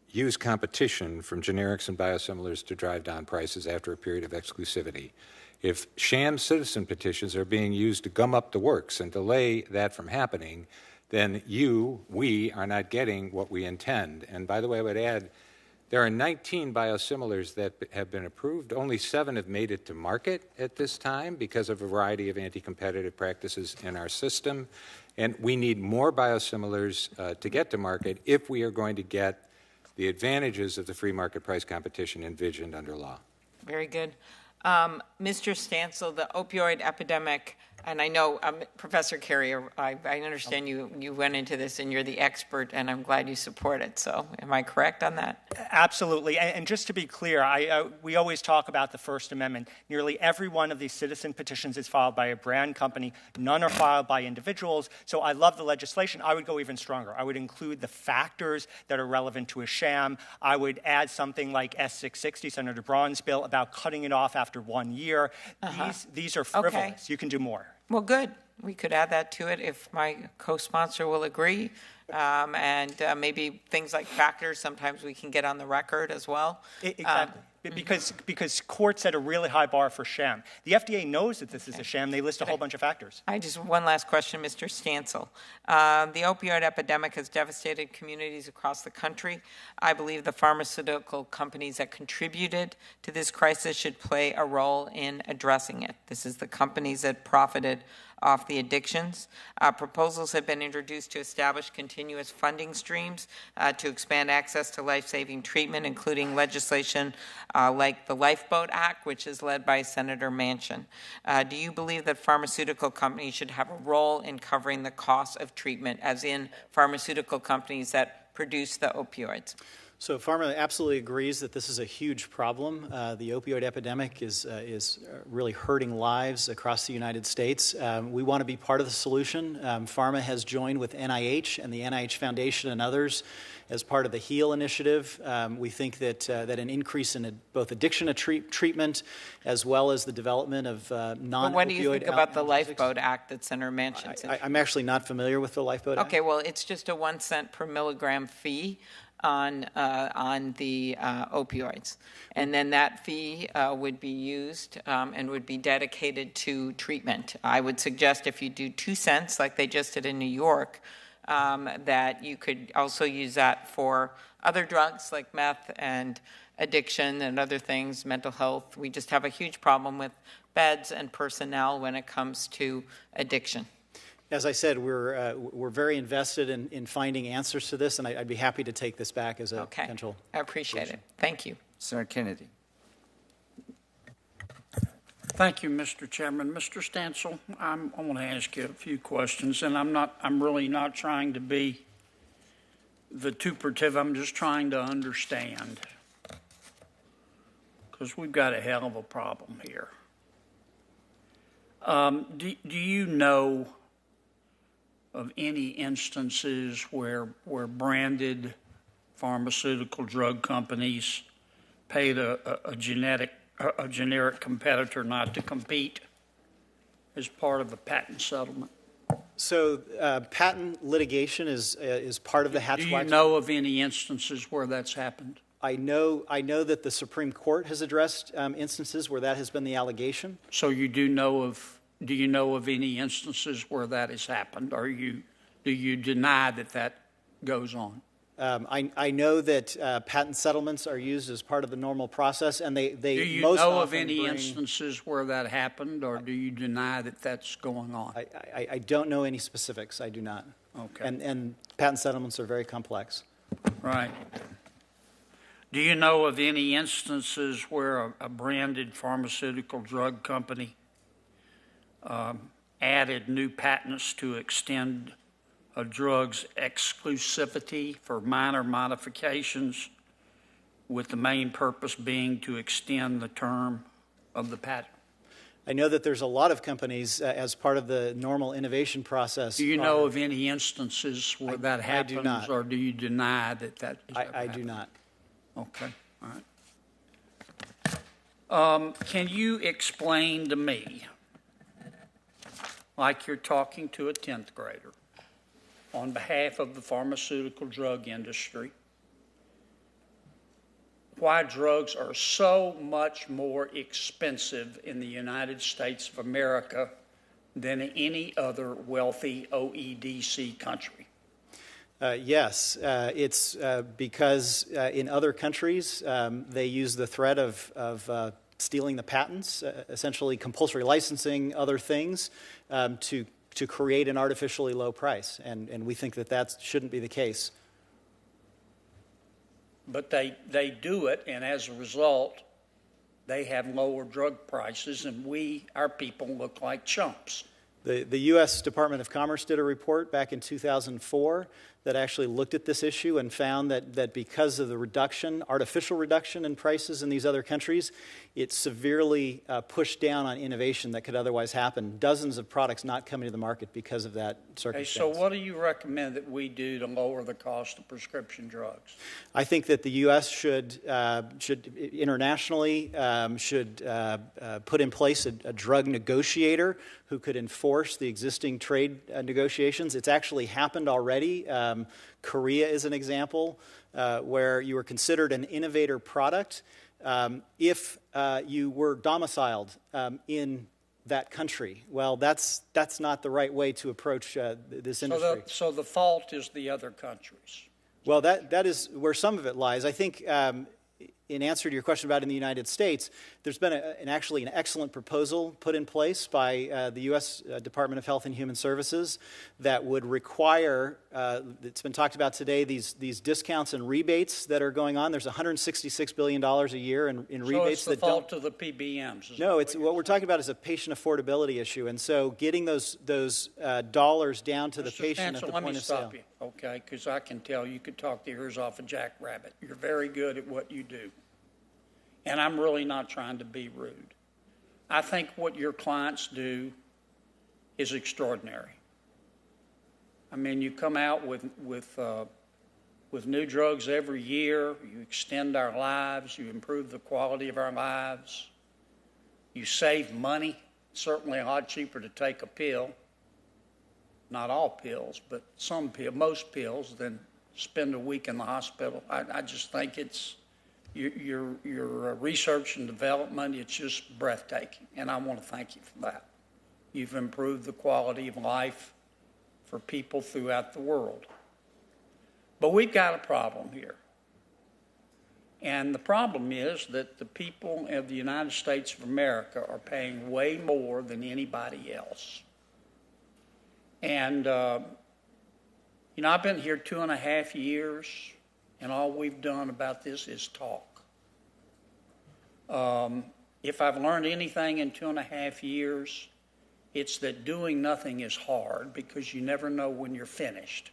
use competition from generics and biosimilars to drive down prices after a period of exclusivity. If sham citizen petitions are being used to gum up the works and delay that from happening, then we are not getting what we intend. And by the way, I would add, there are 19 biosimilars that have been approved. Only 7 have made it to market at this time because of a variety of anti-competitive practices in our system. And we need more biosimilars to get to market if we are going to get the advantages of the free market price competition envisioned under law. Very good. Mr. Stansel, the opioid epidemic, and I know, Professor Carrier, I understand you went into this and you're the expert, and I'm glad you support it. So am I correct on that? Absolutely. And just to be clear, we always talk about the First Amendment. Nearly every one of these citizen petitions is filed by a brand company. None are filed by individuals. So I love the legislation. I would go even stronger. I would include the factors that are relevant to a sham. I would add something like S660, Senator Braun's bill, about cutting it off after 1 year. These are frivolous. Okay. You can do more. Well, good. We could add that to it if my co-sponsor will agree. And maybe things like factors, sometimes we can get on the record as well. Exactly. because courts set a really high bar for sham. The FDA knows that this is a sham. They list a whole bunch of factors. One last question, Mr. Stansel. The opioid epidemic has devastated communities across the country. I believe the pharmaceutical companies that contributed to this crisis should play a role in addressing it. This is the companies that profited off the addictions. Proposals have been introduced to establish continuous funding streams to expand access to life-saving treatment, including legislation like the Lifeboat Act, which is led by Senator Manchin. Do you believe that pharmaceutical companies should have a role in covering the cost of treatment, as in pharmaceutical companies that produce the opioids? So Pharma absolutely agrees that this is a huge problem. The opioid epidemic is really hurting lives across the United States. We want to be part of the solution. Pharma has joined with NIH and the NIH Foundation and others as part of the HEAL initiative. We think that an increase in both addiction treatment as well as the development of non-opioid... What do you think about the Lifeboat Act that Senator mentioned? I'm actually not familiar with the Lifeboat Act. Okay, well, it's just a 1 cent per milligram fee on the opioids. And then that fee would be used and would be dedicated to treatment. I would suggest if you do 2 cents, like they just did in New York, that you could also use that for other drugs like meth and addiction and other things, mental health. We just have a huge problem with beds and personnel when it comes to addiction. As I said, we're very invested in finding answers to this, and I'd be happy to take this back as a potential I appreciate solution. it. Thank you. Senator Kennedy. Thank you, Mr. Chairman. Mr. Stansel, I want to ask you a few questions, and I'm really not trying to be vituperative. I'm just trying to understand, because we've got a hell of a problem here. Do you know of any instances where branded pharmaceutical drug companies paid a generic competitor not to compete as part of a patent settlement? So patent litigation is part of the Hatch-Waxman. Do you know of any instances where that's happened? I know that the Supreme Court has addressed instances where that has been the allegation. So you do know of any instances where that has happened, or do you deny that goes on? I know that patent settlements are used as part of the normal process, and they do you most know often of any bring... instances where that happened, or do you deny that that's going on? I don't know any specifics. I do not. Okay. And patent settlements are very complex. Right. Do you know of any instances where a branded pharmaceutical drug company added new patents to extend a drug's exclusivity for minor modifications, with the main purpose being to extend the term of the patent? I know that there's a lot of companies as part of the normal innovation process. Do you know of any instances where that happens, I do not. or do you deny that is I do not. Okay, all right. Can you explain to me, like you're talking to a 10th grader, on behalf of the pharmaceutical drug industry, why drugs are so much more expensive in the United States of America than any other wealthy OEDC country? Yes, it's because in other countries they use the threat of stealing the patents, essentially compulsory licensing, other things, to create an artificially low price, and we think that shouldn't be the case. But they do it, and as a result, they have lower drug prices, and our people look like chumps. The U.S. Department of Commerce did a report back in 2004 that actually looked at this issue and found that because of the artificial reduction in prices in these other countries, it severely pushed down on innovation that could otherwise happen. Dozens of products not coming to the market because of that circumstance. Okay, so what do you recommend that we do to lower the cost of prescription drugs? I think that the U.S. should internationally put in place a drug negotiator who could enforce the existing trade negotiations. It's actually happened already. Korea is an example where you were considered an innovator product. if you were domiciled in that country. Well, that's not the right way to approach this industry. So the fault is the other countries. Well, that is where some of it lies. I think in answer to your question about in the United States, there's been actually an excellent proposal put in place by the U.S. Department of Health and Human Services that would require, it's been talked about today, these discounts and rebates that are going on. There's $166 billion a year in rebates that don't... So it's the fault of the PBMs. No, what we're talking about is a patient affordability issue, and so getting those dollars down to the patient at the point of sale. Let me stop you, okay? Because I can tell you could talk the ears off a jackrabbit. You're very good at what you do. And I'm really not trying to be rude. I think what your clients do is extraordinary. I mean, you come out with new drugs every year. You extend our lives. You improve the quality of our lives. You save money. It's certainly a lot cheaper to take a pill. Not all pills, but most pills, than spend a week in the hospital. I just think it's... Your research and development, it's just breathtaking, and I want to thank you for that. You've improved the quality of life for people throughout the world. But we've got a problem here. And the problem is that the people of the United States of America are paying way more than anybody else. And, I've been here 2.5 years. And all we've done about this is talk. If I've learned anything in 2.5 years, it's that doing nothing is hard because you never know when you're finished.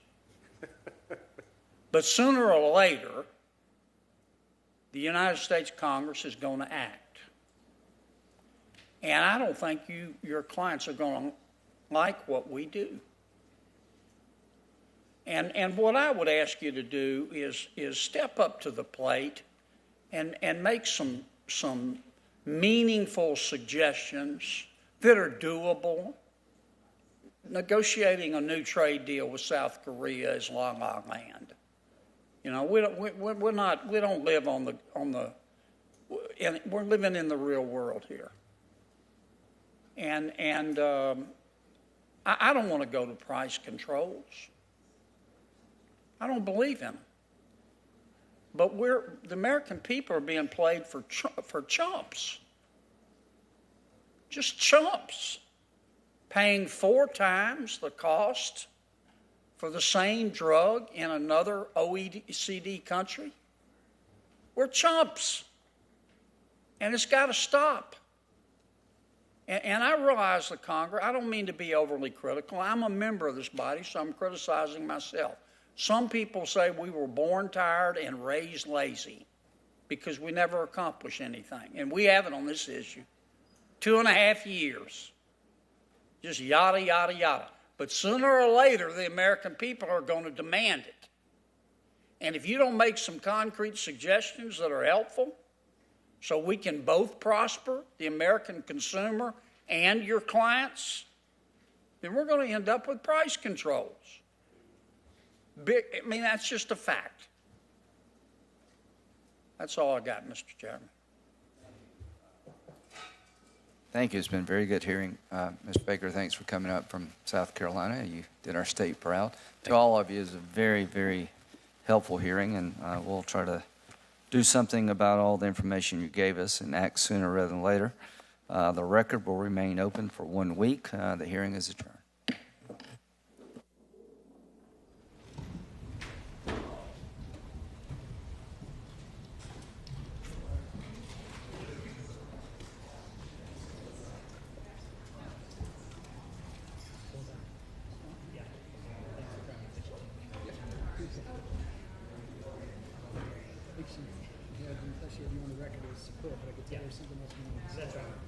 But sooner or later, the United States Congress is going to act. And I don't think your clients are going to like what we do. And what I would ask you to do is step up to the plate and make some meaningful suggestions that are doable. Negotiating a new trade deal with South Korea is long our land. We don't live we're living in the real world here. And I don't want to go to price controls. I don't believe in them. But the American people are being played for chumps. Just chumps. Paying 4 times the cost for the same drug in another OECD country. We're chumps. And it's got to stop. And I realize the Congress, I don't mean to be overly critical. I'm a member of this body, so I'm criticizing myself. Some people say we were born tired and raised lazy because we never accomplish anything. And we haven't on this issue. 2.5 years. Just yada, yada, yada. But sooner or later, the American people are going to demand it. And if you don't make some concrete suggestions that are helpful so we can both prosper, the American consumer and your clients, then we're going to end up with price controls. That's just a fact. That's all I got, Mr. Chairman. Thank you. It's been very good hearing. Mr. Baker, thanks for coming up from South Carolina. You did our state proud. To all of you, it's a very, very helpful hearing, and we'll try to do something about all the information you gave us and act sooner rather than later. The record will remain open for 1 week. The hearing is adjourned. Especially if you want the record to support, but I could tell there's something else you want to say. That's right.